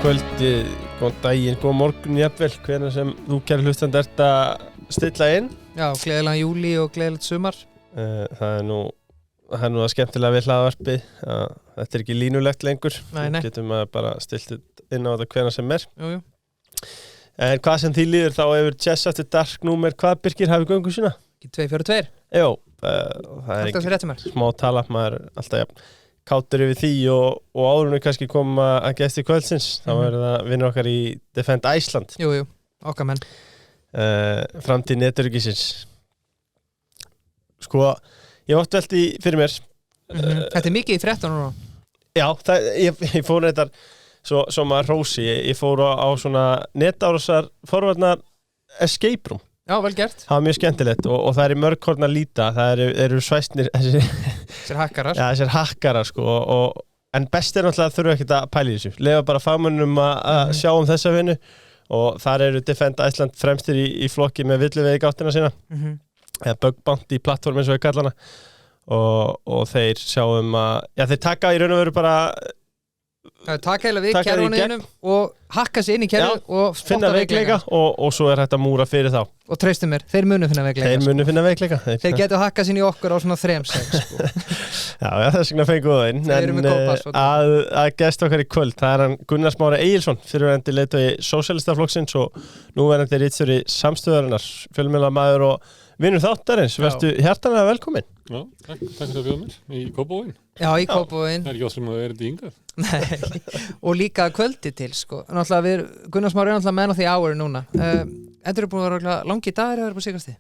kvöldi, góðan daginn, góðan morgun jafnvel, hvenær sem þú kæri hlustandi ert að stilla inn. Já, gleðilegan júlí og gleðilegt sumar. Það er nú það skemmtilega við hlaðvarpið að þetta er ekki línulegt lengur. Nei. Getum að bara stilt inn á þetta hvenær sem er. Jú. En hvað sem því líður þá hefur Chess After Dark númer, hvað Birkir hafi göngu sína? 242. Jó, það er Alltaf fyrir réttum mér. smá tala, maður er alltaf kátur yfir því og áðurinn kannski koma að gesti kvöldsins, þá er það vinnur okkar í Defend Iceland. Jú, okkar menn. Framtíð netöryggisins. Sko, ég ótt velti fyrir mér. Þetta er mikið í fréttum núna. Já, ég fór þetta svo maður rósi, ég fór á svona netárásar forvarnar escape room. Já, vel gert. Það var mjög skemmtilegt og það er í mörg horn að líta, það eru svæstnir Þessir hakkarar. Já, þessir hakkarar sko en best er náttúrulega að þurfa ekkert að pæla í þessu. Lefa bara fagmönnum að sjá þessa vinnu og þar eru Defend Iceland fremstir í flokki með villuveið gáttina sína. Eða bug bounty plattform eins og við kallana og þeir sjáum að þeir taka í raun og veru bara taka eiginlega við kerfunum og hakka sig inn í kerfu og finna veikleika og svo er hægt að múra fyrir þá. Og treystu mér, þeir munu finna veikleika. Þeir getur hakka sig inn í okkur á svona 3-6 sko. Já, þess vegna fengum við það inn. Þeir eru með góð passvort. Að gesta okkar í kvöld, það er hann Gunnar Smári Egilsson, fyrirverandi leiðtogi Sósíalistaflokksins og núverandi ritstjóri Samstöðarinnar, fjölmiðlamaður og vinur þáttarins. Vertu hjartanlega velkominn. Já, takk fyrir að bjóða mér í Kópavoginn. Já, í Kópavoginn. Það er ekki sem að vera þetta yngað. Nei, og líka kvöldi til sko. Náttúrulega Gunnar Smári er náttúrulega menn á því ári núna. Endur búin að vera langi dagar að vera på síkasti?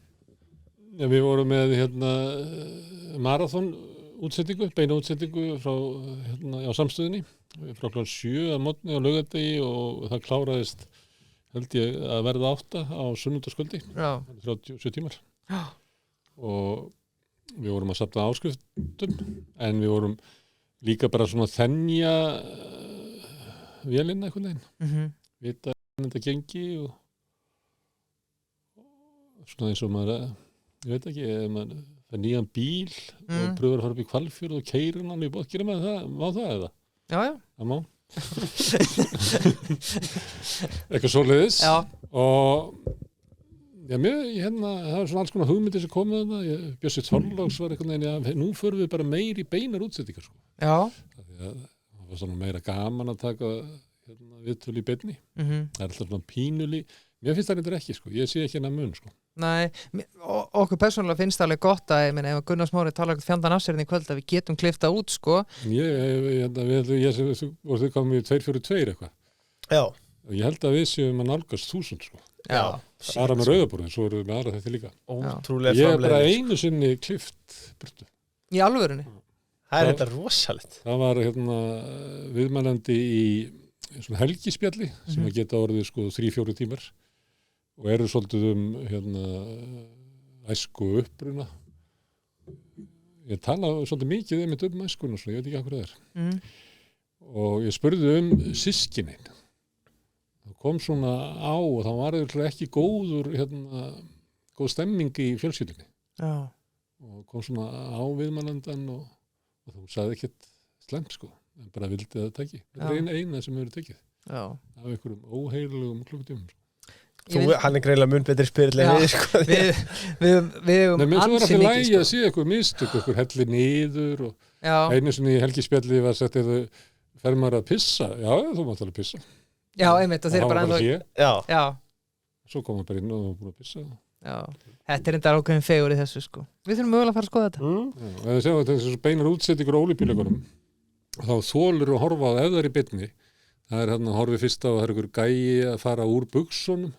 Já, við vorum með marathon útsettingu, beina útsettingu frá á Samstöðinni frá kl. 7 að morgni á laugardegi og það kláraðist held ég að verða 8 á sunnudagskvöldi. Já. 37 tímar. Já. Og við vorum að safna áskriftum en við vorum líka bara svona þenja vélina einhvern veginn. Vita hvernig þetta gengi og svona eins og maður, ég veit ekki, ef maður það nýjan bíl og pröfur að fara upp í Hvalfjörð og keyrir hann í bótt, gerir maður það, má það eða? Já. Það má. Eitthvað svoleiðis. Já. Og já, það var svona alls konar hugmyndir sem komið þarna. Bjössi Þorláks var einhvern veginn, nú förum við bara meir í beinar útsettingar, sko. Já. Það var svona meira gaman að taka viðtölu í beinni. Það er alltaf svona pínuli. Mér finnst það reyndar ekki, sko. Ég sé ekki hennar mun, sko. Nei, okkur persónulega finnst það alveg gott að, ef Gunnar Smári talar eitthvað fjandan af sér í kvöld að við getum kliftað út, sko. Þau komum við 242 eitthvað. Já. Og ég held að við séum að nálgast 1000, sko. Já. Bara með rauðaborðin, svo erum við með aðra þetta líka. Ótrúlega ég er bara einu sinni klift burtu. Í alvörunni? Það er þetta rosalegt. Það var viðmælandi í svona helgispjalli sem að geta orðið sko 3-4 tímar og eru svolítið æsku uppruna. Ég tala svolítið mikið einmitt æskuna, ég veit ekki hvað það er. Og ég spurði systkinin. Það kom svona á og það var ekki góð stemming í fjölskyldunni. Já. Og kom svona á viðmælandan og þú sagði ekkert slemt, sko. En bara vildi það taki. Þetta er eina sem hefur tekið. Já. Af einhverjum óheilugum klukkutímum. Hann er greiðlega mun betri spyrill en við, sko. Við svo er alltaf lægi að sé eitthvað mistök, eitthvað hellir niður og einu sinni í helgispjalli var sagt fer maður að pissa? Já, þú mátt alveg pissa. Já, einmitt, og þeir eru bara ennþá. Já. Svo kom það bara inn og búin að pissa. Já. Þetta er enda ákveðin fegur í þessu, sko. Við þurfum mögulega að fara að skoða þetta. Já, og það séu að þessu beinar útsettingur á ólympíuleikunum þá þolur að horfa á ef það er í beinni. Það er að horfi fyrst á að það er einhver gæi að fara úr buxunum.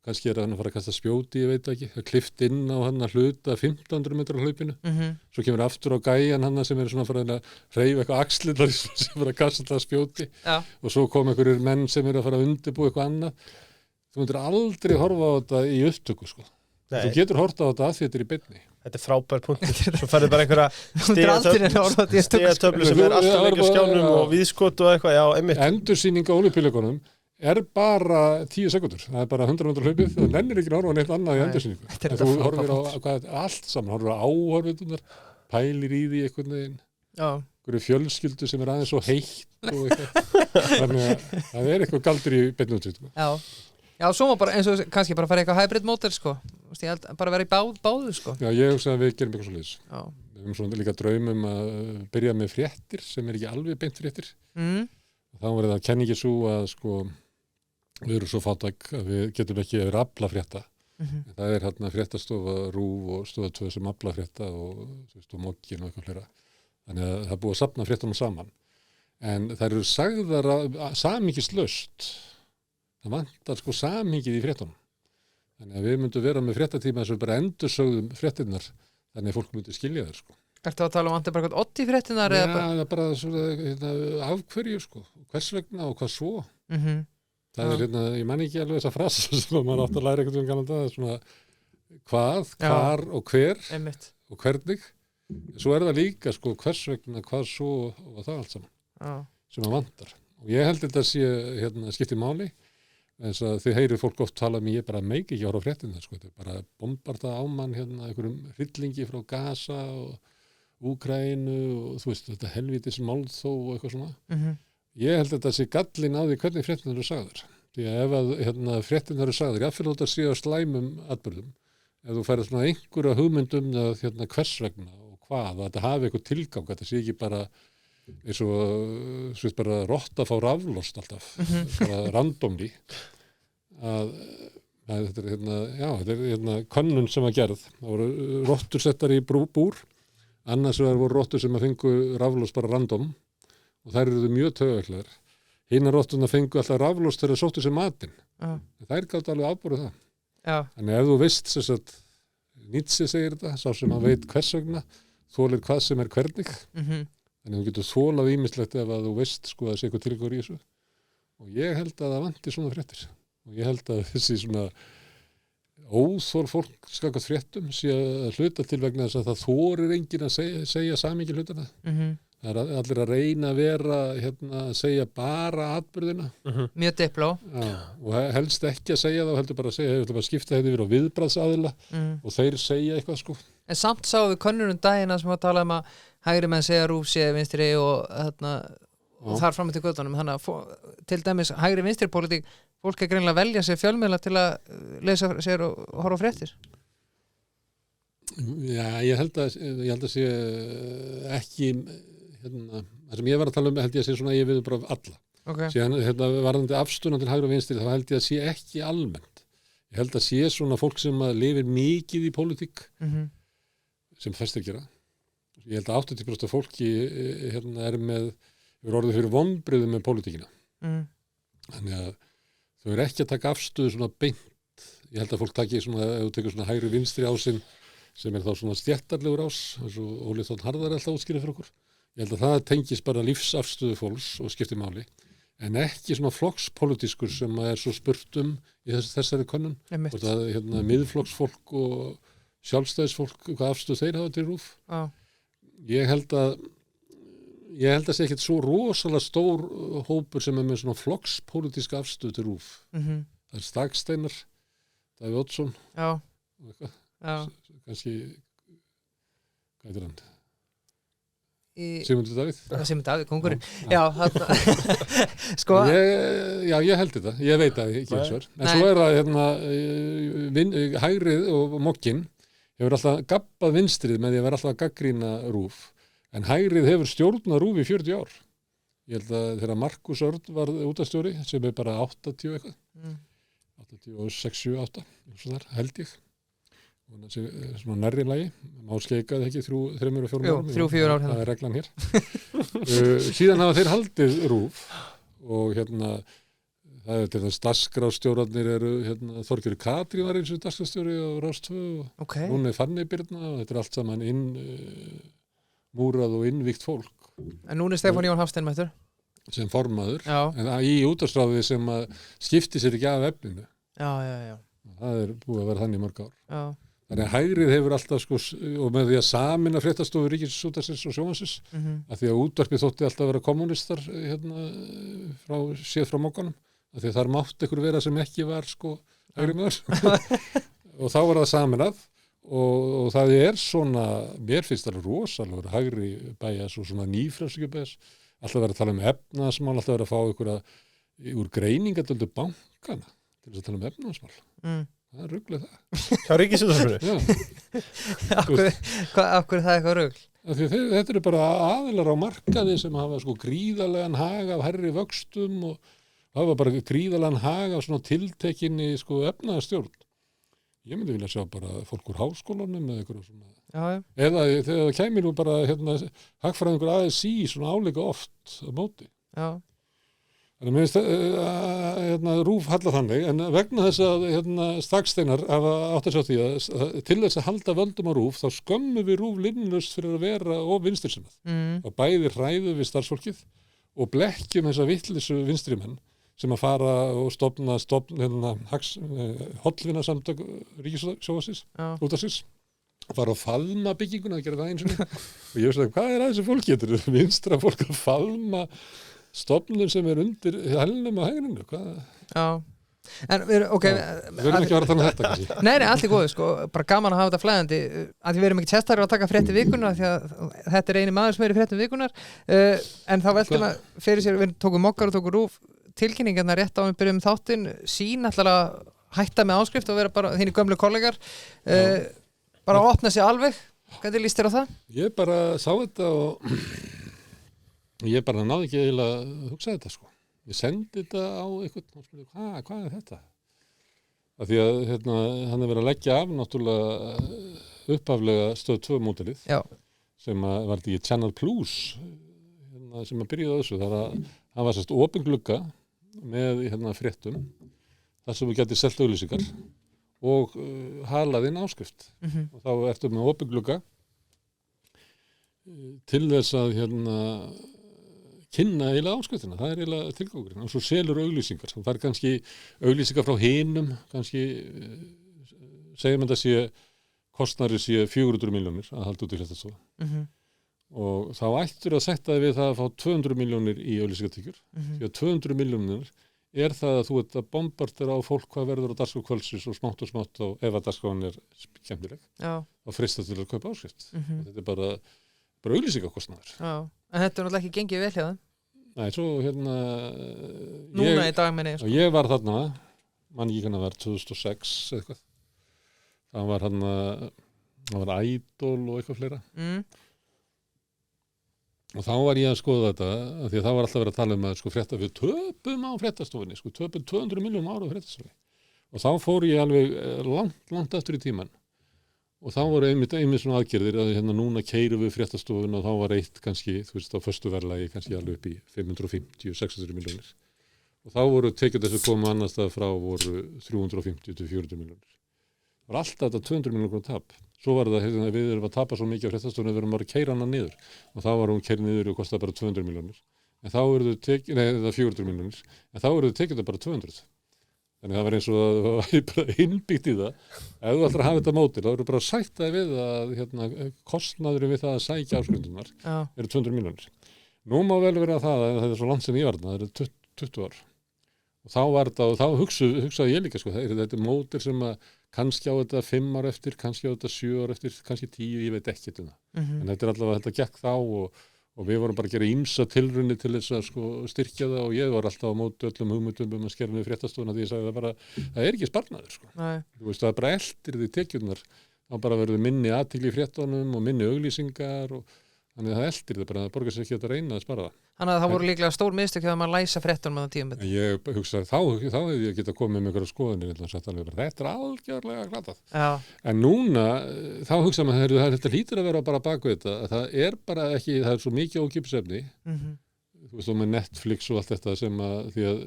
Kannski er hann að fara að kasta spjóti, ég veit ekki. Það klift inn á hann að hluta 1500 metrar á hlaupinu. Svo kemur aftur á gæjan hann sem er svona að fara að hreyfa eitthvað axlirnar sem er að kasta spjóti. Já. Og svo kom einhverjir menn sem er að fara að undirbúa eitthvað annað. Þú myndir aldrei horfa á þetta í upptöku, sko. Nei. Þú getur horft á þetta að því þetta er í beinni. Þetta er frábær punktur. Svo færðu bara einhverja stigatöflu sem er alltaf lengi á skjánum og viðskot og eitthvað. Já, einmitt. Endursýning á ólympíuleikunum er bara 10 sekundur. Það er bara 100 metrar hlaupið. Það nennir ekki að horfa á neitt annað í endursýningu. Þú horfir á allt saman. Horfir á áhorfitunar, pælir í því einhvern veginn. Já. einhverju fjölskyldu sem aðeins svo heitt og eitthvað. Þannig að það eitthvað galdur í beinni útsendingu. Já, svo má bara, eins og kannski bara fara eitthvað hybrid mótel, sko. Ég held bara vera í báðu, sko. Já, ég hugsa að við gerum eitthvað svoleiðis. Já. Við höfum svona líka draumum að byrja með fréttir sem ekki alveg beint fréttir. Þá var það kenningi svo að sko, við erum svo fátæk að við getum ekki að vera afla frétta. Það hérna fréttastofa RÚV og Stofa 2 sem afla frétta og Mokkin og eitthvað fleira. Þannig að það búið að safna fréttunum saman. En það eru sagðar samhengislaust. Það vantar sko samhengið í fréttunum. Þannig að við myndum vera með fréttatíma sem bara endursögðum fréttinnar þannig að fólk myndi skilja þær sko. Ertu að tala um vantar bara eitthvað 80 fréttinnar? Já, það er bara svona af hverju sko, hvers vegna og hvað svo. Það er ég man ekki alveg þessa frasa sem maður átt að læra eitthvað kannan það, svona hvað, hvar og hver og hvernig. Svo það líka sko hvers vegna, hvað svo og það allt saman sem maður vantar. Og ég held þetta sé skipti máli. Þess að þið heyrið fólk oft tala ég bara meik ekki ára á fréttina sko. Þetta bara bombarda á mann einhverjum hryllingi frá Gaza og Úkraínu og þú veist þetta helvítis málþó og eitthvað svona. Ég held að þetta sé gallin á því hvernig fréttinar eru sagðar. Því að ef að fréttinar eru sagðar, jafnvel þótt að sé á slæmum atburðum, ef þú færið svona einhverja hugmyndum hvers vegna og hvað, að þetta hafi eitthvað tilgang, þetta sé ekki bara eins og svo bara rotta fá raflost alltaf, bara randomly að þetta er könnun sem var gerð. Það voru rottur settar í búr, annars voru rottur sem að fengu raflost bara random og þær eru mjög taugaveiklar. Hinar rottuna fengu alltaf raflost þegar sóttu sér matinn. Þær gátt alveg afborið það. Þannig ef þú veist þess að Nietzsche segir þetta, sá sem að veit hvers vegna, þolir hvað sem er hvernig. Þannig þú getur þolað ýmislegt ef að þú veist sko að sé eitthvað tilgangur í þessu. Og ég held að það vanti svona fréttir. Og ég held að þessi svona óþol fólk skakast fréttum sé að hluta til vegna þess að það þorir enginn að segja samingi hlutana. Það er allir að reyna að vera að segja bara atburðina. Mjög dipló. Og helst ekki að segja það og heldur bara að segja, bara skipta þetta yfir á viðbragðsaðila og þeir segja eitthvað sko. En samt sáum við könnunum dagina sem að tala að hægri menn segja RÚV sé vinstri og þar fram til göttunum. Þannig að til dæmis hægri vinstri pólitík, fólk greinilega velja sér fjölmiðla til að lesa sér og horfa á fréttir. Já, ég held að sé ekki það sem ég var að tala held ég að sé svona ég við bara alla. Síðan varðandi afstöðuna til hægri og vinstri þá held ég að sé ekki almennt. Ég held að sé svona fólk sem að lifir mikið í pólitík sem flestir gera. Ég held að 80% af fólki hefur orðið fyrir vonbrigðum með pólitíkina. Þannig að þau eru ekki að taka afstöðu svona beint. Ég held að fólk taki svona, ef þú tekur svona hægri vinstri ásinn sem er þá svona stjættarlegur ás, eins og Óli Þór Harðar er alltaf útskýrið fyrir okkur. Ég held að það tengist bara lífsafstöðu fólks og skiptir máli, en ekki svona flokkspolítiskur sem er svo spurt í þessari könnun. Og það miðflokksfólk og sjálfstæðisfólk, hvað afstöðu þeir hafa til RÚV. Ég held að sé ekkert svo rosalega stór hópur sem er með svona flokkspolítiska afstöðu til RÚV. Það er Staksteinar, Davíð Oddsson og eitthvað. Kannski, hvað heitir hann? Sigmundur Davíð. Sigmundur Davíð, kongurinn. Sko. Ég held þetta. Ég veit að ekki eins og en svo er það hægrið og Mokkin hefur alltaf gabbað vinstrið með því að vera alltaf að gagnrýna RÚV. En hægrið hefur stjórnað RÚV í 40 ár. Ég held að þegar Markus Örn var útastjóri sem er bara 80 eitthvað. 86, 8, held ég. Svona nærri lagi, má skeikaði ekki 3 og 4 árum. 3-4 ár. Það er reglan hér. Síðan hafa þeir haldið RÚV og það er til þess dagskrárstjórarnir eru Þorgerður Katrín var eins og dagskrárstjóri á Rás 2 og hún er Fanny Birna og þetta er allt saman múrað og innvíkt fólk. En núna er Stefán Jón Hafstein mættur? Sem formaður, en í útvarpsráði sem skipti sér ekki af efninu. Já. Það er búið að vera þannig í mörg ár. Já. Þannig að hægrið hefur alltaf og með því að sameina fréttastofu Ríkisútvarpsins og Sjónvarpsins, að því að útvarpið þótti alltaf að vera kommunistar séð frá mókanum, að því að þar mátti ykkur vera sem ekki var hægri maður. Og þá var það sameinað og það svona, mér finnst það rosalegur hægri bæjas og svona nýfrjálshyggju bæjas, alltaf verið að tala efnahagsmál, alltaf verið að fá einhverja úr greiningadöldu bankana til þess að tala efnahagsmál. Það ruglega það. Hjá Ríkisútvarpinu? Af hverju það eitthvað rugl? Þetta eru bara aðilar á markaði sem hafa sko gríðarlegan hag af hærri vöxtum og hafa bara gríðarlegan hag af svona tiltekinni sko efnahagsstjórn. Ég myndi vilja sjá bara fólk úr háskólanum eða eitthvað svona. Já. Eða þegar það kæmir nú bara hagfræðingur ASÍ svona áleika oft á móti. Já. Þannig að mér finnst RÚV halla þannig, en vegna þess að Staksteinar hafa átt að sjá því að til þess að halda völdum á RÚV þá skömmum við RÚV linnlaust fyrir að vera of vinstrisinnar. Og bæði hræðu við starfsfólkið og blekkjum þessa vitleysu vinstrimenn sem að fara og stofna hollvinasamtök Ríkissjónvarpsins, útvarpsins, fara að faðma bygginguna, að gera það eins og og ég veist að hvað að þessi fólk getur vinstra fólk að faðma stofnun sem undir helnum á hægrinu, hvað? Já. En við erum ekki að vera að tala þetta kannski. Nei, allt góðu, sko, bara gaman að hafa þetta flæðandi að við erum ekki testari að taka frétti vikunar því að þetta eini maður sem í fréttum vikunar en þá veltum að fyrir sér, við tókum mokkar og tókum RÚV tilkynningarna rétt á við byrjum þáttinn sín ætlar að hætta með áskrift og vera bara þínir gömlu kollegar bara að opna sig alveg. Hvernig líst þér á það? Ég bara sá þetta og ég bara náði ekki eiginlega að hugsa þetta sko. Ég sendi þetta á eitthvað og spurði, hvað þetta? Af því að hann verið að leggja af náttúrulega upphaflega stöð 2 módelið sem var þetta í Channel Plus sem að byrjaði á þessu. Það var sérst opin glugga með fréttum þar sem við getum selt auglýsingar og halað inn áskrift. Og þá ertu með opin glugga til þess að kynna eiginlega áskriftina, það eiginlega tilgangurinn og svo selur auglýsingar, það fær kannski auglýsingar frá hinum, kannski segjum þetta sé kostnari sé 400 milljónir að halda út í fréttastofu og þá ættur að setja við það að fá 200 milljónir í auglýsingatekjur því að 200 milljónir það að þú ert að bombardera á fólk hvað verður á dagskrá kvöldsins og smátt og ef að dagskráin skemmtileg þá freistar til að kaupa áskrift þetta bara auglýsingakostnaður. Já. En þetta náttúrulega ekki gengið vel hjá það? Nei, svo núna í dag minni sko. Ég var þarna, mann ekki kannar var 2006 eitthvað. Það var Idol og eitthvað fleira. Og þá var ég að skoða þetta, af því að þá var alltaf verið að tala að sko frétta við töpum á fréttastofunni, sko töpum 200 milljónum ára á fréttastofunni. Og þá fór ég alveg langt aftur í tímann. Og þá voru einmitt svona aðgerðir að núna keyrum við fréttastofuna og þá var eitt kannski, þú veist, á föstu verðlagi kannski alveg upp í 550-600 milljónir. Og þá voru tekjur þessu koma annars staðar frá voru 350-400 milljónir. Það var alltaf þetta 200 milljónir tap. Svo var það við erum að tapa svo mikið á fréttastofuna við erum bara að keyra hana niður. Og þá var hún keyrð niður og kostaði bara 200 milljónir. En þá eru þau það 400 milljónir. En þá eru þau tekjur þetta bara 200. Þannig það var eins og að það var bara innbyggt í það. Ef þú ætlar að hafa þetta mótil, þá eru bara að sætta við að kostnaðurinn við það að sækja áskrifendunar eru 200 milljónir. Nú má vel vera það að það er svo langt sem ég var þarna, það eru 20 ár. Og þá var þetta, og þá hugsaði ég líka, sko, þetta er mótil sem að kannski á þetta 5 ár eftir, kannski á þetta 7 ár eftir, kannski 10, ég veit ekki þetta. En þetta er allavega, þetta gekk þá og við vorum bara að gera ýmsa tilraunir til þess að sko styrkja það og ég var alltaf á móti öllum hugmyndum að skera niður fréttastofuna því ég sagði það er ekki sparnaður sko. Þú veist, það er bara eldir því tekjurnar, þá bara verður minni athygli í fréttunum og minni auglýsingar og þannig að það eldir það bara, það borgar sér ekki að reyna að spara það. Þannig að það voru líklega stór mistök þegar maður læsa fréttunum á tíum. Ég hugsaði, þá hefði ég getað komið með einhverja skoðanir, þetta er algjörlega glatað. En núna, þá hugsaði maður, þetta hlýtur að vera bara bak við þetta, að það er bara ekki, það er svo mikið ókipsefni, þú veist, og með Netflix og allt þetta sem að, því að,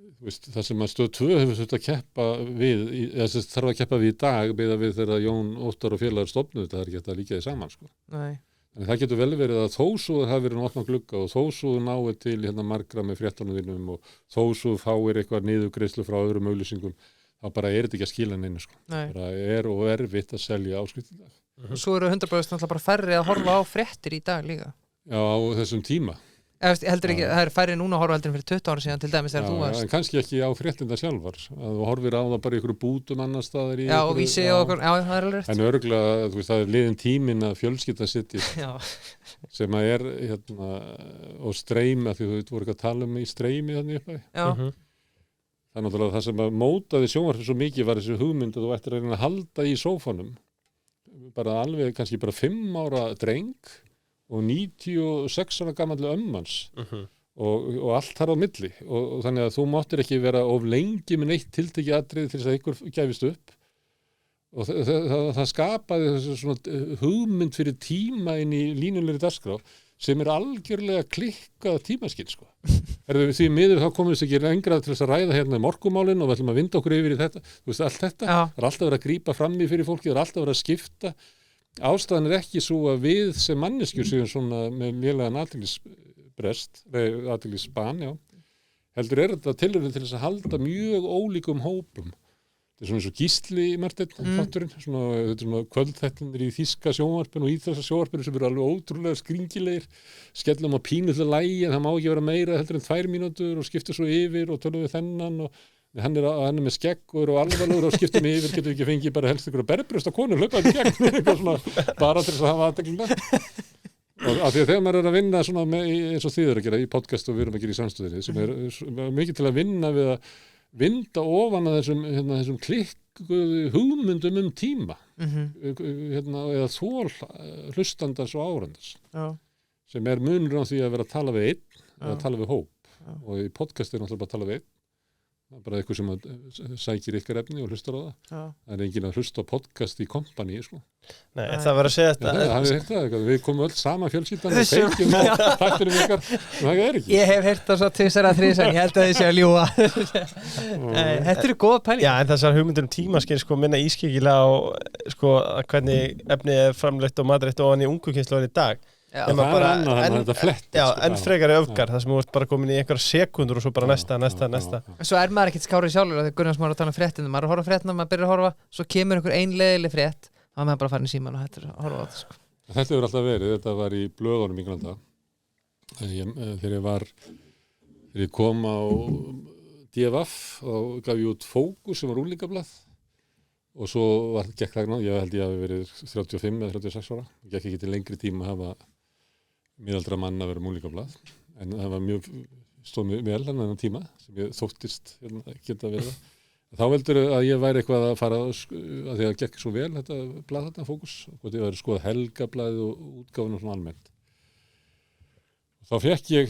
þú veist, það sem að Stöð 2 hefur þurft að keppa við, þess þarf að keppa við í dag, beða við þegar Jón Óttar og félagar stofnuðu, það er ekki að líka því saman, sko. Nei. En það getur vel verið að þó svo það hafi verið opna glugga og þó svo náið til margra með fréttunum þínum og þó svo fáir eitthvað niðurgreiðslu frá öðrum auglýsingum, þá bara er þetta ekki að skila neinu sko. Það er og erfitt að selja áskrift í dag. Svo eru 100% bara færri að horfa á fréttir í dag líka. Já, á þessum tíma. heldur ekki, það færri núna að horfa heldur en fyrir 20 ára síðan til dæmis þegar þú varst en kannski ekki á fréttinda sjálfar að þú horfir á það bara í einhverju bútum annars staðar í og vísi og okkur, það er alveg rétt en örgulega, þú veist, það er liðin tíminn að fjölskylda sitt sem að er og streymi, því þú voru ekki að tala í streymi þannig upp það er náttúrulega það sem að mótaði sjónvarpið svo mikið var þessi hugmynd að þú ættir að reyna að halda í sófanum bara alveg kannski bara 5 ára dreng og 96 ára gamalli ömmans og allt þar á milli og þannig að þú máttir ekki vera of lengi með neitt tiltekið atriði til þess að ykkur gæfist upp og það skapaði þessu svona hugmynd fyrir tíma inn í línulegri dagskrá sem er algjörlega klikkað tímaskinn sko. Því miður þá komum við ekki lengra til þess að ræða hérna morgumálin og við ætlum að vinda okkur yfir í þetta, þú veist, allt þetta það er alltaf verið að grípa fram í fyrir fólki, það er alltaf verið að skipta ástæðan er ekki svo að við sem manneskjur séum svona með lélegan athyglisban heldur er þetta tilraun til þess að halda mjög ólíkum hópum. Þetta er svona eins og Gísli Marteinn þátturinn, þetta er svona kvöldþættinir í þýska sjónvarpinu og íþjóðsa sjónvarpinu sem eru alveg ótrúlega skringilegir, skellum á pínullu lægi en það má ekki vera meira heldur en 2 mínútur og skipta svo yfir og tölum við þennan og hann er með skegg og eru alvarlegur og skiptum yfir, getur ekki fengið bara helst ykkur berbrjósta konur hlaupaði gegn eitthvað svona, bara til þess að hafa aðteglina og af því að þegar maður er að vinna svona með, eins og þið eru að gera í podcast og við erum að gera í samstöðinni sem er mikið til að vinna við að vinda ofan að þessum klikkuðu hugmyndum tíma eða þól hlustandans og árandans sem er munur á því að vera að tala við einn eða að tala við hóp og í podcast er náttúrulega bara að tala við einn það er bara eitthvað sem að sækir ykkar efni og hlustar á það það er enginn að hlusta á podcast í kompani sko. Nei, það var að segja þetta við komum öll saman fjölskyldan og feikjum og þættinum ykkar það er ekki ég hef heyrt það svo 2 eða 3 ég held að þið sé að ljúga þetta eru góða pæling en þessar hugmyndir tímaskinn sko, minna ískikilega á sko, hvernig efni er framleitt og matrætt ofan í ungu kynslóðin í dag það er annað en þetta flett en frekari öfgar, það sem þú ert bara komin í einhverja sekundur og svo bara næsta Svo er maður ekkert skárið sjálfur þegar Gunnars maður að tala fréttina, maður er að horfa fréttina maður byrjar að horfa, svo kemur einhver einleiðileg frétt þá er maður bara að fara í síman og hættir að horfa á þetta sko. Þetta hefur alltaf verið, þetta var í blöðunum í Granda þegar ég kom á DFF og gaf ég út Fókus sem var unglingablað og svo gekk það, ég held ég hafi verið 35 eða 36 ára, gekk ekki til lengri tíma að hafa miðaldra mann að vera unglingablað, en það var stóð mjög vel þennan tíma sem ég þóttist geta verið. Þá veldur að ég væri eitthvað að fara að því að það gekk svo vel þetta blað þarna Fókus, og ég væri að skoða Helgablaðið og útgáfuna svona almennt. Þá fekk ég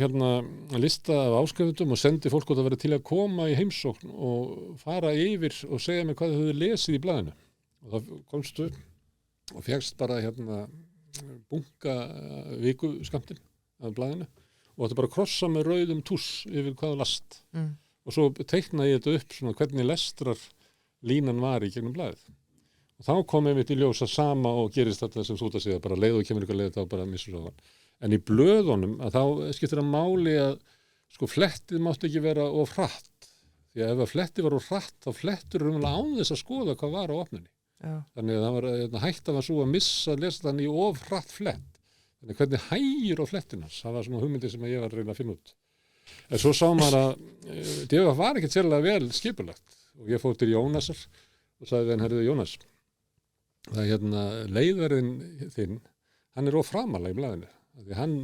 lista af áskrifendum og sendi fólk að vera til að koma í heimsókn og fara yfir og segja mér hvað þau hefðu lesið í blaðinu. Og þá komstu og fékkst bara bunka vikuskammtinn af blaðinu og þetta bara krossa með rauðum túss yfir hvaða last. Og svo teiknaði ég þetta upp svona hvernig lestrar línan var í gegnum blaðið. Og þá kom einmitt í ljós að sama og gerist þetta sem þú ert að segja, bara leið og kemur ykkur leið þá bara missur svo það. En í blöðunum að þá skiptir það máli að sko flettið mátti ekki vera of hratt. Því að ef að flettið var of hratt þá flettur raunverulega án þess að skoða hvað var á opnunni. Já. Þannig að það var hægt að svo að missa lesandann í of hratt flett. Þannig hvernig hægir á flettinans, það var svona hugmyndi sem ég var að reyna að finna út. En svo sá maður að það var ekkert sérlega vel skipulagt og ég fór til Jónasar og sagði hann, herðu Jónas, það leiðverðin þinn, hann er of framalega í blaðinu. Því hann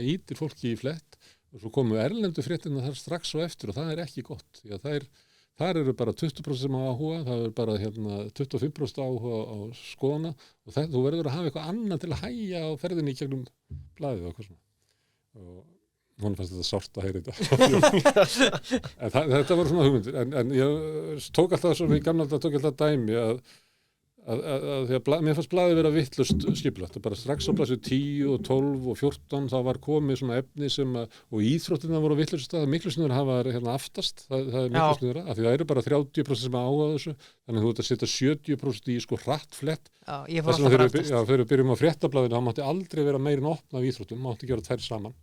ítir fólki í flett og svo komu erlendu fréttina þar strax og eftir og það er ekki gott. Því að þar eru bara 20% sem á áhuga, það er bara 25% áhuga á skoðana og þú verður að hafa eitthvað annað til að hægja á ferðinni í gegnum blaðið og eitthvað svona. Og hún fannst þetta sárt að heyra þetta. En þetta var svona hugmyndir. En ég tók alltaf svo, í gamla daga tók alltaf dæmi að því að mér fannst blaðið vera vitlaust skipulagt og bara strax á blaðsíðu 10 og 12 og 14 þá var komið svona efni sem og íþróttirnar voru vitlaust að miklu snuður hafa aftast, það er miklu snuður af því það eru bara 30% sem áhuga þessu þannig að þú ert að setja 70% í sko hratt flett. Já, ég fór alltaf aftast. Já, þegar við byrjum á fréttablaðinu þá mátti aldrei vera meira en opna af íþróttum, mátti gera þær saman.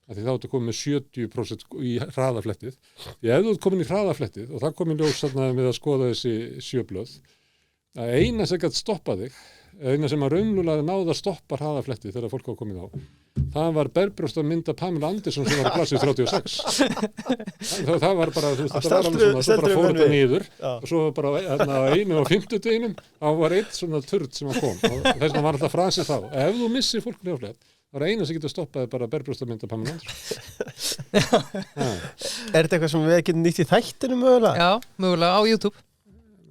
Af því þá ertu komið með 70% í hraðaflettið. Því ef þú ert komin í hraðaflettið og það kom í ljós með að skoða þessi sjöblöð að eina sem gæti stoppað þig, eina sem að raunlulega náða að stoppa hraðaflettið þegar fólk var komið á, það var berbrjósta mynda Pamela Anderson sem var á blaðsíðu 36 það var bara, þú veist, þetta var alveg svona svo bara fór þetta niður og svo bara á einu og 50 þá var eitt svona turd sem kom og þess vegna var alltaf frasið þá ef þú missir fólk nefnilega það var eina sem getur stoppað bara berbrjósta mynda Pamela Anderson Er þetta eitthvað sem við getum nýtt í þættinu mögulega? Já, mögulega á YouTube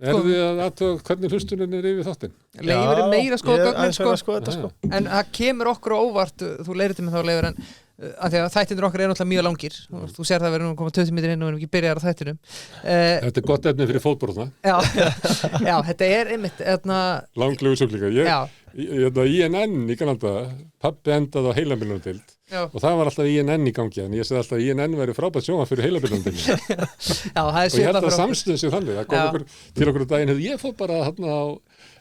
þið að aðtöga hvernig hlustunin yfir þáttinn? Leifur meira gögnin sko. En það kemur okkur á óvart þú leirir til mig þá Leifur en að því að þættinir okkar náttúrulega mjög langir þú sér það verður nú að koma 20 mínútur inn og við erum ekki byrjar á þættinum Þetta gott efni fyrir fótbolta Já, þetta einmitt langlegu sjúklinga INN í Kanada pabbi endaði á heilabilunardeild og það var alltaf INN í gangi en ég segi alltaf að INN væri frábært sjónvarp fyrir heilabilunardeild og ég held að samstöðum sig þannig það kom okkur til okkur daginn ég fór bara þarna á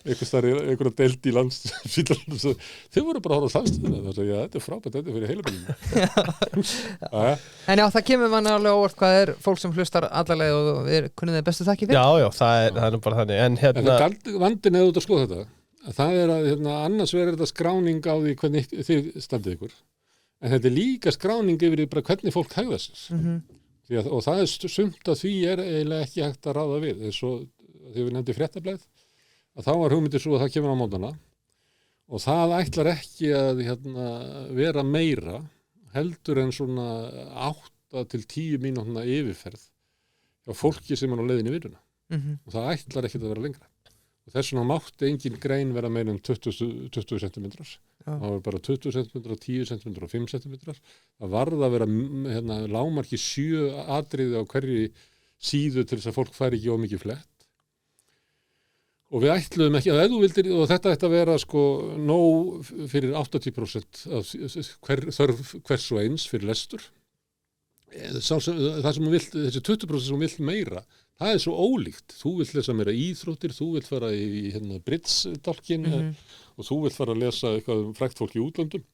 einhverja deild í landsfílan þau voru bara að horfa á samstöðuna það sagði þetta frábært þetta fyrir heilabilunum En já, það kemur mann alveg óvart hvað fólk sem hlustar allarleið og við kunnum þeir bestu þakki fyrir Já, það er nú bara þannig En vandinn eða út að skoða þetta það er að annars verður þetta skráning á því hvernig þið standið ykkur en þetta er líka skráning yfir bara hvernig fólk hegða sér og það er sumt að því eiginlega ekki hægt að ráða við eins og því við nefndi Fréttablaðið að þá var hugmyndir svo að það kemur á mótana og það ætlar ekki að vera meira heldur en svona 8 til 10 mínútna yfirferð hjá fólki sem er á leiðinni í vinnuna og það ætlar ekki að vera lengra og þess vegna mátti engin grein vera meira en 20 cm það var bara 20 cm, 10 cm og 5 cm það varð að vera lágmarki 7 atriði á hverju síðu til þess að fólk færi ekki of mikið flett og við ætluðum ekki að ef þú vildir og þetta ætti að vera sko nóg fyrir 80% af þörf hvers og eins fyrir lestur það sem hún vill, þessi 20% sem hún vill meira það er svo ólíkt, þú vilt lesa meira íþróttir, þú vilt fara í bridge-dálkin og þú vilt fara að lesa eitthvað frægt fólk í útlöndum.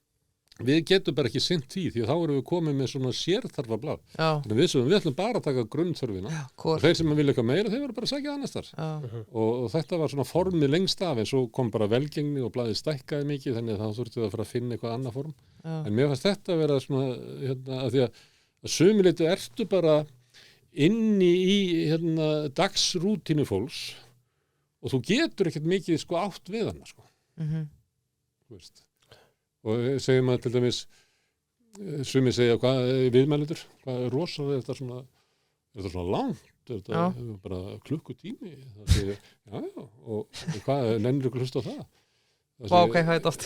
Við getum bara ekki sinnt því að þá erum við komið með svona sérþarfa blað. Þannig við ætlum bara að taka grunnþörfina og þeir sem vilja eitthvað meira, þeir verður bara að sækja annars þar. Og þetta var svona formið lengst af en svo kom bara velgengni og blaðið stækkaði mikið þannig að þá þurfti að fara að finna eitthvað annað form. En mér fannst þetta að vera svona, að því að sumileitu ertu bara inni í dagsrútínu fólks og þú getur ekkert mikið sko átt við hana sko. Þú veist. Og segjum að til dæmis sumir segja hvað viðmælendur, hvað er rosalega þetta svona langt, þetta er bara klukkutími það segir, og hvað nennir ykkur hlusta á það? Vá, ok, það er oft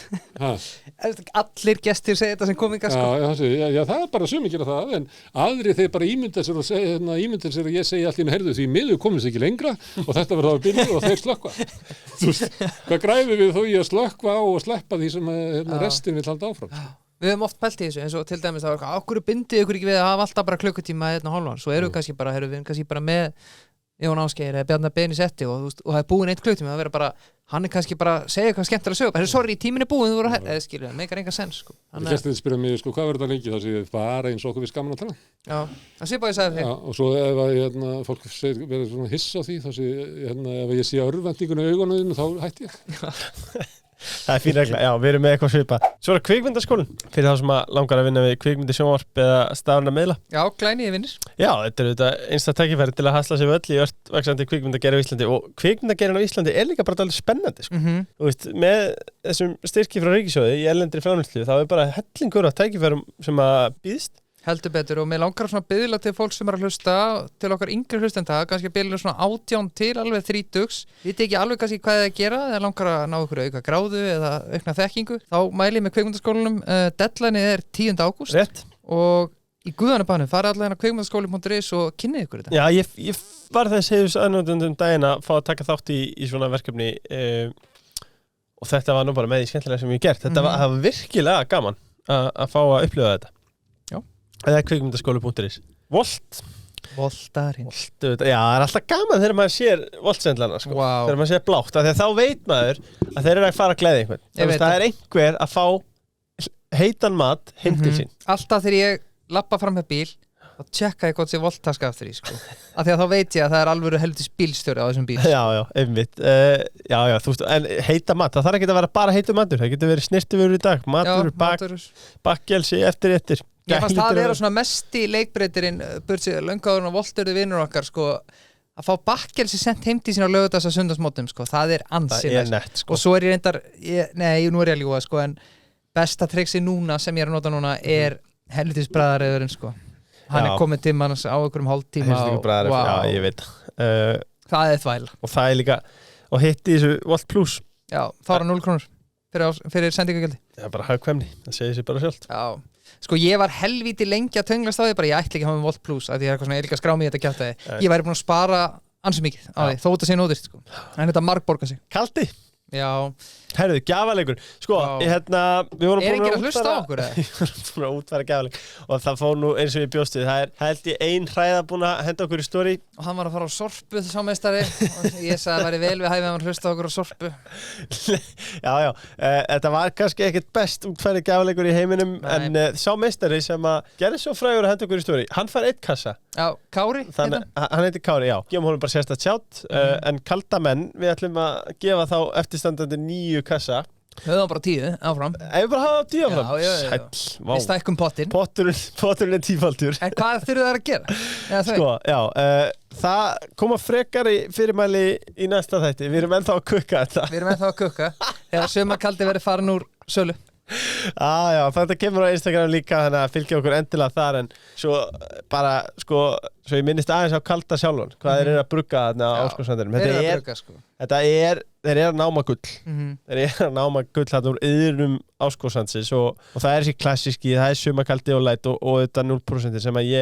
allir gestir segja þetta sem komingar sko. Já, það er bara sumir gera það en aðri þeir bara ímynda sér að ég segi allir herðu því miður komist ekki lengra og þetta verður að byrja og þeir slökkva þú veist, hvað græfum við þó í að slökkva á og sleppa því sem restin vil halda áfram Við höfum oft pælt í þessu eins og til dæmis það var okkur bindið ykkur ekki við að hafa alltaf bara klukkutíma hálfan, svo erum við kannski bara með Jón Ásgeir eða Bjarnar Benisetti og það er búin 1 klukkutími, það verður bara hann er kannski bara að segja eitthvað skemmtilega sög bara sorry, tíminn er búin, þú voru að skilja, það meikar enga sens sko. Gestirinn spyrja mig, sko, hvað verður það lengi þá sé ég bara eins og okkur við skaman að tala Já, það sé bara ég sagði þeim og svo ef að fólk verður svona hiss á því þá sé ef ég sé örvendingun í augunum þá hætti ég Það er fín regla, já, við erum með eitthvað svipa Svo er kvikmyndaskólinn, fyrir þá sem langar að vinna við kvikmyndasjónvarp eða stafna miðla Já, glænýði vinnir Já, þetta er auðvitað einstakt tækifæri til að hasla sig öll í ört vaxandi kvikmyndagerð á Íslandi og kvikmyndagerðin á Íslandi er líka bara alveg spennandi sko. Þú veist, með þessum styrki frá ríkissjóði í erlendri framleiðslu þá er bara hellingur af tækifærum sem að býðst Heldur betur og mér langar svona biðla til fólk sem er að hlusta til okkar yngri hlustenda, kannski biðla svona 18 til alveg 30, viti ekki alveg kannski hvað það að gera, eða langar að ná ykkur auka gráðu eða aukna þekkingu, þá mæli ég með kvikmyndaskólanum, deadline er 10. ágúst Rétt. Og í guðanabanu fara allavega inn á kvikmyndaskóli.is og kynnið ykkur þetta. Já, ég var þess heiðus aðnjóðundum daginn að fá að taka þátt í svona verkefni og þetta var nú bara með því skemmtilega sem ég gert, þetta var virkilega gaman að fá að upplifa þetta. Eða kvikmyndaskóli.is Voltarinn já, það er alltaf gaman þegar maður sér voltsendlana sko. Þegar maður sér blátt, af því að þá veit maður að þeir eru að fara að gleðja einhvern það er einhver að fá heitan mat heim til sín Alltaf þegar ég lappa fram með bíl þá tjekka ég gott sér voltaska aftur í sko. Af því að þá veit ég að það alvöru helvitis bílstjóri á þessum bíl. Já, einmitt. Já, þú veist, en heita mat, það þarf ekki að vera bara heitur matur, það getur verið snirtivörur í dag, matur, bakkelsi, eftir. Ég fannst það að vera svona mesti leikbreytirinn, burtsið löngáðurinn og volturðu vinur okkar, sko, að fá bakkelsi sent heim til sín á laugardags að sundarsmótum, sko, það er ansinn. Það er nett, sko. Og svo er ég reyndar, nú er ég að ljúga, sko, en besta triksi núna sem ég er að nota núna er helvitis bræðareyðurinn, sko. Hann er komið til manns á einhverjum hálftíma og já, ég veit það er þvæl og það er líka og hitti þessu Volt Plus já, þá er 0 krónur fyrir sendingagjaldi það er bara hagkvæmni, það segir sér bara sjálft já, sko ég var helvíti lengi að tönglast á því bara ég ætla ekki að hafa með Volt Plus að því ég er eitthvað svona líka að skrá mig í þetta kjaftaði ég væri búin að spara ansi mikið á því þó þetta sé nóðist sko en þetta margborga sig kaldi já herruðu, gjafalegur sko, við vorum er ekki að hlusta á okkur við vorum búin að útfæra gjafalegur og það fór nú eins og ég bjóst við það er held ég ein hræða búin að henda okkur í story og hann var að fara á sorpu sá meistari og ég sagði að það væri vel við hæfið að hann hlusta á okkur á sorpu já, þetta var kannski ekkert best útfæri gjafalegur í heiminum en sá meistari sem að gerði svo frægur að henda okkur í story hann fær 1 kassa já, Kári hann heitir Kári, já gefum honum bara sérstætt sjátt en kalda menn við ætlum að gefa þá eftirstandandi 9 kassa höfðum bara 10 áfram ef við bara hafa 10 áfram sæll, við stækkum pottin potturinn er tífaldur en hvað þurfum það að gera? Sko, já, það koma frekari fyrirmæli í næsta þætti við erum ennþá að kukka þetta þegar sumarkaldi verið farin úr sölu já, þetta kemur á Instagram líka þannig að fylgja okkur endilega þar en svo bara, sko svo ég minnist aðeins á kalda sjálfan hvað þeir eru að brugga þarna á Áskósandinum þeir eru að náma gull þeir eru að náma gull þarna úr yðrum Áskósandsins og það er þessi klassíski, það er sumarkaldi og læt og þetta 0% sem að ég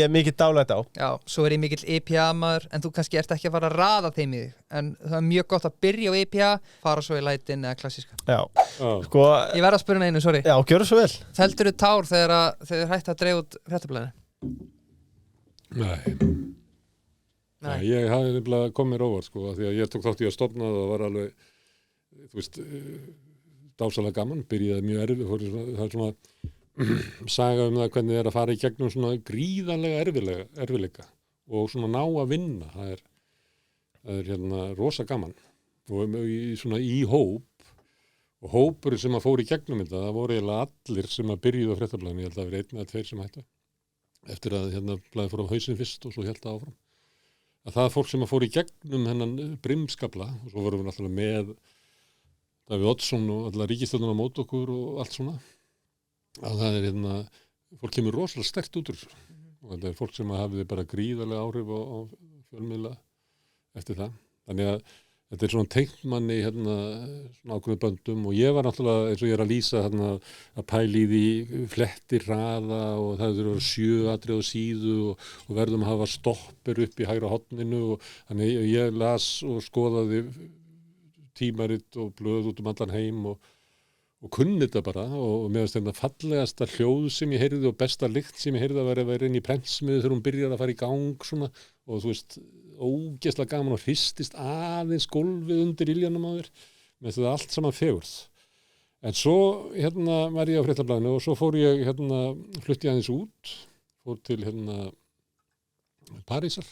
er mikið dálætt á já, svo er ég mikill IPA-maður en þú kannski ert ekki að fara að raða þeim í þig en það er mjög gott að byrja á IPA fara svo í lætin eða klassíska já, sko ég verð að spyrja einu, sorry já, gjörðu svo vel felldur þú tár þegar þið hætti að dreif út fréttablaðinu? Nei, ég hafði nefnilega komið róvar sko, því að ég tók þátt í að stofna það var alveg, þú veist, dásalega gaman, byrjaði mjög erfið, það er svona saga það hvernig það er að fara í gegnum svona gríðarlega erfiðleika og svona ná að vinna, það er hérna rosa gaman og svona í hóp og hópurinn sem að fór í gegnum þetta, það voru eiginlega allir sem að byrjuðu á fréttablaðinu, ég held að það verið 1 eða 2 sem hættu eftir að hérna blaðið fór á hausinn fyrst og svo hélt það áfram að það er fólk sem að fór í gegnum hennan brimskafla og svo vorum við náttúrulega með Davíð Oddsson og alla ríkisstjórnina á móti okkur og allt svona að það er hérna fólk kemur rosalega sterkt út úr þessu og þetta er fólk sem hafiði bara gríðarlega áhrif á fjölmiðla eftir það þannig að þetta er svona tengt manni hérna svona ákveðum böndum og ég var náttúrulega eins og ég er að lýsa hérna að pæli í því flettir hraða og það eru 7 atriði á síðu og verðum að hafa stoppur upp í hægra horninu og þannig ég las og skoðaði tímarit og blöð út allan heim og kunni þetta bara og meðast þetta fallegasta hljóð sem ég heyrði og besta lykt sem ég heyrði að vera inn í prentsmiðu þegar hún byrjar að fara í gang svona og þú veist ógeðslega gaman og hristist aðeins gólfið undir iljanum á þér með þetta allt saman fegurð en svo hérna var ég á fréttablaðinu og svo fór ég hérna flutti aðeins út fór til hérna Parísar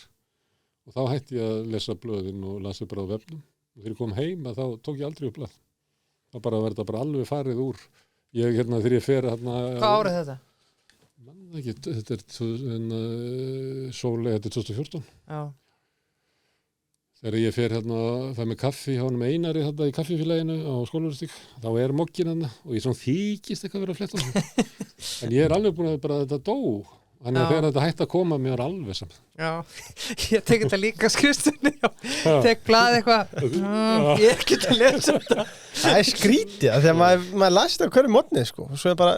og þá hætti ég að lesa blöðin og lasi bara á vefnum og þegar ég kom heim þá tók ég aldrei upp blöð þá bara verður þetta bara alveg farið úr ég hérna þegar ég fer hérna hvað árið þetta? Þetta er sóli, þetta er 2014 já þegar ég fer hérna það með kaffi hjá honum Einari hérna í kaffifélaginu á Skólavörðustíg þá er mokkinn hérna og ég svona þykist eitthvað vera að fletta en ég er alveg búin að bara þetta dó þannig að þegar þetta hætti að koma mér alveg saman já, ég tek þetta líka skrifstunni tek blaðið eitthvað ég er ekki að lesa þetta það er skrítið þegar maður læst á hverju morgni sko og svo er bara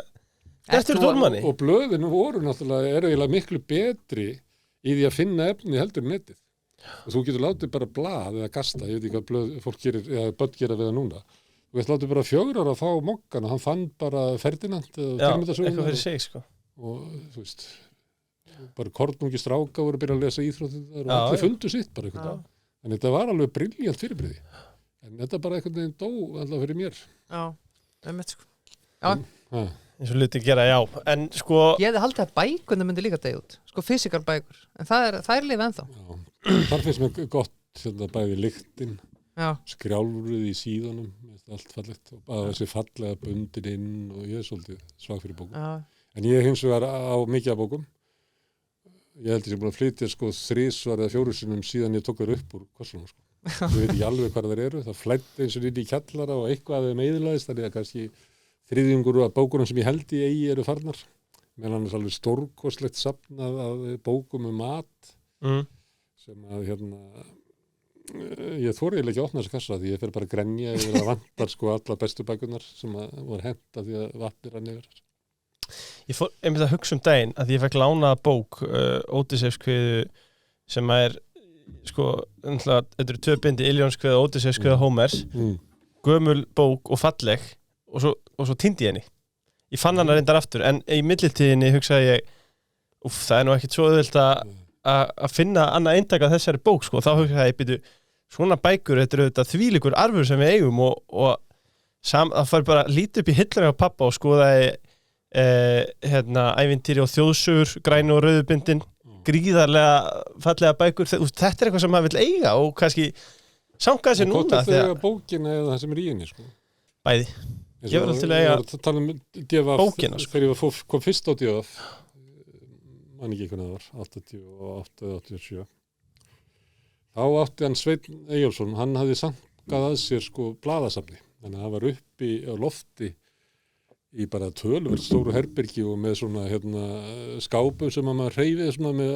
eftir dórmanni og blöðinu voru náttúrulega er eiginlega miklu betri í því að finna efni heldur en netið og þú getur látið bara blað eða gasta, ég veit ekki hvað blöð fólk gerir eða börn gera við það núna þú veist látið bara 4 ára að fá mokkan og hann fann bara Ferdinand eitthvað fyrir sig sko og þú veist bara kornungi stráka voru að byrja að lesa íþróttir og allir fundu sitt bara eitthvað en þetta var alveg brilljant fyrirbrigði en þetta bara einhvern veginn dó alltaf fyrir mér já, einmitt sko já eins og hluti gera, já, en sko Ég hefði haldið að bækurna myndi líka degja út sko fysikal bækur, en það er lifa ennþá Þar finnst mér gott bæði lyktin, Já, skrjálfruð í síðunum, allt fallegt og bara þessi fallega bundin inn og ég svolítið svag fyrir bókum. já, En ég hins vegar á mikið af bókum. Ég held ég sem búin að flytja 3 eða 4 sinnum síðan ég tók þær upp úr kossunum. Ég veit ekki alveg hvað þær eru. Það flæddi eins og inn í kjallara og eitthvað þeim eyðilagðist, þannig að kannski 3/4 af bókunum sem ég held í eigi eru farnar. Meðan annars alveg stórkostlegt safnað af bókum mat sem að ég þori ekki að opna þessu kassa því ég fer bara að grenja yfir að vantar alla bestu bækurnar sem að voru henta því að vatnir rann yfir. Ég fór einmitt að hugsa daginn að ég fekk lánaða bók Ódysseifskviðu sem er sko, þetta eru 2 bindi Iljónskviða og Ódysseifskviða Hómers gömul bók og falleg og svo týndi ég henni. Ég fann hana reyndar aftur en í millitíðinni hugsaði ég það er nú ekkert svo auðvelt að finna annað eintak af þessari bók sko. Þá hugsaði ég býtu svona bækur, þetta eru auðvitað þvílíkur arfur sem við eigum og það fær bara lítið upp í hillunni á pappa og skoðaði ævintýri og þjóðsögur, grænu og rauðu bindin gríðarlega fallega bækur þetta er eitthvað sem maður vill eiga og kannski sangaði sér núna Hvort er það bókina eða það sem er í henni sko? Bæði, ég var alltaf til að eiga tala DFF, bókina sko. Þegar ég kom fyrst á DFF man ekki hvernig það var 88 eða 87 þá átti hann Sveinn Eyjólfsson hann hafði sankað að sér sko blaðasafni þannig að það var uppi á lofti í bara töluvert stóru herbergi og með svona skápum sem að maður hreyfið svona með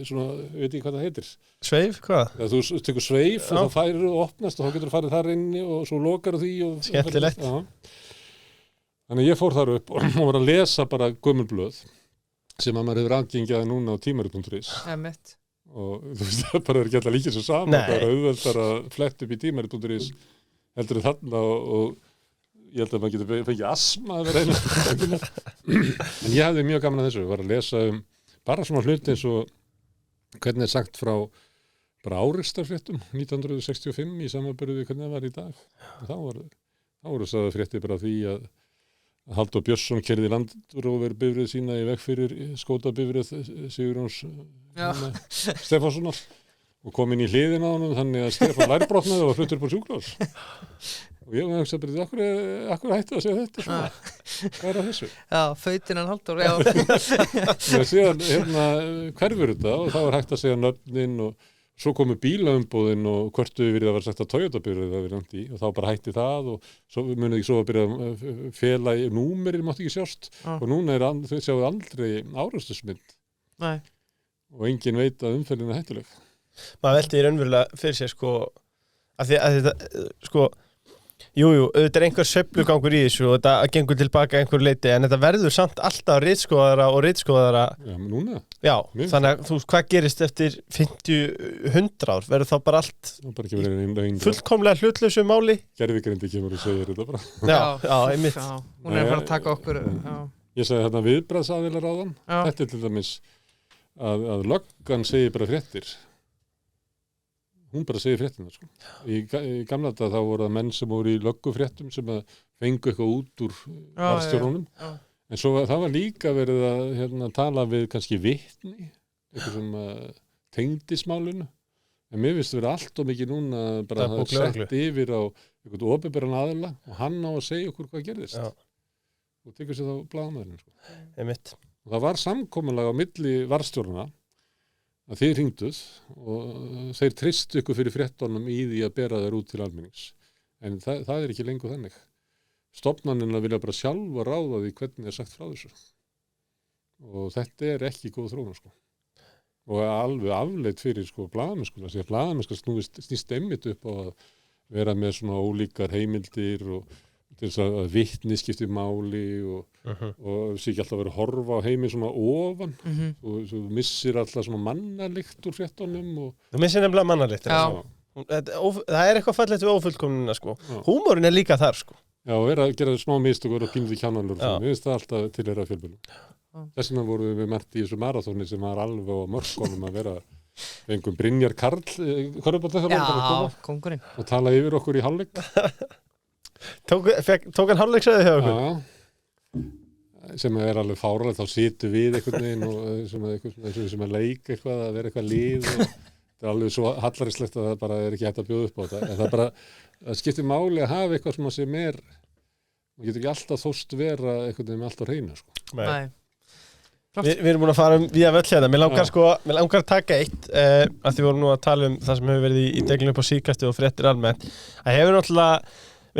svona, veit ekki hvað það heitir Sveif, hvað? Ja, þú tekur sveif og þá færir og opnast og þá getur þú farið þar inni og svo lokar því og skemmtilegt Þannig ég fór þar upp og var að lesa bara gömul blöð sem að maður hefur aðgengiað núna á tímarit.is og þú veist það bara ekki alltaf líkið svo saman það er auðvelt að fletta upp í tímarit.is heldur þarna og ég held að maður getur fengið asma að vera einu en ég hafði mjög gaman að þessu var að lesa bara svona hluti eins og hvernig er sagt frá bara áreikstarfréttum 1965 í samanburði við hvernig það var í dag og þá voru sagði frétti bara því að Halldór Björnsson keyrði Landrover bifrið sína í veg fyrir skótabifrið Sigurjóns Stefánssonar og kom inn í hliðina á honum þannig að Stefán lærbrotnaði og fluttur upp á sjúkrahús og ég hugsa bara akkur hættu að segja þetta svona hvað er að þessu? Já, fautinnan Halldór síðan hverfur þetta og þá er hægt að segja nöfnin og svo komu bílaumbúðin og hvort við það var sagt að Toyota-byrðið það við nefndi í og þá bara hætti það og svo munið ekki svo að byrja að fela í númerir mátti ekki sjást og núna þau sjáu aldrei árástusmynd og enginn veit að umferðin er hættuleg maður veldi í raunverulega fyrir sér sko að þetta sko Jú, þetta er einhver sveiflugangur í þessu og þetta gengur tilbaka einhver leiti en þetta verður samt alltaf ritskoðara Já, núna? Já, þannig að þú veist, hvað gerist eftir 50-100 ár? Verður þá bara allt fullkomlega hlutlausu máli? Gervigrindi kemur og segir þetta bara Já, einmitt Hún er bara að taka okkur Ég sagði þarna viðbragðsaðilar áðan Þetta er til dæmis að löggan segir bara fréttir hún bara segir fréttina sko. Í gamla dag þá voru það menn sem voru í löggufréttum sem að fengu eitthvað út úr varðstjórunum en svo það var líka verið að tala við kannski vitni eitthvað sem tengdismálinu en mér finnst það vera allt og mikið núna bara að það er sett yfir á eitthvað opinberan aðila og hann á að segja okkur hvað gerðist og tekur sér þá blaðamaðurinn sko. Og það var samkomulag á milli varðstjóruna að þeir hringduð og þeir tristu ykkur fyrir fréttunum í því að bera þær út til almennings en það er ekki lengur þannig stofnanina vilja bara sjálfa ráða því hvernig er sagt frá þessu og þetta er ekki góð þróun sko. Og alveg afleitt fyrir sko blaðamennsku því að blaðamennsku snýst einmitt upp á að vera með svona ólíkar heimildir og til þess að vitni skipti máli og sé ekki alltaf verið að horfa á heiminn svona ofan og þú missir alltaf svona mannalikt úr fréttunum Þú missir nefnilega mannalikt það er eitthvað fallegt við ófullkomnina sko. Húmórin er líka þar sko. Já, og er að gera smá mistökur og pínlítið kjánalur við finnst það alltaf til þeirra fjölbjörnum þess vegna voru við mert í þessu marathóni sem var alveg á mörkunum að vera einhvern Brynjar Karl kongurinn og tala yfir okkur í hálfleik Tók hann hálfleiksæði hjá okkur? Já, sem alveg fáralegt, þá situm við einhvern veginn og sem leik eitthvað, að vera eitthvað lið og það alveg svo hallarislegt að það bara ekki hægt að bjóða upp á þetta, en það bara það skiptir máli að hafa eitthvað sem maður getur ekki alltaf þóst vera einhvern veginn með allt á hreinu sko. Nei. Við erum búin að fara vía völl hérna. Mér langar að taka eitt að því vorum nú að tala það sem hefur verið í deglunum upp á síðkasti og fréttir almennt. Það hefur náttúrulega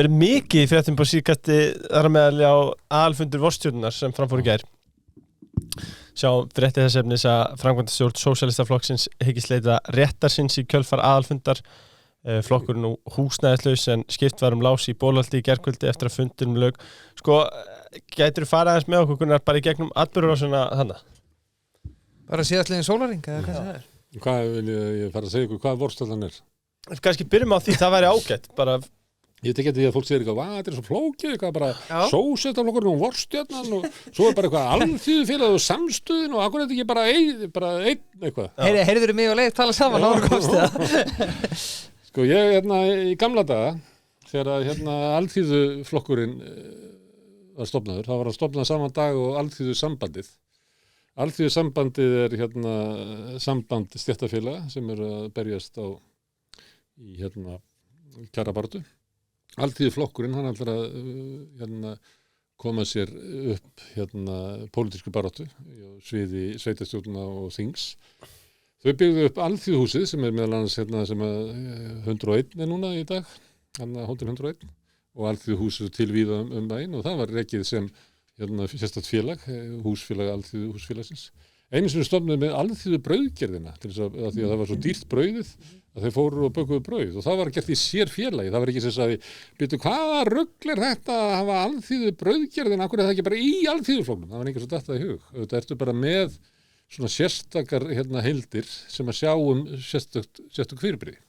verið mikið í fréttum upp á síðkasti þar meðal á aðalfundur vorstjórnar sem framfór í gær. Sjá frétti þess efnis að framkvæmdastjórn Sósíalistaflokksins hyggist leita réttarsins í kjölfar aðalfundar. Flokkurinn nú húsnæðislaus en skipt var lás í Bólaldi í gærkvöldi eftir að fundinum lauk. Sko, gætirðu fara aðeins með okkur Gunnar bara í gegnum atburðarásina þannig? Bara síðastliðin sólarhring eða hvað það er? Hvað vil ég fara að segja ykkur, hvað vorstjórnan er? Kannski byrjum á því, það væri ágætt bara. Ég tek ekki því að fólk segir eitthvað, þetta er svo flókið, eitthvað bara Sósíalistaflokkurinn og vorstjórnan og svo er bara eitthvað alþýðufélag og samstöðin og akkur er þetta ekki bara einn eitthvað. Heyrðurðu mig og Leif tala saman áður komst það? Sko ég í gamla daga þegar alþýðuflokkurinn var stofnaður, það var að stofna saman dag og alþýðusambandið. Alþýðusambandið er samband stéttarfélaga sem að berjast í kjarabaráttu. Alþýðuflokkurinn, hann ætlar að koma sér upp pólitísku baráttu á sviði sveitarstjórna og þings. Þau byggðu upp Alþýðuhúsið sem er meðal annars sem 101 er núna í dag, hótel 101 og Alþýðuhúsið til víða bæinn og það var rekið sem sérstakt félag, húsfélag Alþýðuhúsfélagsins. Einu sem við stofnuðum með Alþýðubrauðgerðina til þess að því að það var svo dýrt brauðið að þeir fóru og bökuðu brauð og það var gert í sér félagi, það var ekki sem sagði, byrju hvaða rugl er þetta að hafa Alþýðubrauðgerðina, akkur er það ekki bara í Alþýðuflokknum, það var einhvers að detta í hug, þetta ertu bara með svona sérstakar heildir sem að sjá sérstök fyrirbrigði.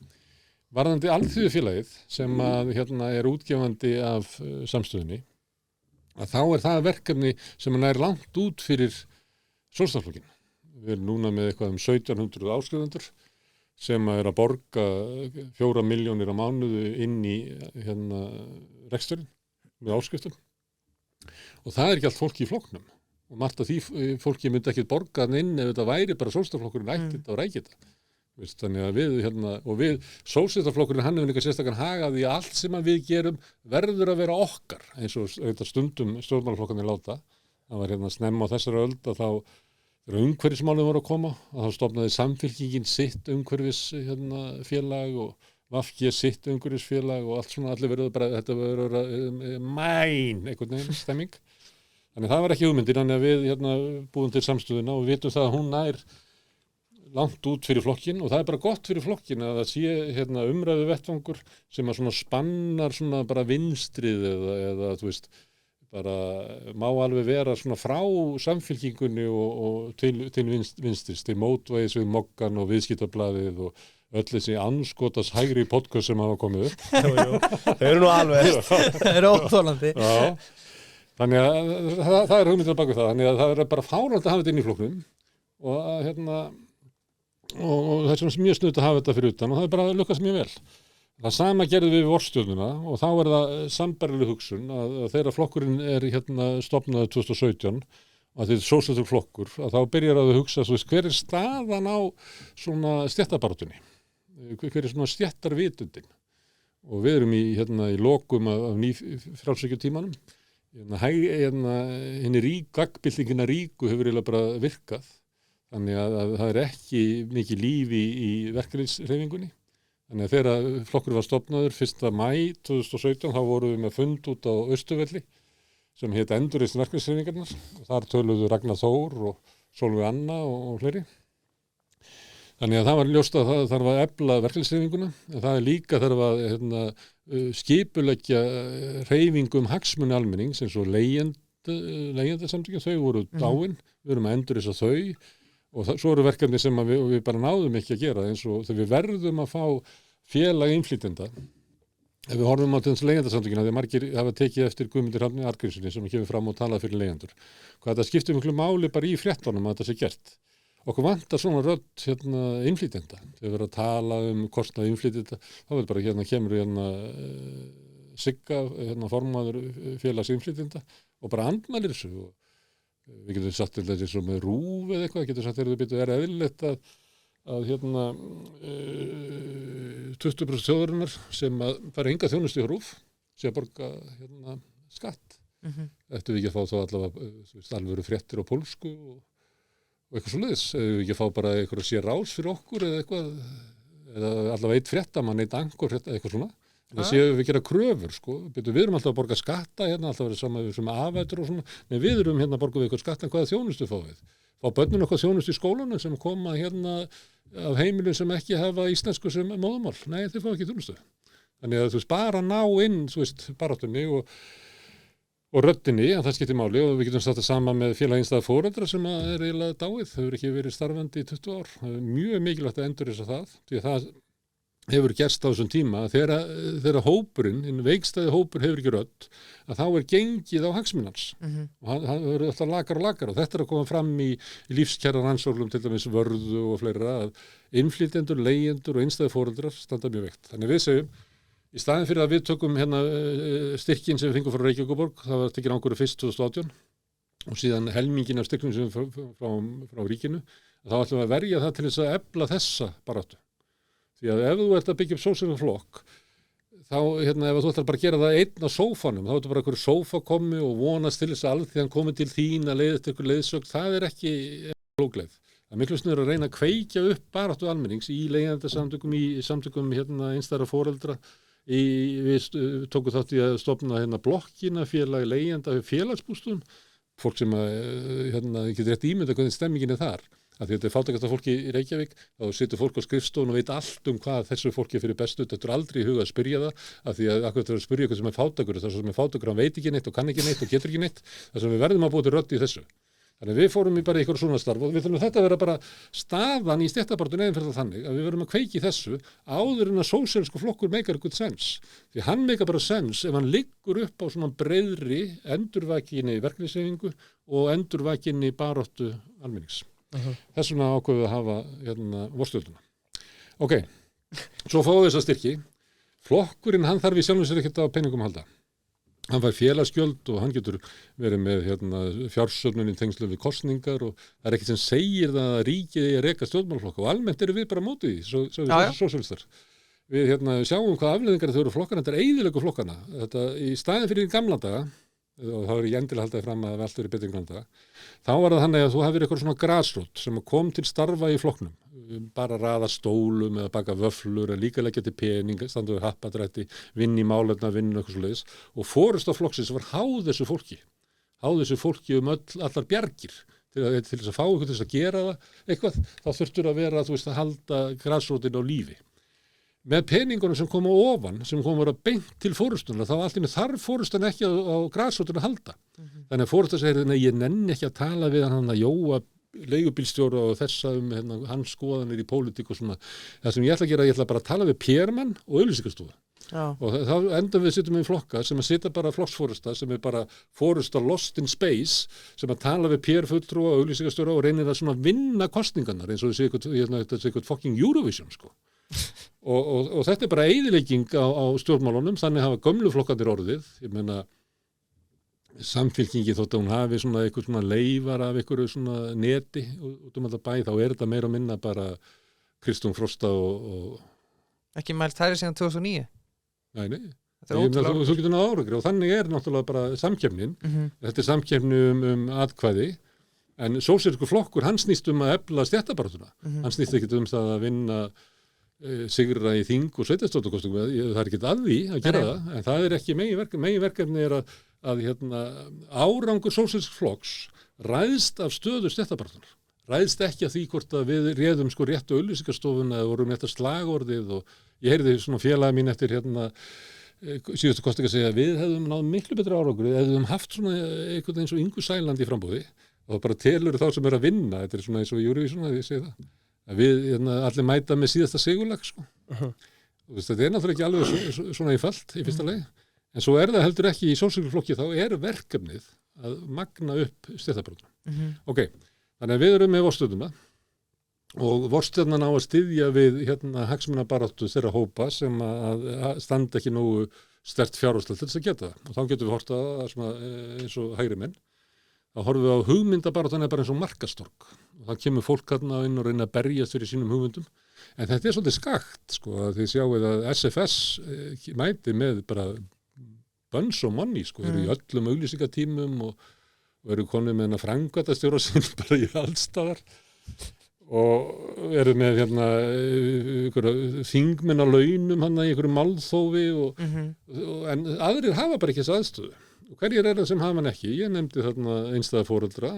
Varðandi Alþýðufélagið sem að er útgefandi af samstöðunni, að þá er það verkefni sem nær langt út fyrir Sósíalistaflokkinn. Við erum núna með eitthvað 1700 áskrifendur sem að borga 4 milljónir á mánuði inn í reksturinn með áskriftum. Og það er ekki allt fólk í flokknum. Og margt af því fólki myndi ekki borga inn ef þetta væri bara Sósíalistaflokkurinn ætti þetta og rækja þetta. Þannig að við Sósíalistaflokkurinn hann hefur líka sérstakann hagað í allt sem við gerum verður að vera okkar eins og stundum stjórnmálaflokkarnir láta. Það var snemma á þessari öld að þá þegar umhverfismálin voru að koma að þá stofnaði Samfylkingin sitt umhverfisfélag og VG sitt umhverfisfélag og allt svona allir verður bara þetta verður einhvern veginn stemming. Þannig það var ekki hugmyndir, þannig að við búum til samstöðuna og vitum það að hún nær langt út fyrir flokkinn og það er bara gott fyrir flokkinn að það sé umræðu vettvangur sem að svona spannar svona bara vinstrið eða þú veist bara má alveg vera svona frá Samfylkingunni og til vinstris, til mótvægis við Moggan og Viðskiptablaðið og öll þessi anskotas hægri podcast sem hafa komið upp. Þau eru nú alveg. Það eru óþolandi. Já. Þannig að það er hugmyndir bak við það, þannig að það er bara fáránlegt að hafa þetta inn í flokknum og það er svona mjög snudd að hafa þetta fyrir utan og það er bara að lukkast mjög vel. Það sama gerðum við vorstjórnuna og þá er það sambærileg hugsun að þegar flokkurinn er stofnaður 2017 og þetta er sósíalistaflokkur að þá byrjar að hugsa hver er staðan á svona stéttabaráttunni, hver er svona stéttarvitundin og við erum í lokum af frjálshyggjutímanum. Gagnbyltingina ríku hefur eiginlega bara virkað þannig að það er ekki mikið líf í verkalýðshreyfingunni. Þannig að þegar flokkurinn var stofnaður 1. maí 2017 þá vorum við með fund út á Austurvelli sem hét Endurreisn verkalýðshreyfingarinnar og þar töluðu Ragnar Þór og Sólveig Anna og fleiri. Þannig að það var ljóst að það þarf að efla verkalýðshreyfinguna en það er líka þarf að skipuleggja hreyfingu hagsmuni almennings eins og leigjendasamtökin, þau voru dáin, við erum að endurreisa þau og svo eru verkefni sem við bara náðum ekki að gera eins og þegar við verðum að fá félag innflytjenda. Ef við horfum á til þess leigjendasamtökina því margir hafa tekið eftir Guðmundur Hrafni Arngrímssyni sem kemur fram og talað fyrir leigjendur. Hvað þetta skiptir miklu máli bara í fréttunum að þetta sé gert. Okkur vantar svona rödd innflytjenda. Þegar við erum að tala kostnað innflytjenda, þá er bara kemur Sigga, formaður félags innflytjenda og bara andmælir þessu og við getum sagt til þessi svo með RÚV eða eitthvað, getum sagt þegar þau byrju eðlilegt að 20% þjóðarinnar sem að fara enga þjónustu í RÚV sé að borga skatt. Ættu við ekki að fá þá allavega alvöru fréttir á pólsku og eitthvað svoleiðis. Ættu við ekki að fá bara eitthvað sér rás fyrir okkur eða eitthvað, eða allavega eitt fréttamann, eitt angur frétta, eitthvað svona. Það séu við gera kröfur, sko. Við erum alltaf að borga skatta alltaf verið saman við sem afætur og svona. Nei, við erum borgum við eitthvað skatta, en hvaða þjónustu fá við? Fá börnin okkar þjónustu í skólanum sem koma af heimilum sem ekki hafa íslensku sem móðumál. Nei, þeir fá ekki þjónustu. Þannig að bara ná inn, baráttunni og röddinni, en það skiptir máli og við getum sagt það sama með félag einstæðra foreldra sem eiginlega dáið. Þau hefur ekki verið starfandi í 20 ár. Það mjög mikilvægt að endurreisa það, því að það hefur gerst á þessum tíma þegar hópurinn, veikstæði hópur hefur ekki rödd, að þá gengið á hagsmunans og hann verður alltaf lakar og þetta að koma fram í lífskjara rannsóknum til dæmis Vörðu og fleira að innflytjendur, leigjendur og einstæði foreldrar standa mjög veikt. Þannig við segjum í staðin fyrir að við tökum styrkin sem við fengum frá Reykjavíkurborg, það var tekinn ángur fyrst 2018 og síðan helmingin af styrknum sem frá ríkinu, þá ætlum við að verja það til þess að efla þessa baráttu. Því að ef þú ert að byggja upp sósíalflokk, þá, ef þú ætlar bara að gera það einn á sófanum, þá ertu bara einhverju sófakomi og vonast til þess að alþýðan komi til þín að leiða eftir einhver leiðsögn, það ekki klókleið. Það miklu snurður að reyna að kveikja upp baráttu almennings í leigjendasamtökum, í samtökum einstæðra foreldra, við tókum þátt í að stofna blokkina, félag leigjenda félagsbústum, fólk sem getur rétt ímynda hvernig stemmingin þar. Að því þetta fátækasta fólki í Reykjavík, þá situr fólk á skrifstofun og veit allt hvað þessu fólki fyrir bestu, þetta aldrei í huga að spyrja það, af því að akkur þetta að spyrja eitthvað sem fátækur, það sem fátækur, hann veit ekki neitt og kann ekki neitt og getur ekki neitt, þar sem við verðum að búa til rödd í þessu. Þannig við fórum í bara eitthvað svona starf og við þurfum þetta að vera bara staðan í stéttabaráttu neðan fyrir það þannig að við verðum að kveiki þessu áður en að sósíalískur flokkur meikar eitthvað sens. Því hann meikar bara sens ef hann liggur upp á svona breiðri endurvakinni verkalýðshreyfingu og endurvakinni baráttu almennings. Þess vegna ákveðum við að hafa vorstölduna. Ok, svo fáum við þessa styrki. Flokkurinn, hann þarf í sjálfum sér ekkert á peningum að halda. Hann fær félagsgjöld og hann getur verið með fjársöfnun í tengslu við kosningar og það ekkert sem segir það að ríkið að reka stjórnmálaflokka og almennt eru við bara mótið því, sósíalistar. Við sjáum hvað afleiðingar þau eru flokkana, þetta eyðilegu flokkana. Þetta, í staðin fyrir gamla daga, og þá ég endilega haldaði fram að allt verið betur í gamla daga, þá var það þannig að þú hafðir eitthvað svona grasrót sem kom til starfa í flokknum, bara raða stólum eða baka vöflur eða líka leggja til pening, standa við happadrætti, vinn í málefna, vinn eitthvað svoleiðis og forysta flokksins var háð þessu fólki allar bjargir til þess að fá eitthvað til þess að gera það eitthvað, þá þurftur að vera að halda grasrótin á lífi. Með peningunum sem koma ofan, sem koma að beint til fórustuna, þá allt inni þarf fórustan ekki á grasrótinu að halda. Þannig að fórustan segir, ég nenni ekki að tala við hann að Jóa leigubílstjóra og þessa hans skoðanir í pólitík og svona. Það sem ég ætla að gera, ég ætla bara að tala við PR-mann og auglýsingastofu. Og þá endum við sittum í flokka sem að sita bara flokksfórusta, sem bara fórusta lost in space, sem að tala við PR-fulltrúa og auglýsingastjóra og reynir að svona vinna kostningarnar eins og þessi eitthvað fucking Eurovision, sko. Og þetta bara eyðilegging á stjórnmálunum, þannig hafa gömlu flokkarnir orðið, ég meina samfylkingi þótt að hún hafi svona eitthvað svona leifar af einhverju svona neti út alltaf bæ, þá þetta meira og minna bara Kristján Frosta og ekki mælt hærri síðan 2009. Nei. Þú getur náða árangri og þannig náttúrulega bara samkeppnin. Þetta samkeppni atkvæði, en sósíalískur flokkur, hann snýst að efla stéttabaráttuna. Hann snýst ekki það að vinna sigra í þing og sveitarstjórnarkosningum, það ekki að því að gera það, en það ekki meginverkefni að árangur sósíalísks flokks ræðst af stöðu stéttabaráttunar. Ræðst ekki af því hvort að við réðum réttu auglýsingastofuna eða vorum rétt að slagorðið og ég heyrði svona félaga mín eftir síðustu kosninga að segja að við hefðum náð miklu betri árangur, við hefðum haft svona eitthvað eins og Ingu Sæland í frambúði og bara telur þá sem að vinna, þetta svona eins og Eurovision að ég segi það. Að við allir mæta með síðasta sigurlag, sko. Og þetta náttúrulega ekki alveg svona einfalt í fyrsta lagi, en svo það heldur ekki í sósíalískum þá verkefnið að magna upp stéttabaráttuna. Ok, þannig að við erum með vorstöðuna og vorstöðuna á að styðja við hagsmunabaráttu þeirra hópa sem að standa ekki nógu sterkt fjárhagslega til þess að geta það. Og þá getum við hort að svona, eins og hægri menn. Þá horfum við á hugmyndabaráttan bara eins og markastorg. Og þá kemur fólk þarna inn og reyna að berjast fyrir sínum hugmyndum. En þetta svolítið skakt, sko, að þið sjáuð að SFS mæti með bara buns og money, sko, eru í öllum auglýsingatímum og eru konið með framkvæmdastjóra sinn bara í allstaðar og eru með þingmenn á launum hann í einhverju málþófi en aðrir hafa bara ekki þess aðstöðu. Og hverjir það sem hafa hann ekki? Ég nefndi þarna einstæða foreldra,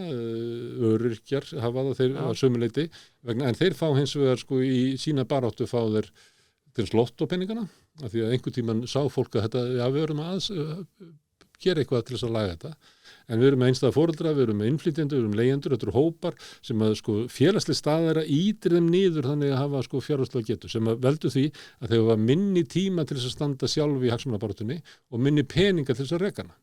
öryrkjar hafa það þeir að sömuleyti, en þeir fá hins vegar sko í sína baráttu fá þeir til lottópeningana, af því að einhvern tímann sá fólk að þetta, já við erum að gera eitthvað til þess að laga þetta. En við erum með einstæða foreldra, við erum með innflytjendur, við erum leigjendur, þetta eru hópar sem að sko félagsleg staðara ítir þeim niður þannig að hafa sko fjárhagslega getu sem að veldu því að þeir hafa minni tíma til þess að standa sjálf í hagsmunabaráttunni og minni peninga til þess að reka hana.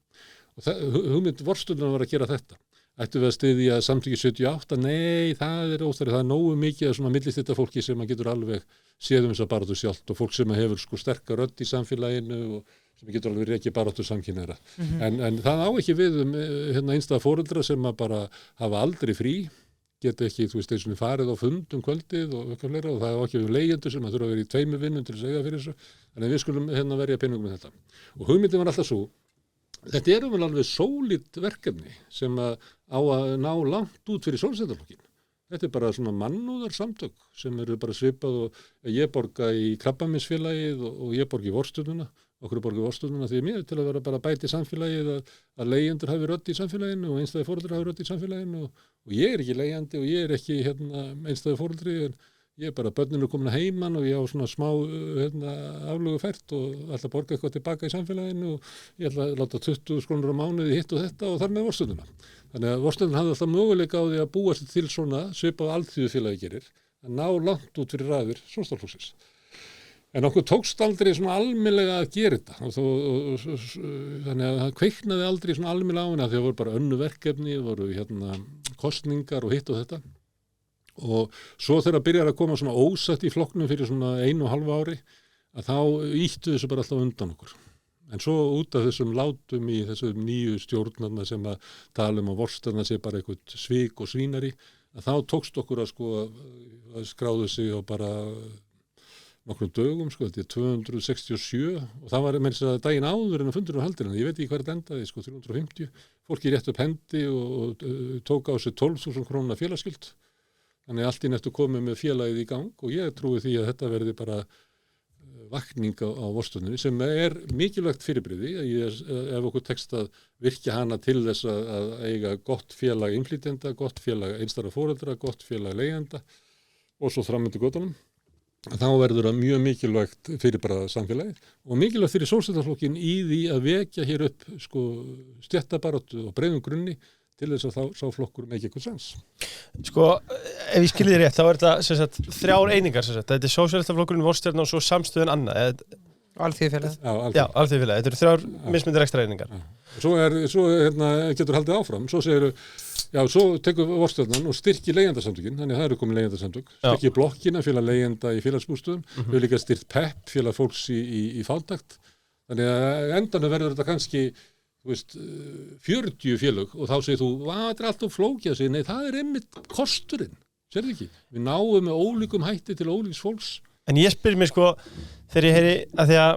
Og hugmynd vorstjórnar var að gera þetta. Ættum við að styðja samtöki 78? Nei, það er óþarfi, það er nógu mikið af svona millistilla fólki sem að getur alveg séð þessa baráttu sjálft og fólk sem að hefur sko sterka rödd í samfélaginu og sem getur alveg rekið baráttu samkynhneigðra. En það á ekki við einstæða foreldra sem að bara hafa aldrei frí, geta ekki, þú veist, eins og farið á fund kvöldið og eitthvað fleira og það á ekki við leigjendur sem að þurfa að vera í 2 vinnum til að segja fyrir þessu. Þannig við skulum verja peningum með þetta. Og hugmyndin var alltaf svo. Þetta eru vel alveg sólít verkefni sem á að ná langt út fyrir sólstæðarflokkin. Þetta er bara svona mannúðarsamtök sem eru bara svipað og ég borga í krabbameinsfélagið og ég borga í vorstjórnuna, okkur borga í vorstjórnuna því mér til að vera bara bæti í samfélagið að leigjendur hafi rödd í samfélaginu og einstæði foreldrar hafi rödd í samfélaginu og ég er ekki leigjandi og ég er ekki einstæði foreldri en ég er bara, börnin eru komin að heiman og ég á svona smá aflögu fært og ætla að borga eitthvað tilbaka í samfélaginu og ég ætla að láta 20 krónur á mánuði hitt og þetta og þar með vorstjórnuna. Þannig að vorstjórnin hafði alltaf möguleika á því að búa sér til svona svipað alþýðufélagi gerir, að ná langt út fyrir raðir Sjálfstæðisflokksins. En okkur tókst aldrei svona almennilega að gera þetta þannig að það kveiknaði aldrei svona almennilega á henni að því að voru bara önnu verkefni, voru kosningar og hitt og þetta. Og svo þegar byrjar að koma svona ósætt í flokknum fyrir svona 1,5 ári að þá ýttu þessu bara alltaf undan okkur. En svo út af þessum látum í þessum nýju stjórnarna sem að tala að vorstjórna sé bara eitthvað svik og svínari að þá tókst okkur að sko að skráðu sig á bara nokkrum dögum, sko, þetta er 267 og það var meins að daginn áður en að fundur haldin en ég veit ekki hvað þetta endaði, sko, 350. Fólki rétt upp hendi og tók á sig 12.000 króna félagsskuld. Þannig allt í nættu komið með félagið í gang og ég trúi því að þetta verði bara vakning á vorstjórninni sem er mikilvægt fyrirbrigði ef okkur tekst að virkja hana til þess að eiga gott félag innflytjenda, gott félag einstæðra foreldra, gott félag leigjenda og svo fram undir götunum. Þá verður það mjög mikilvægt fyrir bara samfélagið og mikilvægt fyrir Sjálfstæðisflokkinn í því að vekja hér upp sko stéttabaráttu og breiðum grunni til þess að þá sá flokkur með ekki eitthvað sens. Sko, ef ég skilði þér rétt, þá er þetta sem sagt 3 einingar sem sagt. Þetta er Sósíalistaflokkurinn, Vorstjórnin og svo samstöðun annað. Alþýðufélagið. Já, Alþýðufélagið. Þetta eru 3 mismunandi ekstra einingar. Svo getur haldið áfram. Svo segirðu, já, svo tekur Vorstjórnin og styrkir leigjendasamtökin, þannig að það eru komin leigjendasamtök. Styrkir blokkina, félag leigjenda í félagsbústöðum. Við höfum líka styrt PEP, félag fólks í fátækt. Þannig að endanum verður þetta kannski þú veist, 40 félög og þá segir þú, það er alltaf flókið að segja, nei, það er einmitt kosturinn, sérðu ekki? Við náum með ólíkum hætti til ólíks fólks. En ég spyr mér sko, þegar ég heyri að því að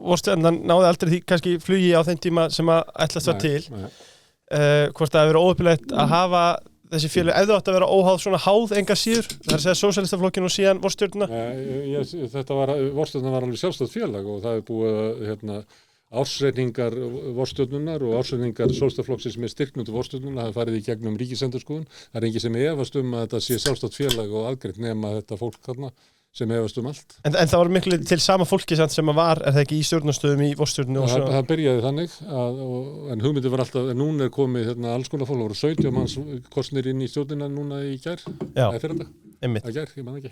vorstjórnin náði aldrei því kannski flugi á þeim tíma sem að ætlast var til, hvort það hefur verið óheppilegt að hafa þessi félög, ef þú átt að vera óháð svona háð enga síður, það er að segja Sósíalistaflokkinn og síðan vorstjórnina? Vorstjórnin var alveg sjálfstætt félag og það er búið ársreikningar vorstjórnunar og ársreikningar Sjálfstæðisflokksins með styrknundu vorstjórnunar hafa farið í gegnum ríkisendurskoðun. Það er engin sem efast að þetta sé sjálfstætt félag og aðgreitt nema þetta fólk þarna sem efast allt. En það var miklu til sama fólki sem var, er það ekki í stjórnarstöðum í vorstjórnunu? Það byrjaði þannig, en hugmyndi var alltaf, en núna er komið alls konar fólk, voru 17 manns kosnir inn í stjórnina núna í gær. Já, einmitt. Að gær, ég man ekki.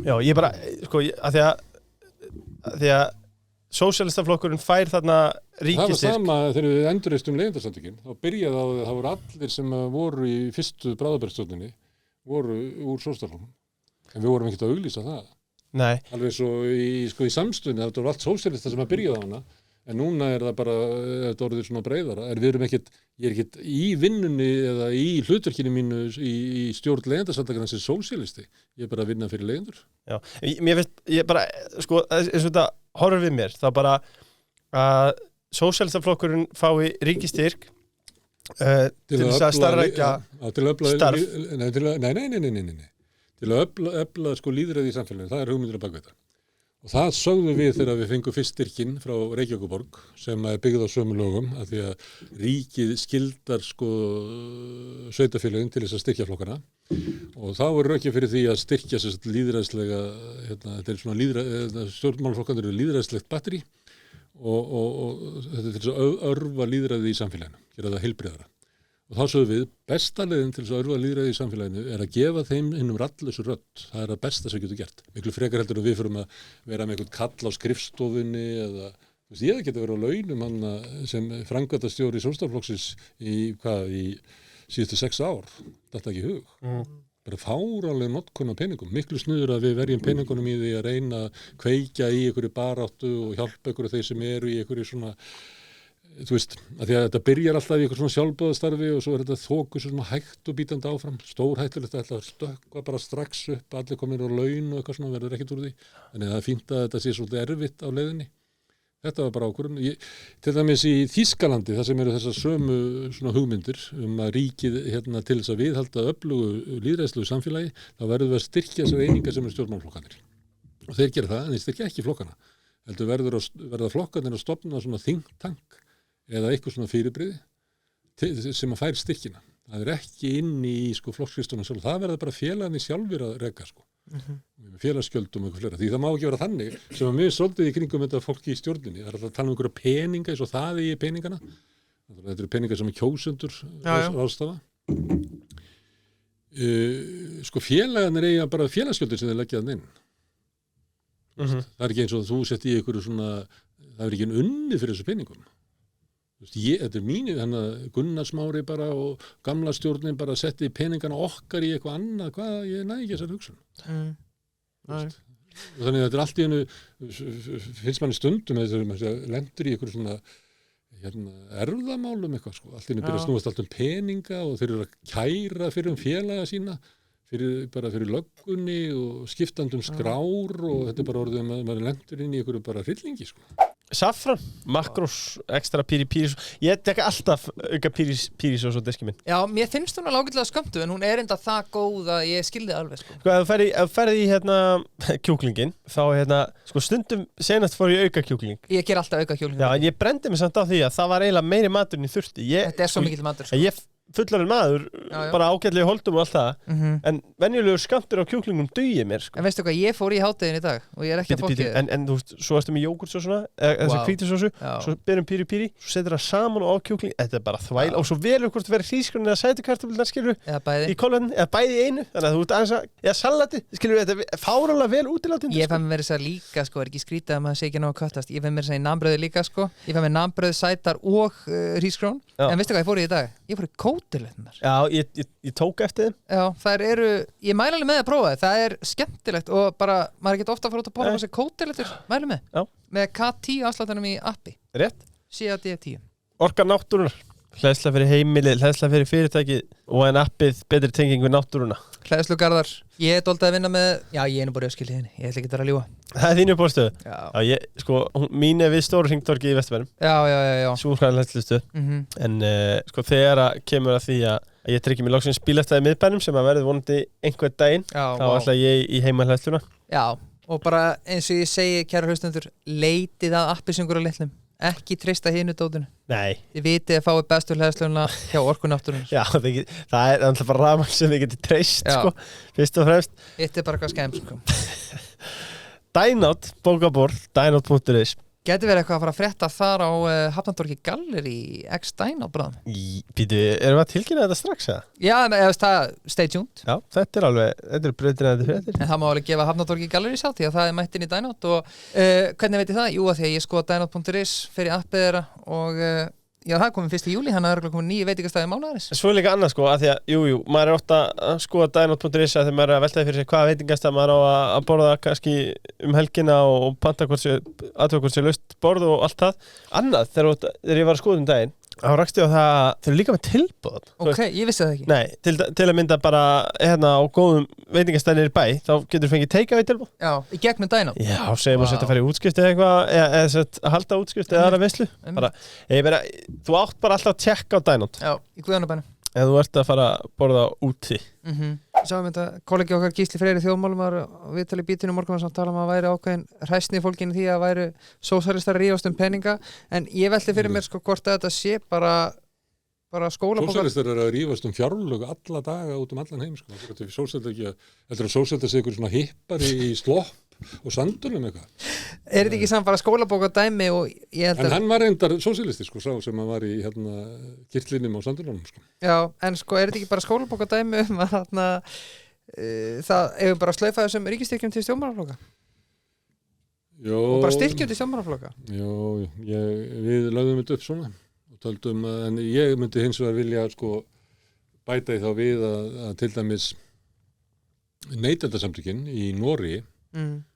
Já, ég bara, sko, að því að Sósíalistaflokkurinn fær þarna ríkistyrk. Það var sama þegar við endurreistum leigjendasamtökin. Þá byrjaði á það voru allir sem voru í fyrstu bráðabirgðastjórninni voru úr Sjálfstæðisflokknum. En við vorum ekkert að auglýsa það. Nei. Alveg svo í samstöðunni, þetta var allt sósíalista sem að byrjaði á hana, en núna það bara, þetta orðið svona breiðara. Við erum ekkert, ég er ekkert í vinnunni eða í hlutverkinu mínu í stjórn leigjendasamtakanna sem sósíalisti. Ég er bara að vinna fyrir leigjendur. Já, mér finnst, ég bara, sko, eins og þetta horfir við mér, þá bara að sósíalistaflokkurinn fái ríkistyrk til þess að starfrækja starf. Nei. Til að efla sko lýðræði í samfélaginu, það hugmyndir að baka þetta. Og það sögðum við þegar við fengum fyrst styrkinn frá Reykjavíkurborg sem er byggð á sömu lögum af því að ríkið skildar sko sveitarfélögin til þess að styrkja flokkana og þá er rökið fyrir því að styrkja sérst lýðræðslega, þetta er svona stjórnmálaflokkanir eru lýðræðslegt batteri og þetta er til þess að örva lýðræði í samfélaginu, gera það heilbrigðara. Og þá sögum við, besta leiðin til þess að örva lýðræði í samfélaginu er að gefa þeim hinnum rattlausu rödd. Það er að besta sem við getum gert. Miklu frekar heldur en við fyrir að vera með einhvern kall á skrifstofunni eða, ég geti verið á launum hann sem framkvæmdastjóri Sjálfstæðisflokksins í síðustu 6 ár. Þetta ekki í hug. Bara fáránleg notkun á peningum. Miklu snuður að við verjum peningunum í því að reyna að kveikja í einhverju baráttu og hjálpa einhverju þeir sem eru í einhverju svona þú veist, að því að þetta byrjar alltaf í eitthvað svona sjálfboðastarfi og svo þetta þokur svona hægt og bítandi áfram, stórhættulegt að stökkva bara strax upp, allir komir á laun og eitthvað svona, verður ekkert úr því. Þannig að það er fínt að þetta sé svolítið erfitt á leiðinni. Þetta var bara ákvörðun. Til dæmis í Þýskalandi, það sem eru þessar sömu svona hugmyndir að ríkið til þess að viðhalda öflugu lýðræðislegu samfélagi, þá verður við að styrkja þessar einingar sem eru stjórnmálaflokkanir. Og þeir gera það, en þeir styrkja ekki flokkana. Heldur verða flokkanir að stofna svona think tank eða eitthvað svona fyrirbrigði sem að fær styrkina. Það er ekki inn í sko flokkskristunum sjálf. Það verða bara félagarnir sjálfur að reka sko. Félagsgjöldum og eitthvað fleira. Því það má ekki vera þannig sem að mér svolítið í kringum þetta fólki í stjórninni. Það er alltaf að tala um einhverja peninga eins og það í peningana. Þetta eru peningar sem kjósendur ráðstafa. Sko félagarnir eiga bara félagsgjöldin sem þeir leggja þann inn. Það er ekki eins og þú sett í einhverju svona, það er ekki unni fyrir þessu peningum. Þetta er mínu, Gunnar Smári bara og gamla stjórnin bara setti peningana okkar í eitthvað annað, ég næði ekki þessar hugsun. Og þannig að þetta er allt í hennu, finnst manni stundum að lendur í eitthvað svona erfðamálum eitthvað, sko. Allt í hennu byrja að snúast allt peninga og þeir eru að kæra fyrir félaga sína, fyrir löggunni og skiptandum skrár og þetta er bara orðið að maður lendur inn í eitthvað bara hryllingi, sko. Safran, makrós, ekstra píri ég tek alltaf auka píri svo diski minn. Já, mér finnst hún alveg ágætlega skömmtu en hún er enda það góð að ég skildi alveg sko. Ef þú ferði í kjúklingin þá sko stundum senast fór ég auka kjúkling. Ég ger alltaf auka kjúkling. Já, en ég brendi mig samt á því að það var eiginlega meiri matur en ég þurfti. Þetta er svo mikill matur sko. Ég fullorðinn maður, bara ágætlega í holdum og allt það, en venjulegur skammtur á kjúklingum dugir mér sko. En veistu hvað, ég fór í hádegin í dag og ég er ekki að fólki en þú veist, svo ertu með jógurt og svona þessi hvítusósu, svo byrjum píri svo setur það saman á kjúkling, þetta er bara þvæl og svo velur hvort þú verður hrísgrjón eða sætukartöflurnar skilur í kolvetni, eða bæði í einu þannig að þú ert aðeins að, eða salati skilur þetta er fáránlega vel útilátin. Ég fæ mér þess að líka sko, er ekki skrítið að maður sé ekki ná að köttast, ég fæ mér þess að í nambrauði líka sko, ég fæ mér nambrauð, sætar og hrísgrjón, en veistu hvað ég fór í dag? Ég fór í kótiletnar. Já, ég tók eftir þeim. Já, þær eru, ég mæli alveg með að prófa það er skemmtilegt og bara, maður er ekki ofta að fara út að prófa þessi kótilettur, mæli með. Já. Með K10 afsláttunum í appi. Rétt. CAD10. Orka náttúrunar. Hleðsla fyrir heimilið, hleðsla fyrir fyrirtækið og en appið betri tenging við náttúruna. Hleðslugarðar. Ég er dálítið að vinna með, já ég er nú bara öskilið henni, ég ætla ekki að vera að ljúga. Það er þínu bórstöðu? Já. Já, sko, mín er við stóru hringtorgi í Vesturbænum. Já. Súrhæðan hleðslustöð. En sko þegar kemur að því að ég tryggi mér loksins bílastæði miðbænum sem að verði vonandi einhvern daginn, þá ætla ég í heima hleðsluna. Já, og bara eins og ég segi kæra hlustendur, leitið að appisöngur á litlum. Ekki treysta hinu dótinu. Nei. Þið vitið að fáið bestu hleðsluna hjá Orkunáttúrunnar. Já, það er alltaf bara rafmagn sem þið getið treyst, sko, fyrst og fremst. Þetta er bara hvað skemmt, sko. Dynout, bókaborð, dynout.is. Gæti verið eitthvað að fara að frétta þar á Hafnartorgi Gallery X Dynout bráðum. Býtu, erum við að tilkynna þetta strax, eða? Já, það, stay tuned. Já, þetta er breytin að þetta fréttir. En það má alveg gefa Hafnartorgi Gallery sá því að það er mættin í Dynout og hvernig veit ég það? Jú, að því að ég skoða dynout.is fyrir appið þeirra og Já, það komið 1. júlí, hann er komið 9 veitingastæði mánaðarins. Svo er líka annað sko, að því að, jú, maður er ofta að skoða dynot.is þegar maður er að veltaði fyrir sig hvaða veitingastæð maður á að borða kannski helgina og panta hvort sé laust borð og allt það. Annað, þegar ég var að skoða daginn, þá rakst ég á það að þeir eru líka með tilboð. Ok, ég vissi það ekki. Nei, til að mynda bara á góðum veitingastæðinir í bæ, þá getur fengið take-away tilboð. Já, í gegnum dynot. Já, segjum að fara í útskrift eða eitthvað, eða að halda útskrift eða aðra veislu. Þú átt bara alltaf að tjekka á dynot. Já, í Guðanabænum. Ef þú ert að fara að borða úti. Sáum þetta, kollegi okkar Gísli Freyri þjóðmálumar við tala í bítinu morgun og tala að væri ákveðin hræsni fólkinu því að væri sósíalistar rífast peninga, en ég velti fyrir mér sko hvort að þetta sé bara skólabókar. Sósíalistar eru að rífast fjárlög alla daga út allan heim sko. Þetta er sósíalistar sé ykkur svona hippar í slopp og sandulum eitthvað. Er þetta ekki saman bara skólabókar dæmi og ég held að... En hann var reyndar sósíalisti sko, sá sem að var í kirtlinum á sandulunum sko. Já, en sko er þetta ekki bara skólabókar dæmi að það hefur bara slaufaði þessum ríkistyrkjum til stjórnmálaflokka? Jó. Og bara styrkjum til stjórnmálaflokka? Jó, við lögðum þetta upp svona og töldum að, en ég myndi hins vegar vilja sko bæta í þá við að til dæmis Neytendasamtökin í Noregi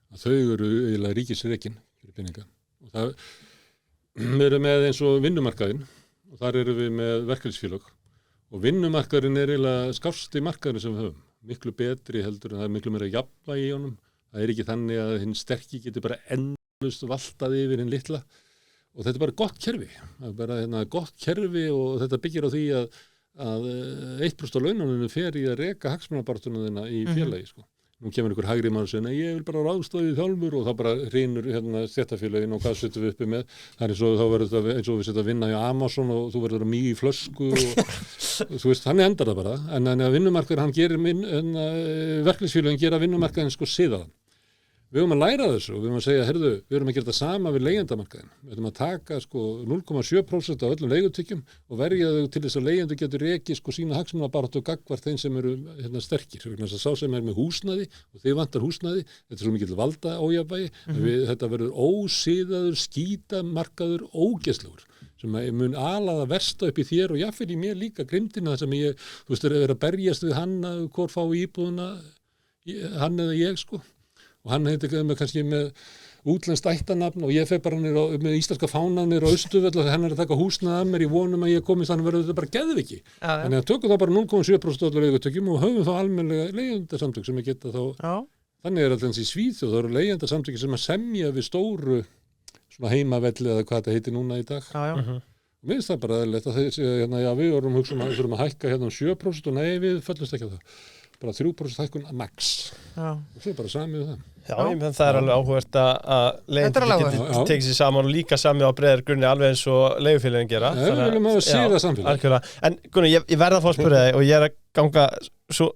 að þau eru eiginlega ríkisrekin fyrir peninga og það við erum með eins og vinnumarkaðinn og þar eru við með verkefnisfélög og vinnumarkaðurinn er eiginlega skásti markaðurinn sem við höfum, miklu betri heldur en það er miklu meira jafnvægi í honum, það er ekki þannig að hinn sterki getur bara endalaust valtað yfir hinn litla og þetta er bara gott kerfi, það er bara gott kerfi og þetta byggir á því að 1% af laununum fer í að reka hagsmunabarátuna þína í félagi sko. Nú kemur einhver hægri maður og segir, nei, ég vil bara ráðstafið þjálfur og þá bara hrynur stéttarfélögin og hvað setjum við uppi með. Það er eins og við setjum að vinna í Amazon og þú verður að mýga í flösku og þú veist, þannig endar það bara. En að vinnumarkaður, hann gerir verkefnisfélögin gera vinnumarkaðin sko siðaðan. Við höfum að læra þessu og við höfum að segja, heyrðu, við höfum að gera þetta sama við leigjendamarkaðin. Við höfum að taka sko 0,7% af öllum leigutykkjum og verja þau til þess að leigjendur getur rekið sko sína hagsmunabaráttu gagnvart þeim sem eru sterkir. Þess að sá sem er með húsnæði og þið vantar húsnæði, þetta er svo mikill valda ójafnvægi, þetta verður ósiðaður, skítamarkaður, ógeðslegur sem mun alaða versta upp í þér og jafnvel í mér líka grimdina þar sem ég, þú veist, er að berjast við hann hvor fá íbúðuna, hann eða ég sko. Og hann heitir kannski með útlenskt ættarnafn og ég fer bara með íslenska fánan á Austurvöll og hann er að taka húsnað að mér í vonum að ég komist þannig verður þetta bara geðviki. Þannig að tökum þá bara 0,7% allar leigutökjum og höfum þá almennilega leigjendasamtök sem að geta þá. Þannig er alltaf í Svíþjóð, þá eru leigjendasamtöki sem að semja við stóru svona heimavelli eða hvað þetta heitir núna í dag. Og mér finnst það bara eðlilegt að þeir segja já við vorum hugsa að við þurfum að hækka 7% og nei við föllumst ekki á það. Bara 3% hækkun max. Og svo er bara samið við það. Já, það er alveg áhugavert að leigjendur geti tekið sér saman og líka samið á breiðar grunni alveg eins og leigufélögin gera. Já, við viljum að sé það samfélag. En Gunnar, ég verð að fá að spyrja þig og ég er að ganga svo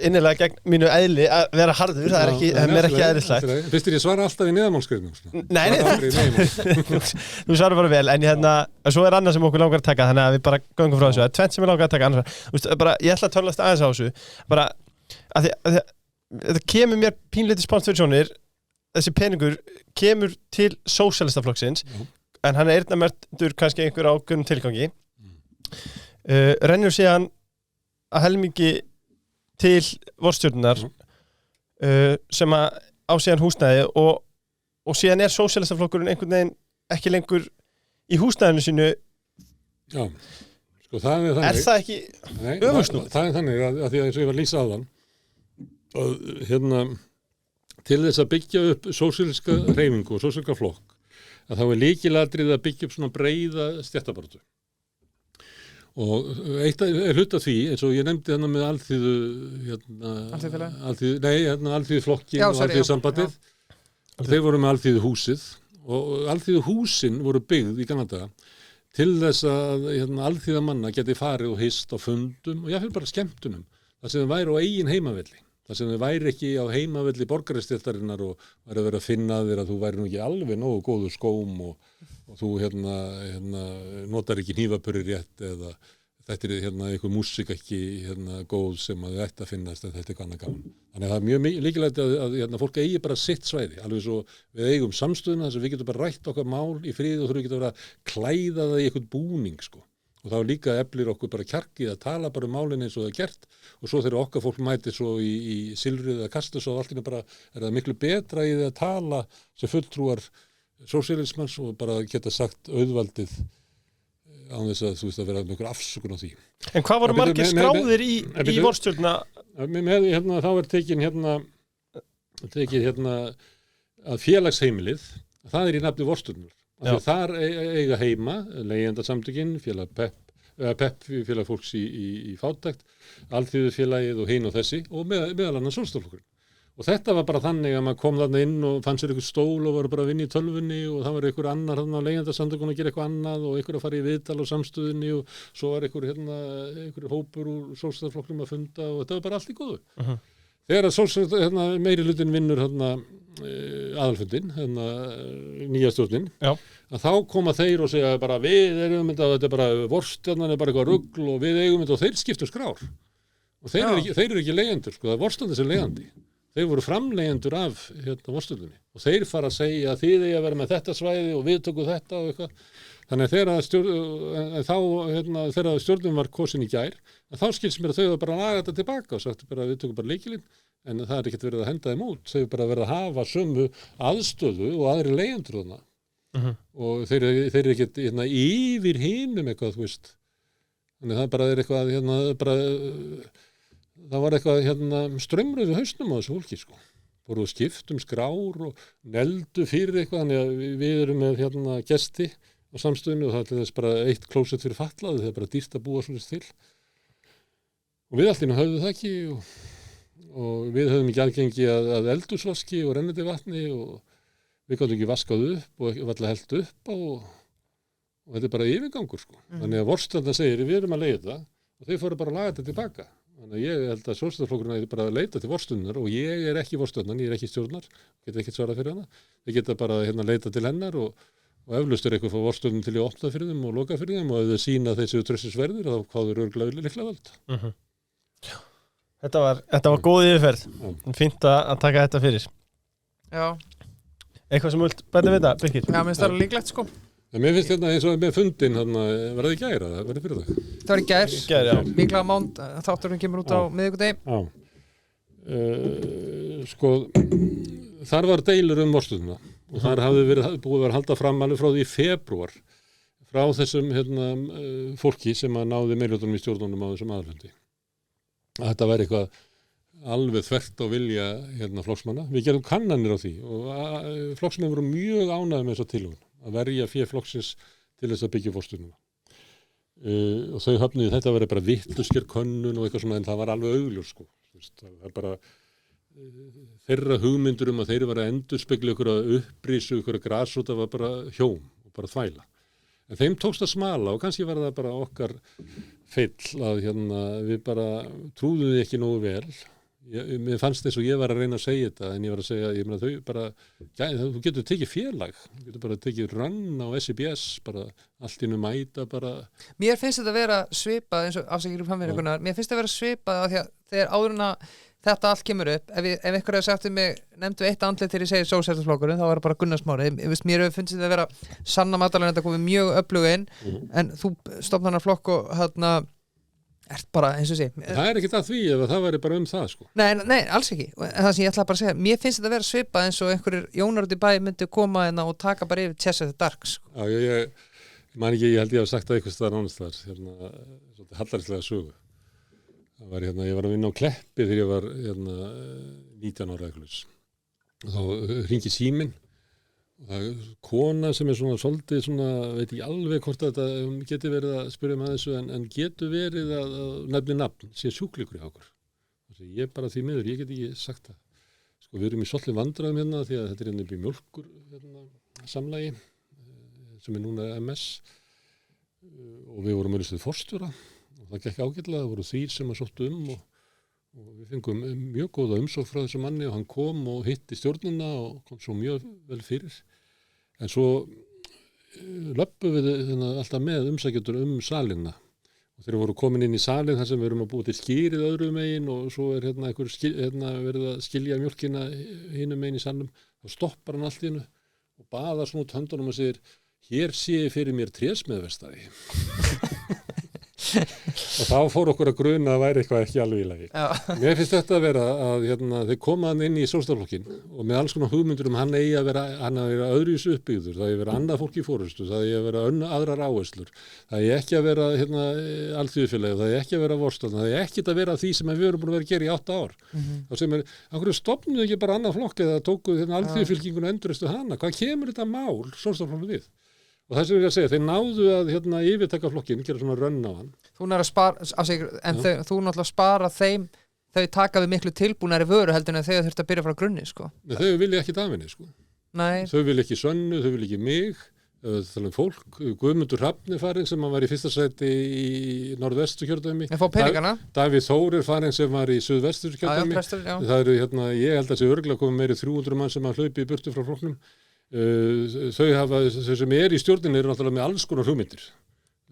innilega gegn mínu eðli að vera harður, það er ekki eðlislegt. Fyrstir ég svara alltaf í neðamálskrifnum. Nei, þú svarar bara vel, en svo er annað sem okkur langar að taka, þannig að við bara göngum frá þessu. Það er tvennt sem ég langar að taka annars. Ég ætla að tölast aðeins á þessu, bara að þetta kemur mér pínlítið spánt fyrir sjónir, þessi peningur kemur til sósíalistaflokksins, en hann er eyrnamerktur kannski einhver ákveðnum tilgangi, rennur síðan að helmingi til vorstjórnunar sem að á síðan húsnæði og síðan er sósíalistaflokkurinn einhvern veginn ekki lengur í húsnæðinu sínu. Já, sko það er þannig. Er það ekki öfugsnúið? Það er þannig að því að eins og ég var lýsa áðan og til þess að byggja upp sósíalíska hreyfingu og sósíalíska flokk að þá er lykilatriði að byggja upp svona breiða stéttabaráttu. Og eitt er hluta því, eins og ég nefndi þannig með alþýðuflokkin og alþýðusambandið, þeir voru með alþýðuhúsið og alþýðuhúsin voru byggð í gamla daga til þess að alþýðamanna geti farið og hist á fundum og jáfnvel bara skemmtunum, þar sem þeir væri á eigin heimavelli. Það sem þau væri ekki á heimavelli borgarastéttarinnar og væri að vera að finna þér að þú væri nú ekki alveg nógu góður skóm og þú notar ekki hnífapurri rétt eða þetta hérna einhver músík ekki hérna góð sem að þau ætti að finnast en þetta eitthvað annað gaman. Þannig að það mjög líkilegt að hérna, fólk eigi bara sitt svæði, alveg svo við eigum samstöðuna þess að við getum bara rætt okkar mál í friði og þurfum ekki að vera að klæða það í eitthvað búning sko. Og þá líka eflir okkur bara kjarkið að tala bara málin eins og það er gert og svo þegar okkar fólk mætir svo í silfrið eða kastus og allt bara er það miklu betra í því að tala sem fulltrúar sósíalismans og bara geta sagt auðvaldið án þess að þú veist að vera með einhver afsökun á því. En hvað voru margir skráðir í vorstjórnina? Hérna, þá er tekin að félagsheimilið, það í nafni vorstjórnar. Þar eiga heima, leigjendasamtökin, félag PEP, félag fólks í fátækt, alþýðufélagið og hin og þessi og meðal annars Sólstaflokkurinn. Og þetta var bara þannig að maður kom þarna inn og fann sér einhver stól og var bara að vinna í tölvunni og það var einhver annar þarna á leigjendasamtökunum að gera eitthvað annað og einhver að fara í viðtal á samstöðunni og svo var einhver hópur úr Sólstaflokkunum að funda og þetta var bara allt í góðu. Þegar að meiri hlutin vinnur aðalfundin, nýja stjórnin, að þá koma þeir og segja bara við erum þetta er bara vorstjarnan er bara eitthvað rugl og við eigum þetta og þeir skiptu skrár. Og þeir eru ekki leigjendur, sko, það er vorstjarnan sem leigandi. Þeir voru framleigjendur af vorstjarninni og þeir fara að segja að þið eigi að vera með þetta svæði og við tökum þetta og eitthvað. Þannig að þegar stjórnin var kosin í gær, þá skilst mér að þau bara laga þetta tilbaka og sagt bara við tökum bara lykilinn, en það er ekkert verið að henda þeim út, þau bara verið að hafa sömu aðstöðu og aðri leigjendur þarna. Og þeir eru ekkert yfir hinum eitthvað, þú veist. Þannig það bara er eitthvað, það var eitthvað straumröð við hausnum á þessu fólki, sko. Voru skiptum skrár og neldu fyrir eitthvað, þannig að við erum með gesti á samstöðinu og það er þess bara eitt klósett fyrir fatlaði, það er bara dýrt að búa svona til. Og við allt höfðum það ekki og við höfðum ekki aðgengi að eldhúsvaski og rennandi vatni og við gátum ekki vaskað upp og varla hellt upp og þetta er bara yfirgangur, sko. Þannig að vorstjarnan segir við erum að leita þetta og þeir fóru bara að laga þetta tilbaka. Þannig að ég held að Sósíalistaflokkurinn er bara að leita til vorstjórnar og ég er ekki vorstjórnan, ég er ekki stjórnar, get ekki svarað fyrir hana. Þeir geta bara leita til hennar og eflaust er eitthvað frá vorstjórnum til í opna fyrir þeim og loka fyrir þeim og ef þau sýna þessi traustsverðir þá hvað eru örugglega líklega vald. Þetta var góð yfirferð. Fínt að taka þetta fyrir. Já. Eitthvað sem vilt bæta við þetta, Birkir? Já, mér finnst það líklegt, sko. Mér finnst eins og með fundin var það í gær að það verði fyrir það? Það var í gær. Já. Líklega þátturinn kemur út á miðvikudegi. Já. Sko, þar var deilur vorstjórnina og þar hafði búið að halda fram alveg frá því í febrúar frá þessum fólki sem að náði meirihlutanum í stjórnunum á þessum aðalfundi. Þetta væri eitthvað alveg þvert á vilja flokksmanna. Við gerum kannanir á því og flokksmenn voru mjög ánægðir með þessa tilhögun að verja fé flokksins til þess að byggja vorstjórnina. Og þau höfnuðu þetta væri bara vitlausgerð könnun og eitthvað svona en það var alveg augljós, sko. Það er bara þeirra hugmyndur að þeir var að endurspegla ykkur að upprísu, ykkur að grasróta var bara hjóm og bara þvæla. En þeim tókst að smala og kannski var það bara okkar feill að við bara trúðum því ekki nógu vel. Mér fannst þess að ég var að reyna að segja þetta en ég var að segja, ég meina þau bara þú getur tekið félag, þú getur bara tekið rann á SIBS, bara allt innum mæta bara. Mér finnst þetta að vera svipað eins og afsækjur framvinningunar, mér finnst þetta að vera svipað af því að þegar áður en að þetta allt kemur upp, ef ykkur hefur sagt um mig, nefndu eitt andlit þegar ég segi Sósíalistaflokkurinn, þá var það bara Gunnar Smári. Mér hefur fundist þetta að vera sanna matalega þetta komið mjög öfluginn, en þú stofnar flokk og ert bara eins og sé. Það er ekkert að því ef það væri bara það, sko. Nei, alls ekki. Það sem ég ætla bara að segja, mér finnst þetta að vera svipað eins og einhverjir Jónar út í bæ myndi koma og taka bara yfir Chess of the Dark, sko. Já, ég man ekki, ég held ég hafa sagt það einhvers staðar nánast þar, svolítið hallaríslega sögu. Það var ég var að vinna á Kleppi þegar ég var 19 ára eitthvað. Þá hringi síminn og það er kona sem er svolítið veit ekki alveg hvort þetta geti verið að spyrja með þessu en getur verið að nefni nafn sé sjúklingur í okkur. Ég bara því miður, ég get ekki sagt það. Sko við erum í svolítið vandræðum því að þetta er upp í mjólkur samlagi sem er núna MS og við vorum auðvitað forstjóra og það gekk ágætlega, það voru 3 sem að sóttu og við fengum mjög góða umsókn frá þessu manni og hann kom og hitti stjórnina og kom svo mjög vel fyrir. En svo löpum við alltaf með umsækjendur salina og þeir voru komin inn í salin þar sem við erum að búa til skýrið öðrum megin og svo einhver verið að skilja mjólkina hinum megin í salnum, þá stoppar hann allt í hennu og baðar svona út höndunum og segir, hér sé ég fyrir mér trésmiðverkstæði. Og þá fór okkur að gruna að væri eitthvað ekki alveg í lagi. Mér finnst þetta að vera að þeir koma hann inn í Sjálfstæðisflokkinn og með alls konar hugmyndur hann eigi að vera, hann að vera öðruvísi uppbyggður, það eigi að vera annað fólk í forystu, það eigi að vera aðrar áherslur, það eigi ekki að vera alþýðufélagi, það eigi ekki að vera vorstofn, það eigi ekki að vera því sem við erum búin að vera að gera í 8 ár. Það sem af hverju stofnuðu ekki bara annað flokk eða tókuðu alþýðufylkinguna og endurreistu hana? Hvað kemur þetta mál Sjálfstæðisflokknum við? Og það sem ég að segja, þeir náðu að yfirtaka flokkinn, gera svona rönn á hann. Þú nær að spara, þú náttúrulega spara þeim, þau taka við miklu tilbúnari vöru heldur en þau þurft að byrja frá grunni, sko. Nei, þau vilja ekki dafinni, sko. Nei. Þau vilja ekki Sönnu, þau vilja ekki mig, fólk, Guðmundur Hrafn farin sem var í fyrsta sæti í norðvesturkjördæmi. En fá peningana. Davíð Þór farin sem var í suðvesturkjördæmi. Það eru, ég held að sé örugglega komið meiri 300 mann sem að hlaupi í burtu frá flokknum. Þau sem í stjórninni eru náttúrulega með alls konar hugmyndir.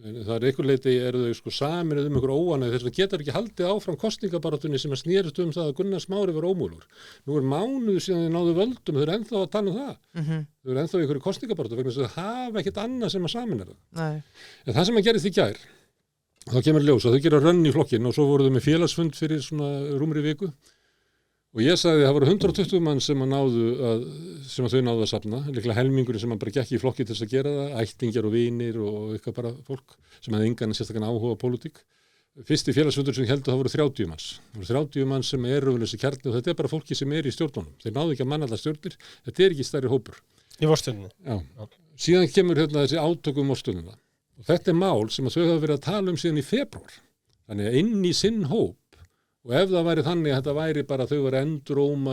Það er einhver leiti þau sko saminuð einhver óánægð þess að getur ekki haldið áfram kosningabaráttunni sem að snerist það að Gunnar Smári var ómögulegur. Nú mánuður síðan þeir náðu völdum, þau eru ennþá að tala það. Þau eru ennþá í einhverju kosningabaráttu vegna þess að þau hafa ekkert annað sem að samina það. Nei. En það sem að gerist í gær, þá kemur ljós að þau gera rönn í flokkinn og svo voru þau með félagsfund fyrir svona rúmri viku. Og ég sagði að það voru 120 mann sem þau náðu að safna, líklega helmingurinn sem bara gekk í flokki til þess að gera það, ættingjar og vinir og eitthvað bara fólk sem hefði engan sérstakann áhuga á pólitík. Fyrsti félagsfundur sem ég held að það voru 30 manns. Það voru 30 manns sem eru þessi kjarni og þetta bara fólki sem í stjórnunum. Þeir náðu ekki að manna allar stjórnir, þetta ekki stærri hópur. Í vorstjórninni? Já. Síðan kemur þessi átökum vorstjórnina. Og þetta mál sem þau hafa verið að tala síðan í febrúar. Þannig að inn í sinn hóp. Og ef það væri þannig að þetta væri bara þau væri enduróma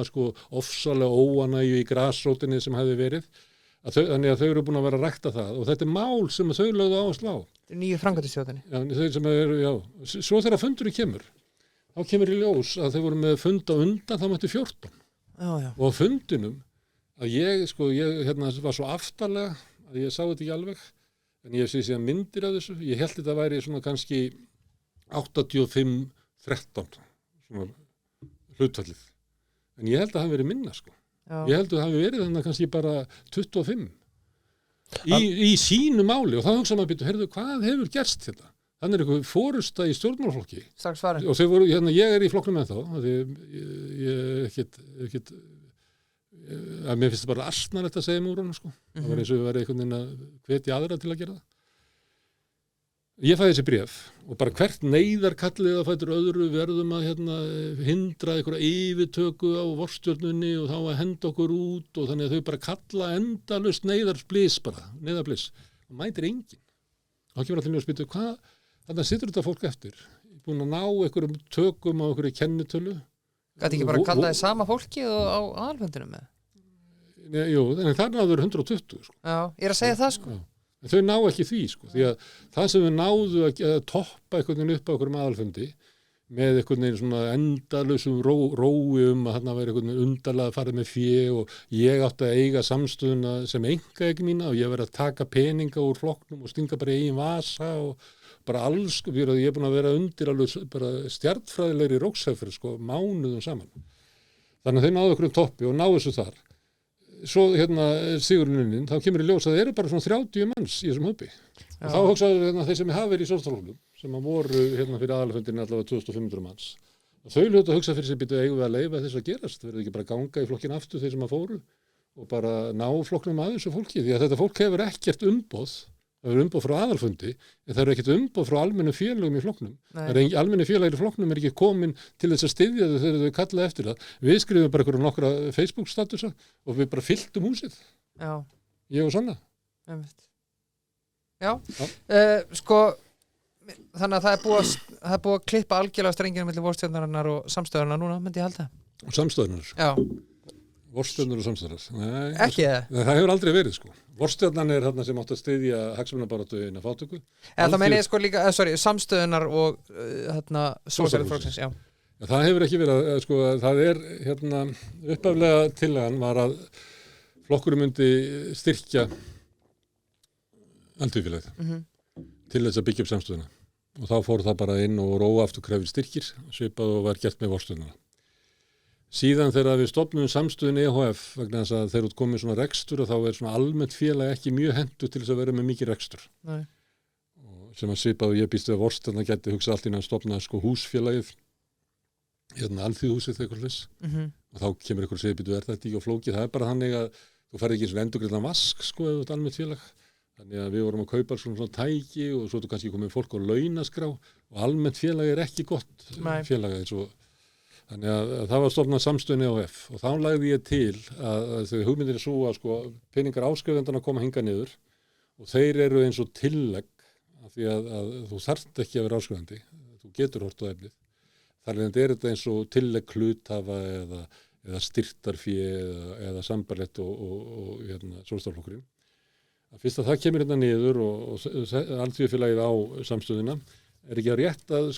ofsalega óanægju í grasrótinni sem hefði verið, þannig að þau eru búin að vera að rækta það og þetta er mál sem þau lögðu áherslu á. Þetta er nýju framkvæmdastjórninni. Svo þegar fundurinn kemur, þá kemur í ljós að þau voru með fund á undan, þá mættu 14. Já. Og á fundinum, að ég var svo aftarlega að ég sá þetta ekki alveg, en ég sé síðan myndir af þessu, ég held þetta væri svona kannski 85-13. Svona hlutfallið. En ég held að það hafi verið minna, sko. Já. Ég held að það hafi verið þannig kannski bara 25 í sínu máli og þá hugsa maður býtu, heyrðu, hvað hefur gerst þetta? Þannig eitthvað forusta í stjórnmálaflokki. Strax farin. Og þau voru, ég er í flokknum með þá, ég ekkert að mér finnst þetta bara asnalegt að segja úr honum, sko. Það var eins og við verið einhvern veginn að hvetja aðra til að gera það. Ég fæði þessi bréf og bara hvert neyðarkallið að fætur öðru verðum að hindra einhverja yfirtöku á vorstjórnunni og þá að henda okkur út og þannig að þau bara kalla endalaust neyðarbliss og mætir enginn. Þá kemur allir að spyrja hvað, þannig situr þetta fólk eftir, búin að ná einhverjum tökum á einhverju kennitölu. Gæti ekki bara að kalla þið sama fólki og á aðalfundinu með? Jú, en það náður 120. Sko. Já, ég er að segja það, sko. Já. En þau ná ekki því, sko, því að það sem við náðu að toppa einhvern veginn upp á einhverjum aðalfundi með einhvern veginn svona endalausum rói að þarna væri einhvern veginn undarlega að fara með fé og ég átti að eiga samstöðuna sem einkaeign mína og ég verið að taka peninga úr flokknum og stinga bara í eigin vasa og bara alls, ég er búin að vera undir alveg bara stjarnfræðilegri róksefri, sko, mánuðum saman. Þannig að þau náðu einhverjum toppi og náðu þessu þar. Svo Sigurlunin, þá kemur í ljós að það eru bara svona 30 manns í þessum hópi. Og þá hugsaðu þeir sem hafa verið í Sjálfstæðisflokknum, sem voru fyrir aðalfundinni allavega 2500 manns. Og þau hlutu að hugsa fyrir sig býtu eigum við að leyfa þess að gerast, verður ekki bara ganga í flokkin aftur þeir sem að fóru og bara ná flokknum að þessu fólki, því að þetta fólk hefur ekkert umboð. Það er umboð frá aðalfundi, en það er ekkert umboð frá almennum félögum í flokknum. Almenni félagar í flokknum er ekki komin til þess að styðja þau þegar þau kalla eftir það. Við skrifum bara einhverjum nokkra Facebook-statusa og við bara fylltum húsið. Já. Ég og Sanna. Já. Sko, þannig að það er búið að klippa algjörlega strengina milli vorstjórnarinnar og samstöðunar núna, myndi ég halda. Og samstöðunar? Já. Vorstjórnar og samstöðunar? Nei. Ekki það? Það hefur aldrei verið, sko. Vorstjórnan er þarna sem átt að styðja hagsmunabaráttu innan fátöku. Það meina ég sko líka, samstöðunar og Sósíalistaflokksins, já. Það hefur ekki verið, sko, það er upphaflega tillagan var að flokkurinn myndi styrkja alþýðufélagið til þess að byggja upp samstöðuna. og þá fór það bara inn og óafturkræfir styrkir, svipað og var gert með vorstunduna. Síðan þegar við stofnum samstöðin EHF, vegna þess að þeir út komið svona rekstur og þá svona almennt félag ekki mjög hentu til þess að vera með mikið rekstur. Nei. Og sem að svipað og ég býst við að vorstunduna geti hugsað allt inn að stofna húsfélagið, alþýðuhúsið eitthvað þess. Og þá kemur eitthvað segið, er þetta ekki á flóki? Það bara þannig að þú færði ekki eins og endurgreiddan vask, sko, ef þetta almennt félag. Þannig að við vorum að kaupa svona tæki og svo þú kannski komið fólk á launaskrá og almennt félag ekki gott félag eins og þannig að það var stofnað samstöðin EHF og þá lagði ég til að þau hugmyndir svo að sko peningar áskrifendana koma hingað niður og þeir eru eins og tillegg af því að þú þarft ekki að vera áskrifandi, þú getur hort á efnið. Þar er þetta eins og tillegg hluthafa eða styrktarfé eða sambarlegt og Sjálfstæðisflokkurinn. Fyrst að það kemur hérna niður og alþýðufélagið á samstöðina ekki að rétt að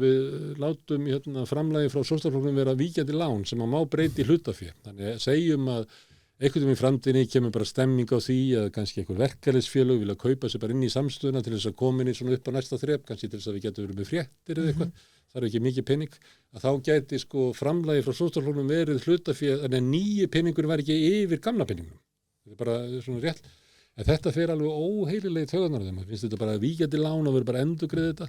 við látum framlagi frá Sjálfstæðisflokknum vera víkjandi lán sem að má breyti hlutafé. Þannig segjum að einhvern í framtíðinni kemur bara stemming á því að kannski einhver verkalýðsfélög vilja kaupa sig bara inn í samstöðuna til þess að koma inn í svona upp á næsta þrep, kannski til þess að við getum verið með fréttir eða eitthvað, það er ekki mikið pening, að þá gæti framlagi frá Sjálfstæðisflokknum verið hlutafé, en nýji peningur var ekki yfir gamla peningnum. Þetta bara svona rétt. En þetta fer alveg óheililega í taugarnar á þeim. Finnst þetta bara víkjandi lán og verður bara endurgreiða þetta.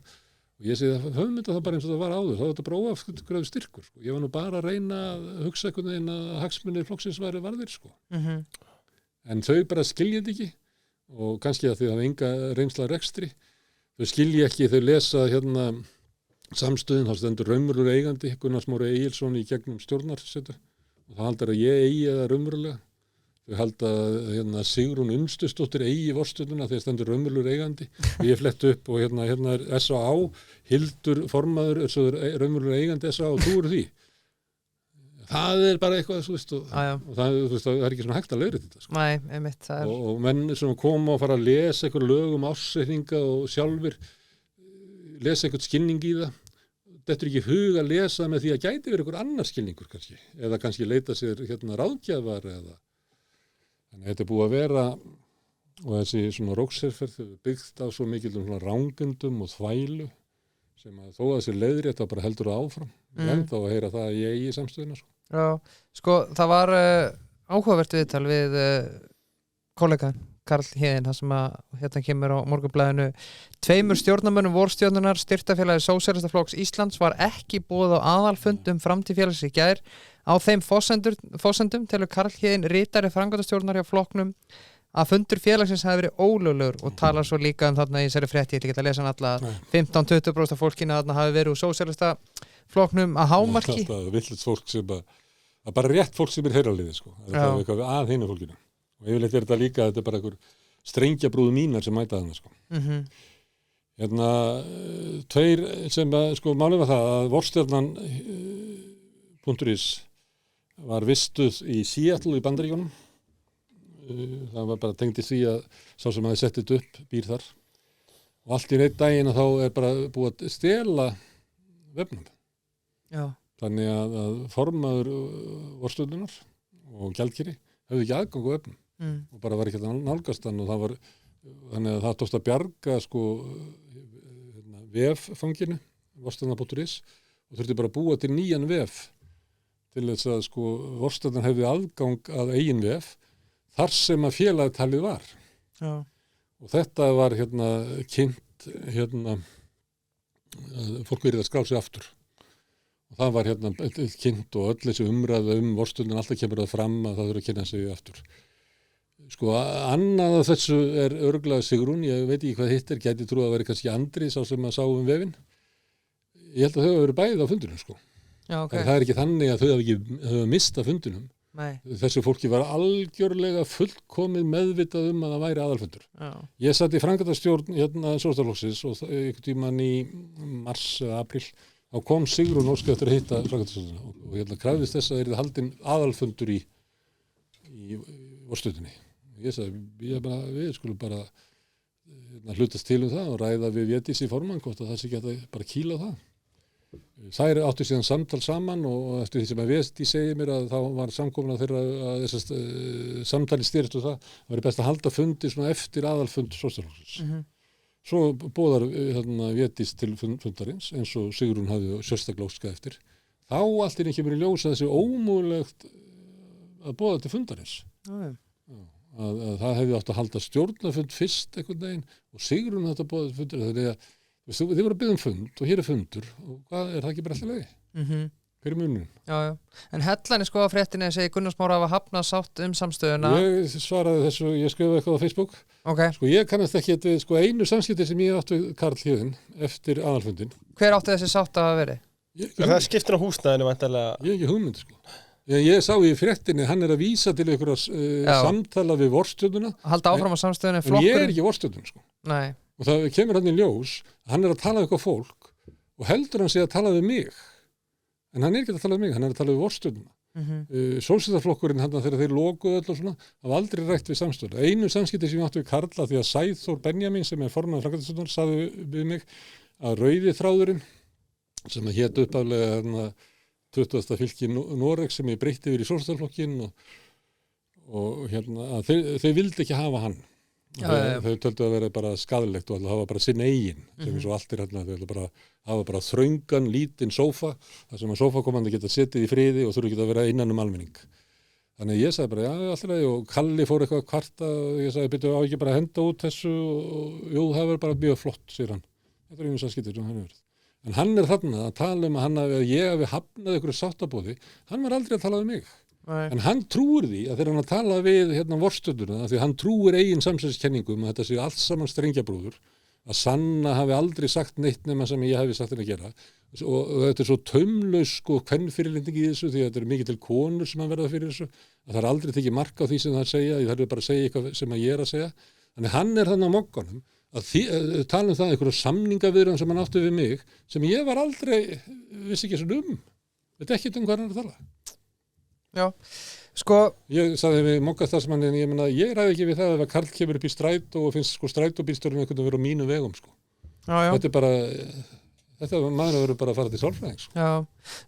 Og ég segi það, höfum þetta það bara eins og það var áður. Þá var þetta bara óafgreiður styrkur. Ég var nú bara að reyna að hugsa einhvern veginn að hagsmunir flokksins væri varðir. En þau bara skilja þetta ekki. Og kannski að þau hafa enga reynsla rekstri. Þau skilja ekki, þau lesa samstöðin, þá stendur raunverulegur eigandi, Gunnar Smári Egilsson í gegnum stjórnarsetu. Og það haldar að ég eigi eða raunverulega. Þau halda að Sigrún Unstusdóttir eigi vorstunduna þegar stendur raunverulegur eigandi og ég flett upp og hérna er S.A.A. Hildur formaður raunverulegur eigandi S.A.A. og þú eru því. Það er bara eitthvað, þú veist, og það er ekki svona hægt að leiðrétta þetta. Sko. Nei, einmitt, það er. Og menn sem koma og fara að lesa eitthvað lög ársreikninga og sjálfur lesa eitthvað skilning í það. Þetta er ekki hug að lesa með því að gæti verið eitthvað annar skilningur kannski, eða kannski leita sér ráðgjafar eða. Þannig þetta er búið að vera og þessi svona rókserferð byggt á svo mikil svona rángundum og þvælu sem að þó að þessi leiðrétt þá bara heldur það áfram. En þá að heyra það að ég í samstöðuna. Já, sko það var áhugavert viðtal við kollega Karl Héðinn, það sem að hérna kemur á Morgunblaðinu. 2 stjórnarmönnum vorstjórnunar styrktarfélagi Sósíalistaflokks Íslands var ekki boðið á aðalfundum framtíð félags í gær. Á þeim forsendum telur Karl Héðinn ritari framkvæmdastjórnar hjá flokknum að fundur félagsins hafi verið ólöglegur og talar svo líka bara í þessari frétt, ég ætla ekki að lesa hann alla 15-20% af fólkinu þarna hafi verið úr Sósíalistaflokknum að hámarki. Það er villust fólk sem að bara rétt fólk sem er heyraliði sko. Það er eitthvað að hinu fólkinu. Og yfirleitt er þetta líka, þetta er bara einhver strengjabrúðu mínar sem mæta þarna sko. Tveir sem málið var það að vorstjórnan .is var vistuð í Seattle í Bandaríkjunum. Það var bara tengt í því að sá sem hafði sett þetta upp býr þar. Og allt í einn daginn þá er bara búið að stela vefnum. Já. Þannig að formaður vorstjórnunar og gjaldkeri hefði ekki aðgang á vefnum. Og bara var ekki að nálgast hann og það var þannig að það tókst að bjarga veffanginu vorstjórnar.is og þurfti bara að búa til nýjan vef til þess að vorstjórnar hefði aðgang að eigin vef þar sem að félagtalið var. Já. Og þetta var kynnt fólk verið að skrá sig aftur. Og það var kynnt og öll þessi umræða vorstjórnar alltaf kemur það fram að það þurfa að kynna sig aftur. Annað af þessu er örugglega Sigrún, ég veit ekki hvað hitt gæti trú að vera kannski Andri sá sem að sá vefinn. Ég held að þau hafa verið bæði á fundinum sko. Já, okay. Það er ekki þannig að þau hafa mistað fundinum. Nei. Þessu fólki var algjörlega fullkomið meðvitað að það væri aðalfundur. Já. Ég satt í framkvæmdastjórn Sjálfstæðisflokksins og einhvern tímann í mars eða apríl þá kom Sigrún óska eftir að hitta framkvæmdastjórnina og krafðist þess að það yrði haldinn aðalfundur í vorstjórninni. Ég sagði, við skulum bara hlutast til það og ræða við Védísi formann hvort að það sé ekki að bara kýla það. Þær áttu síðan samtal saman og eftir því sem að Védís segir mér að þá var samkomulag þeirra að þessast samtali styrst og það væri best að halda fundi svona eftir aðalfund Sjálfstæðisflokksins. svo boðar Védís til fundarins eins og Sigrún hafði sérstaklega óskað eftir. Þá allt í einu kemur í ljós að þessi ómögulegt að boða til fundarins. Að það hefði átt að halda stjórnarfund fyrst einhvern veginn og Sigrún átt að boða til fundur. Þannig að þið voru að biðja fund og hér fundur og hvað það ekki bara alltaf leið? Hver munurinn? Já. En Hellan sko á fréttinni að segja Gunnar Smára hafa hafnað sátt samstöðuna. Ég svaraði þessu, ég skrifaði eitthvað á Facebook. Okay. Sko ég kannast ekki við einu samskipti sem ég átti við Karl Héðinn eftir aðalfundin. Hver átti þessi sátt að hafa verið? Það skiptir á húsnæðinu væntanlega. Ég ekki hugmynd sko. Ég sá í fréttinni, hann að vísa til einhverja samtala við vorstjórnuna. Halda áfram á samstöðunni flokkurinn. En ég ekki vorstjórnun sko. Nei. Og það kemur hann í ljós, hann að tala við eitthvað fólk og heldur hann sig að tala við mig. En hann ekki að tala við mig, hann að tala við vorstjórnuna. Sósíaldemókrataflokkurinn hann þegar þeir lokuðu öll og svona, hafa aldrei rætt við samstöðu. Einu samskipti sem ég átti við Karla því að Sæþór Benjamín sem formaður framkvæmdastjórnar sagði við mig að rauði þráðurinn sem hét upphaflega 20. fylki Noregs sem ég breytti yfir í Sósíaldemókrataflokkinn og að þeir vildi ekki hafa hann. Þau töldu að vera bara skadilegt og hafa bara sinn eigin sem eins og allt þau hafa bara þröngan, lítinn sófa þar sem að sófakomandi geta setið í friði og þurfi ekki að vera innan almenning. Þannig ég sagði bara, já, alltaf og Kalli fór eitthvað að kvarta og ég sagði, byrju á ekki bara að henda út þessu og jú, það verður bara mjög flott, segir hann. Þetta einu samskipti sem hann hefur verið. En hann þarna að tala að ég hafi hafnað ykkur sáttaboði, hann var aldrei að tala við mig. Nei. En hann trúir því að þegar hann að tala við vorstjórnuna, því hann trúir eigin samsæðiskenningum að þetta sé allt saman strengjabrúður, að Sanna hafi aldrei sagt neitt nema sem ég hafi sagt henni að gera og þetta svo taumlaus kvenfyrirlending í þessu því að þetta mikið til konur sem hann verða fyrir þessu, að það aldrei tekið mark á því sem það segja, ég þarf bara að segja eitthvað sem ég að segja. Þannig hann þannig á mokkanum að tala það einhverjum samningaviðræðum sem hann átti við mig sem ég var aldrei, vissi ekki svona þetta er ekkert hvað hann að tala. Já, sko ég sagði við mokkast það sem hann ég ræði ekki við það ef að Karl kemur upp í strætó og finnst strætóbílstjórinn einhvern veginn vera á mínu vegum sko. Já. Þetta er bara maður verður bara að fara til sálfræðing sko. Já,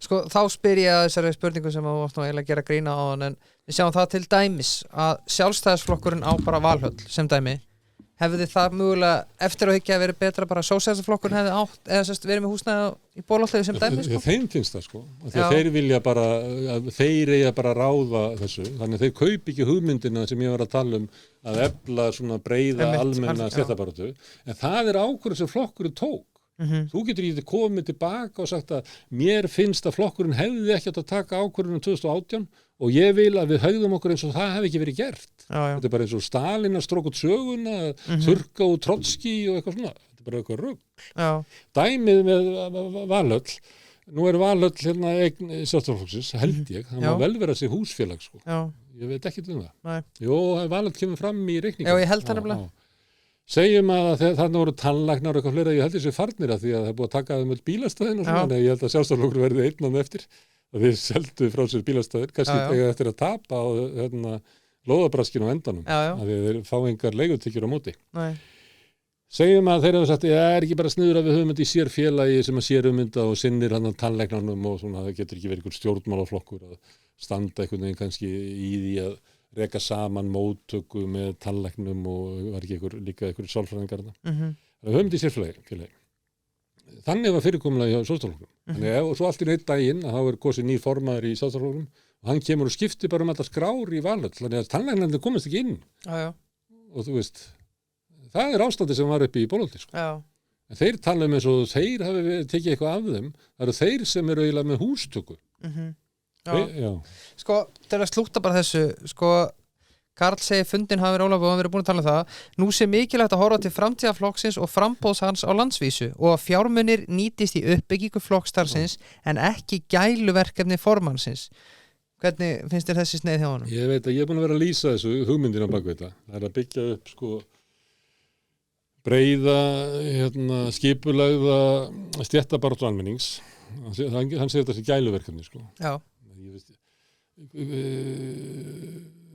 sko þá spyr ég að þessari spurningu sem þú átt nú eiginlega að gera grína á en við sjáum það til dæmis að Sjálfstæðisflokkurinn á bara Valhöll sem dæmi hefði það mögulega eftir að hyggja að vera betra bara Sósíaldemókrataflokkurinn hefði átt eða verið með húsnæði í Bolholti sem dæmi sko? Þeim finnst það sko þeir vilja bara þeir eiga bara að ráða þessu þannig að þeir kaupi ekki hugmyndina sem ég var að tala að efla svona breiða almenna stéttabaráttu en það ákvörðun sem flokkurinn tók þú getur ekki komið tilbaka og sagt að mér finnst að flokkurinn hefði ekki átt að taka ákvörðunum 2018 og ég vil að við höfðum okkur eins og það hefði ekki verið gert. Þetta er bara eins og Stalin að stróka út söguna, þurrka út Trotski og eitthvað svona. Þetta er bara eitthvað rugl. Dæmið með Valhöll, nú Valhöll eign Sjálfstæðisflokksins, held ég, hann má vel vera sig húsfélag sko. Ég veit ekki það. Nei. Jó, Valhöll kemur fram í reikningum. Já, ég held það nefnilega. Segjum að þarna voru tannlæknar og eitthvað fleira, ég held þessi farnir að því að það er búið að taka þeim öll bílastæðin og svona, en ég held að Sjálfstæðisflokkur verði einnum eftir að þeir seldu frá sér bílastæðir, kannski eiga eftir að tapa á lóðabraskinu á endanum, að þeir fá engar leigutekjur á móti. Nei. Segjum að þeir hafa sagt, ég er ekki bara sniður að við höfum þetta í sér félagi sem að sér mynda og sinnir hann tannlæknarnum og svona, það getur ekki verið einhver stjórnmálaflokkur að standa einhvern veginn kannski í því að reka saman móttöku með tannlæknum og var ekki líka einhverjir sálfræðingar þarna. Við höfum þetta í sérfélagi. Þannig var fyrirkomulagi hjá Sjálfstæðisflokknum. Og svo allt í einn daginn að það kosið nýr formaður í Sjálfstæðisflokknum og hann kemur og skiptir bara allar skrár í Valhöll, þannig að tannlæknarnir komast ekki inn. Og þú veist, það ástandi sem var uppi í Bolholti. Sko. En þeir tala eins og þeir hafi tekið eitthvað af þeim, það eru þeir sem eru eiginlega með hústöku. Já. Sko, til að slúta bara þessu sko, Karl segir fundin hafi verið Ólafur og hann verið búin að tala það nú sé mikilvægt að horfa til framtíðarflokksins og framboðs hans á landsvísu og að fjármunir nýtist í uppbyggingu flokksstarfsins en ekki gæluverkefni formannsins. Hvernig finnst þér þessi sneið hjá honum? Ég veit að ég er búin að vera að lýsa þessu hugmyndina bak við þetta. Það er að byggja upp sko breiða skipulagða stéttabaráttu almennings. Hann segir þetta sem gæluverkefni sko. Já.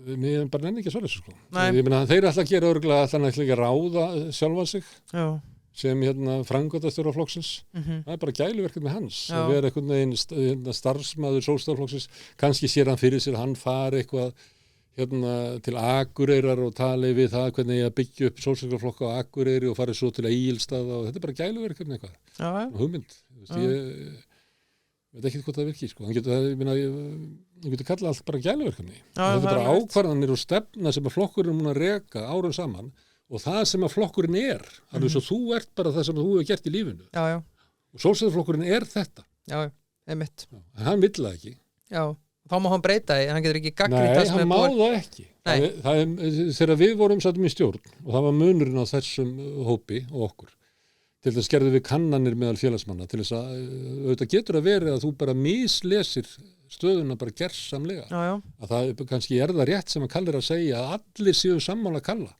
Mér bara nenni ekki að svara þessu sko. Ég meina þeir ætla að gera örgulega ætla ekki að ráða sjálfan sig sem framkvæmdastjóri flokksins. Það er bara gæluverkefni hans að vera einhvern veginn starfsmaður Sjálfstæðisflokksins, kannski sér hann fyrir sér hann fari eitthvað til Akureyrar og tali við það hvernig ég að byggja upp sósíalistaflokka á Akureyri og farið svo til Egilsstaða og þetta bara gæluverkefni eitthvað. Já. Hugmynd. Ég veit ekki hvort það virki, sko. Hann getur kallað allt bara gæluverkefni. Þetta bara ákvarðanir og stefna sem að flokkurinn mun að reka árum saman og það sem að flokkurinn alveg svo þú ert bara það sem þú hefur gert í lífinu. Já. Og sósíalistaflokkurinn þetta. Já, einmitt. En hann vill það ekki. Já, þá má hann breyta því, hann getur ekki gagnrýnt Nei, hann má það ekki. Þegar við vorum sattum í stjórn og það var munurinn á þessum hópi og okkur. Til þess gerðum við kannanir meðal félagsmanna til þess að auðvitað getur að vera að þú bara mislesir stöðuna bara gersamlega. Já. Að það kannski það rétt sem að Kalli að segja að allir séu sammála Kalla.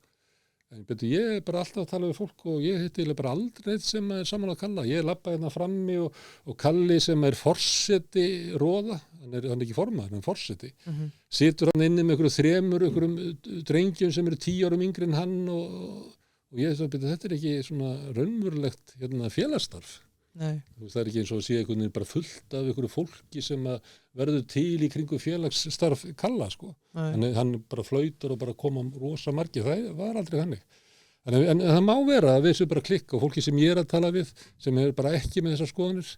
En betur, ég bara alltaf að tala við fólk og ég hitti bara aldrei sem er sammála Kalla. Ég labba hérna frammi og Kalli sem er forseti Róða, hann er ekki formaður, hann er forseti. Situr hann inni með einhverjum drengjum sem eru 10 árum yngri en hann og ég betur, þetta er ekki svona raunverulegt félagsstarf. Nei. Það er ekki eins og að sé einhvern veginn bara fullt af einhverju fólki sem að verður til í kringu félagsstarf Kalla, sko. Hann bara flautar og bara koma rosa margir, það var aldrei þannig. En það má vera að við séum bara klikka og fólki sem ég að tala við, sem er bara ekki með þessar skoðanir,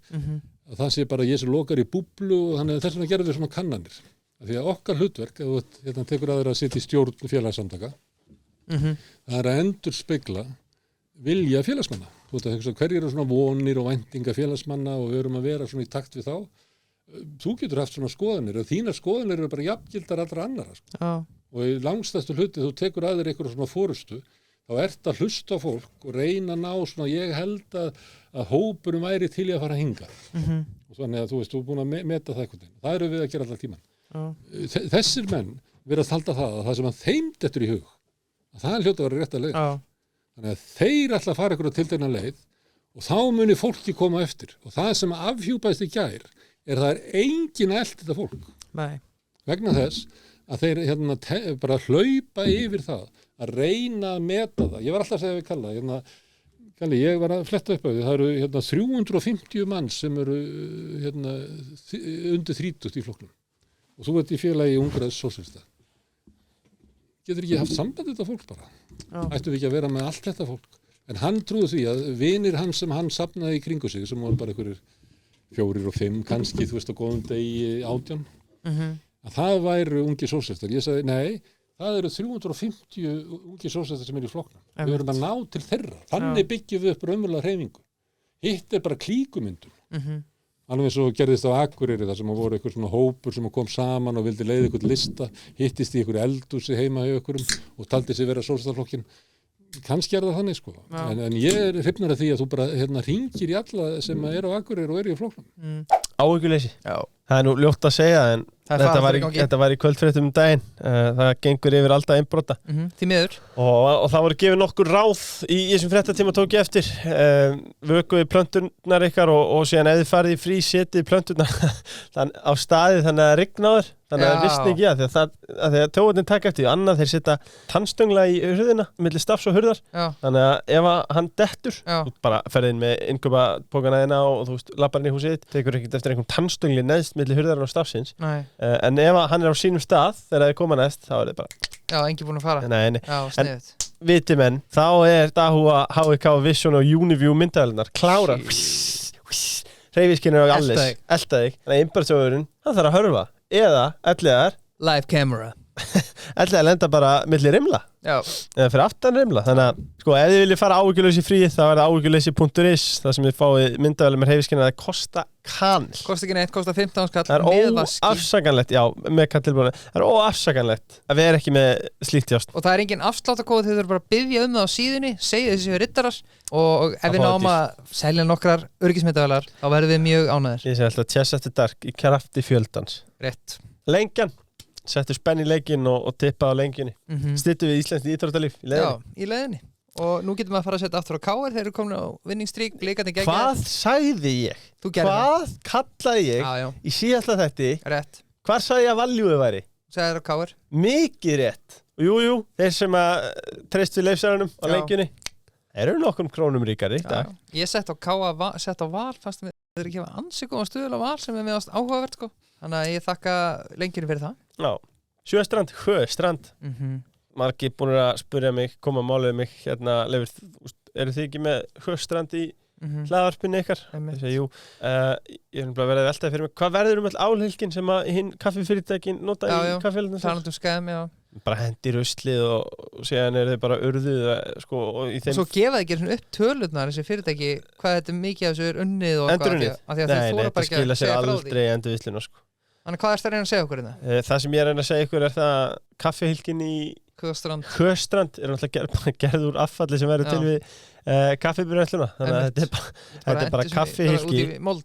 að það sé bara ég sem lokar í búblu og þannig að þess vegna gerðum við svona kannanir. Því að okkar hlutverk, ef þú tekur aðra að sitja í stjórn félagssamtaka, það er að endurspegla vilja félagsmanna. Þú veit að hverjir eru svona vonir og væntinga félagsmanna og við erum að vera svona í takt við þá. Þú getur haft svona skoðanir og þínar skoðanir eru bara jafngildar allra annara. Sko. Og í langstæstu hluti þú tekur að þér einhverja svona forustu, þá ert að hlusta á fólk og reyna að ná svona, ég held að hópurum væri til í að fara að hinga. Og þannig að þú veist, þú er búin að meta það einhvern veginn. Það eru við að gera allar tíman. Þessir menn verða að halda það sem að þeim dettur í hug, að það hljóta að vera rétt að leið. Þannig að þeir ætla að fara einhverja tiltekna leið og þá muni fólki koma eftir. Og það sem afhjúpaðist í gær það engin að elta þetta fólk. Nei. Vegna þess að þeir bara hlaupa yfir það, að reyna að meta það. Ég var alltaf að segja við Kalla, Kalli, ég var að fletta upp á því, það eru 350 mann sem eru undir 30 í flokknum. Og þú ert í félagi Ungraðs sósíalista. Getur ekki haft samband þetta fólk bara? Ættum við ekki að vera með allt þetta fólk? En hann trúði því að vinir hans sem hann safnaði í kringu sig, sem voru bara einhverjir 4 og 5 kannski, þú veist, á góðum degi 18, að það væru ungir sósíalistar. Ég sagði, nei, það eru 350 ungir sósíalistar sem eru í flokknum. Við erum að ná til þeirra. Þannig byggjum við upp raunverulega hreyfingu. Hitt bara klíkumyndun. Alveg eins og gerðist á Akureyri þar sem voru einhver svona hópur sem kom saman og vildi leiða einhvern lista, hittist í einhverju eldhúsi heima hjá einhverjum og taldi sig vera sósíalistaflokkin. Kannski það þannig, sko. En ég er hrifnur af því að þú bara hringir í alla sem eru á Akureyri og eru í flokknum. Áhyggjuleysi. Það er nú ljótt að segja en þetta var í kvöldfréttum daginn. Það gengur yfir alltaf innbrota. Því miður. Og það voru gefið nokkur ráð í þessum fréttatíma tók ég eftir. Vökuði plönturnar ykkar og síðan ef þið farið í frí setið plönturnar á staði þannig að rigna á þér. Þannig að það vissni ekki að því að tóðin taka eftir því. Annað þeir setja tannstöngla í hurðina milli stafs og hurðar. Þannig að ef hann dettur, þú bara ferð inn með innkaupapókana þína og þú veist, lappar inn í húsið, tekur ekkert eftir einhverjum tannstöngli neðst milli hurðarinn og stafsins. En ef hann er á sínum stað þegar þið koma næst, þá er þið bara... Já, engin búin að fara. Nei. Já, sniðut. En viti menn, þá er Dahua, HK, Vision og Uniview myndavélarnar klárar. Hreyfiskynir og alles. Elta þig. Þannig að innbærsjóðurinn, hann þarf að hörfa. Eða, ellegar... Live camera. Ellegar lenda bara milli rimla. Já. Eða fyrir aftan rimla. Þannig að, sko, ef þið viljið fara áhyggjuleysi frí, þá er það áhyggjuleysi.is, þar sem þið fáið myndavélar með hreyfiskynir að kosta kanil. Kosta ekki neitt, kosta 15 skall. Það er óafsakanlegt, já, með kanntilbúinu. Það er óafsakanlegt að vera ekki með slíkt jást. Og það er engin afsláttakóð, þið þurfum bara að biðja það á síðunni, segja þessi rittarar og ef við náum að selja nokkrar öryggismyndavélar, þá verðum við mjög ánægðir. Ég segi alltaf Chess After Dark í krafti fjöldans. Rétt. Lengjan, settu spenn í leikinn og tippa á lengjunni. Styttu við íslenskt íþróttalíf í leiðinni. Já, í leiðinni. Og nú getum við að fara að setja aftur á KR, þeir eru komin á vinningsstrík, leikandi gegn. Hvað sagði ég? Þú gerði það. Hvað kallaði ég í síðasta þætti? Rétt. Hvar sagði ég að valjúið væri? Sagði það á KR. Mikið rétt. Jú, þeir sem að treyst við leifsarunum á lengjunni. Þeir eru nokkrum krónum ríkari í dag. Ég sett á Val, fannst við þeir ekki ansi góðan stuðul á Val sem við meðast áhugavert, sko. Þannig að ég þakka lengjunni fyrir það. Já. Sjöstrand, Sjöstrand margir búin að spyrja mig, koma að mála mig hérna, Leifur, eru þið ekki með Sjöstrand í hlaðvarpinu ykkar? Ég segi, jú, ég er bara verið að velta fyrir mig, hvað verður all álhelgin sem að hinn kaffifyrirtækin nota í kaffihellinu? Talandum skæðum, bara hendi ruslið og síðan þau bara urðuð sko, og í þeim... Svo gefa þið ekki svona upp tölurnar þessi fyrirtæki, hvað þetta mikið af þessu er unnið og endurunnið? Nei, þetta skila sér aldrei endurvisluna sko. Þannig hvað ertu að reyna að segja okkur hérna? Það sem ég er að reyna að segja ykkur er það að kaffihylgin í Sjöstrand er náttúrulega gerð úr affalli sem verður til við kaffibyrjumsluna, þannig að þetta er bara kaffihylgi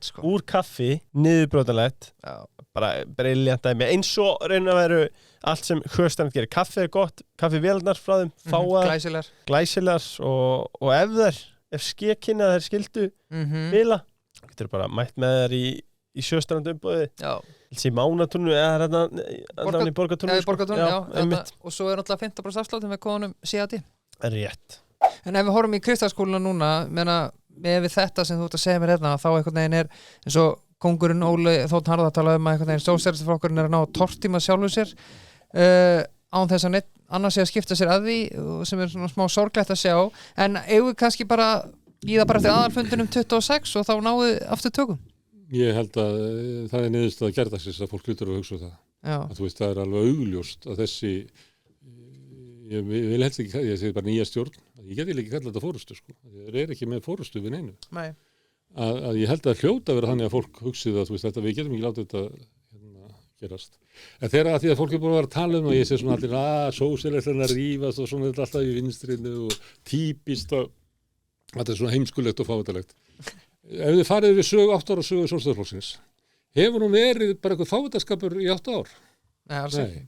sko. Úr kaffi, niðurbrótanlegt bara briljant dæmi, eins og reyna að veru allt sem Sjöstrand gerir, kaffi er gott, kaffivélnar frá þeim fáa, glæsilegar og ef skekkinna þær skildu bila, getur bara mætt með þær í Sjöstrand umbúði í Mánatúnu eða hérna í Borgartúnu og svo er alltaf 50% afsláttum með kóðunum CAD. Rétt. En ef við horfum í Kristallskóluna núna með þetta sem þú ert að segja mér hérna, þá einhvern veginn er eins og kóngurinn Óli Þótt Harða að tala um að einhvern veginn sósíalistaflokkurinn er að ná að tortíma sjálfu sér án þess að neitt annars sé að skipta sér að því sem er svona smá sorglegt að sjá, en eigum við kannski bara bíða bara eftir aðalfundinum 26 og þá náðu aftur tökum? Ég held að það er niðurstaða gerðagsins að fólk hlutur að hugsa það. Að þú veist, það er alveg augljóst að þessi, ég vil helst ekki, ég segi bara nýja stjórn, ég geti ekki kallað þetta fórustu, sko. Það er ekki með fórustu við neinu. Nei. Að ég held að hljóta vera þannig að fólk hugsið að, þú veist, þetta, við getum ekki látið þetta gerast. En þegar að því að fólk er búin að vera að tala um og ég sé svona allir, sósíalistarnir að rífast og svona þetta alltaf í vinstrinu og típist og þetta er svona heimskulegt og fávitalegt. Ef þið farið við 8 ára sögu Sjálfstæðisflokksins, hefur hún verið bara eitthvað fávitaskapur í 8 ár? Nei, alls ekki.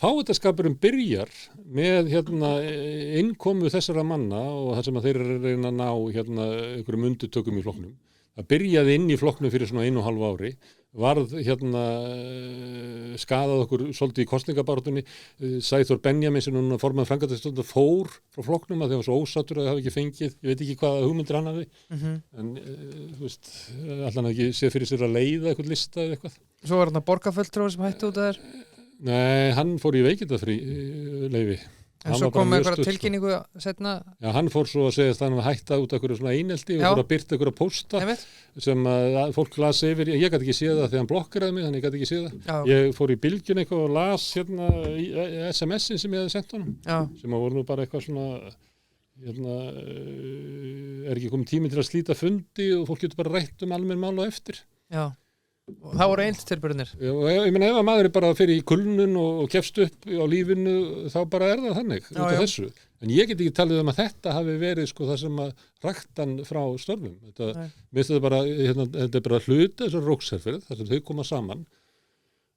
Fávitaskapurinn byrjar með innkomu þessara manna og það sem að þeir eru að reyna að ná einhverjum undirtökum í flokknum. Það byrjaði inn í flokknum fyrir svona 1,5 ári, varð skaðað okkur svolítið í kosningabaráttunni. Sæþór Benjamín sem núna formaður framkvæmdastjórnar fór frá flokknum að þeir var svo ósáttur að það hafi ekki fengið, ég veit ekki hvaða hugmyndir hann hafi, en þú veist, allan ekki séð fyrir sér að leiða eitthvað lista eða eitthvað. Svo var hann borgarfulltrúi sem hætti út af þér? Nei, hann fór í veikindafrí leyfi. En svo kom með eitthvað tilkynningu setna? Já, hann fór svo að segja að hann var hætta út af einhverju svona einelti og fór að birta einhverja pósta sem að fólk las yfir. Ég gæti ekki séð það þegar hann blokkeraði mig, þannig ég gæti ekki séð það. Ég fór í Bylgjuna eitthvað og las SMS-in sem ég hefði sendt honum, sem að voru nú bara eitthvað svona, er ekki komið tíminn til að slíta fundi og fólk getur bara rætt almenn mál á eftir. Já. Og það voru eilstilburðinir. Ég meina ef að maður er bara fyrir í kulnun og kefst upp á lífinu þá bara er það þannig út af þessu. En ég get ekki talið að þetta hafi verið sko það sem að raktan frá störfum. Þetta er bara hluti þessar róksherferð þar sem þau koma saman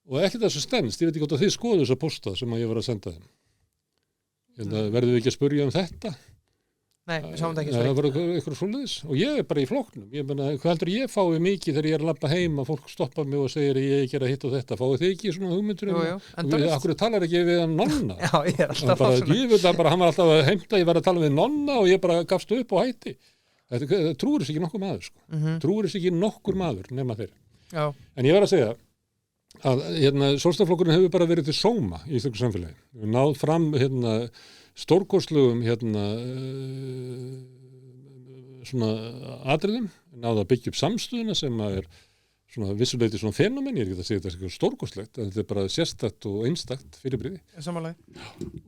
og ekkert þessu stendst. Ég veit ekki hvort að þið skoðu þessa posta sem að ég var að senda þeim. Verðum við ekki að spurja þetta? Nei, við sáum þetta ekki svo. Það var eitthvað svoleiðis og ég er bara í flokknum. Ég meina, hvað heldur ég fái mikið þegar ég er að labba heim að fólk stoppa mig og segir ég er að hitta og þetta. Fáið þið ekki svona hugmyndur? Akkur talar ekki við hann nonna? Já, ég er alltaf að svona. Ég veit að bara hann var alltaf að heimta, ég var að tala við nonna og ég bara gafst upp og hætti. Þetta trúir þess ekki nokkur maður, sko. Trúir þess ekki nokkur maður nema þeir. Já. En ég var að segja að Sjálfstæðisflokkurinn hefur bara verið til sóma í þessu samfélagi. Við náð fram stórkostlegum svona atriðum, náðu að byggja upp samstöðuna sem að er svona vissuleiti svona fenomen, ég er ekki að segja þetta er stórkostlegt, en þetta er bara sérstakt og einstakt fyrirbrigði. Samanlega.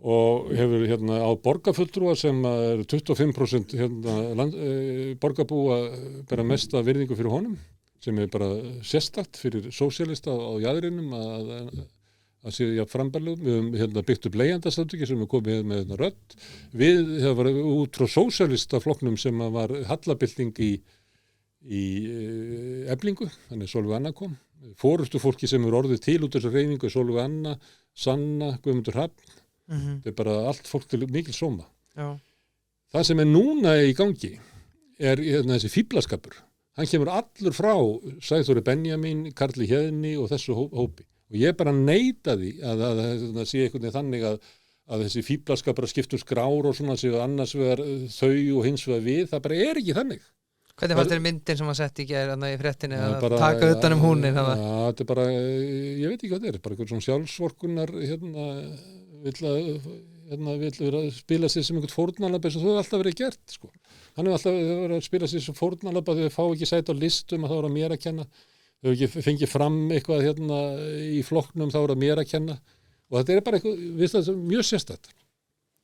Og hefur á borgarfulltrúa sem er 25% borgarbúa bera mesta virðingu fyrir honum, sem er bara sérstakt fyrir sósíalista á jaðrinum að séu frambarlegum. Við höfum byggt upp leigjandastöndiki sem er komið með rödd. Við hefum verið út frá sósíalistaflokknum sem var hallabylting í Eflingu, þannig Sólveig Anna kom. Forustu fólki sem er orðið til út þessar hreyfingu, Sólveig Anna, Sanna, Guðmundur Hrafn. Þetta er bara allt fólk til mikil sóma. Já. Það sem er núna í gangi er þessi fíblaskapur. Hann kemur allur frá Sæþóri Benjamín, Karli Hjeðni og þessu hópi. Og ég bara neita því að sé einhvern veginn þannig að þessi fíblaskapur að skipta skrár og svona séu annars vegar þau og hins vegar við, það bara er ekki þannig. Hvernig fannst þér myndin sem að setja í gær í fréttinni að bara, taka utan húnin? Já, þetta bara, ég veit ekki hvað þetta bara eitthvað svona sjálfsvorkunnar vill vera að spila sig sem einhvern fórnarlamba eins og það hefur alltaf verið gert, sko. Hann hefur alltaf verið að spila sig sem fórnarlamba þegar þau fá ekki sæti á listum að þá er mér að kenna. Þau hefur ekki fengið fram eitthvað í flokknum, þá er mér að kenna. Og þetta er bara eitthvað, við það mjög sérstætt.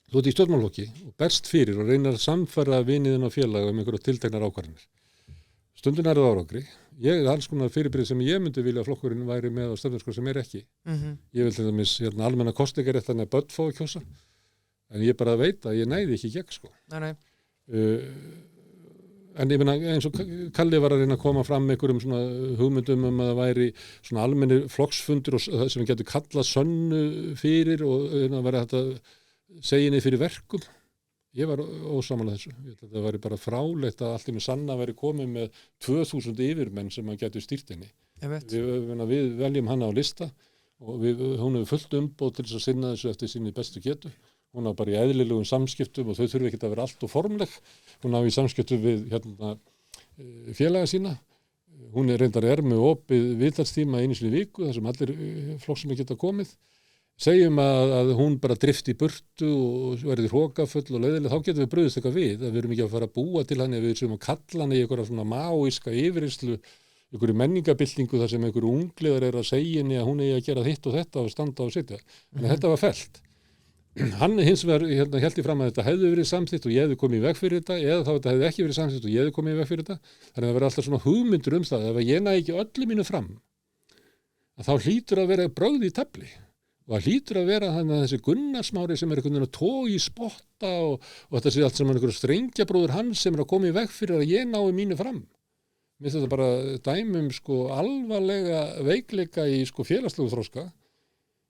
Þú ert í stjórnmálaflokki og berst fyrir og reynar að samfæra viniðin og félaga einhverja tilteknar ákvarðanir. Stundum það árangri. Ég er alls konar fyrirbyrði sem ég myndi vilja að flokkurinn væri með á stefnuskrá sem ekki. Ég vil til dæmis almenna kosningarétt þannig að börn fá að kjósa. En ég bara veit að ég næði ekki gegn, sko. Nei. En ég meina eins og Kalli var að reyna að koma fram einhverjum svona hugmyndum að það væri svona almennir flokksfundur og það sem við getum kallað sönnu fyrir og væri þetta seginni fyrir verkum. Ég var ósammála þessu. Ég held að það væri bara frálegt að allt í með sanna væri komið með 2000 yfirmenn sem að getur stýrt henni. Við veljum hana á lista og hún hefur fullt umboð til þess að sinna þessu eftir sinni bestu getu. Hún á bara í eðlilegum samskiptum og þau þurfi ekki að vera allt og formleg. Hún á í samskiptum við félaga sína. Hún reyndar með opið viðtalstíma einu sinni í viku þar sem allir flokksmenn geta komið. Segjum að hún bara drifti í burtu og verði hrokafull og leiðileg, þá getum við brugðist eitthvað við. Við erum ekki að fara að búa til hann við sem að kalla hann í einhverja svona maóíska yfirherslu, einhverju menningabyltingu þar sem einhverju ungliðar að segja henni að hún eigi að gera hitt og þetta og standa og sitja. En þetta var fellt. Hann hins vegar held í fram að þetta hefði verið samþykkt og ég hefði komið í veg fyrir þetta eða þá þetta hefði ekki verið samþykkt og ég hefði komið í veg fyrir þetta. Þannig að það verið alltaf svona hugmyndur það ef ég næði ekki öllu mínu fram að þá hlýtur að vera brögð í tafli og það hlýtur að vera þannig að þessi Gunnarsmári sem einhvern veginn að tói í spotta og þetta sé allt sem einhverjum strengjabróður hans sem að koma í veg fyrir að ég nái mínu fram. Mér finnst þetta bara dæmum alvarlega veikleika í félagslegu þroska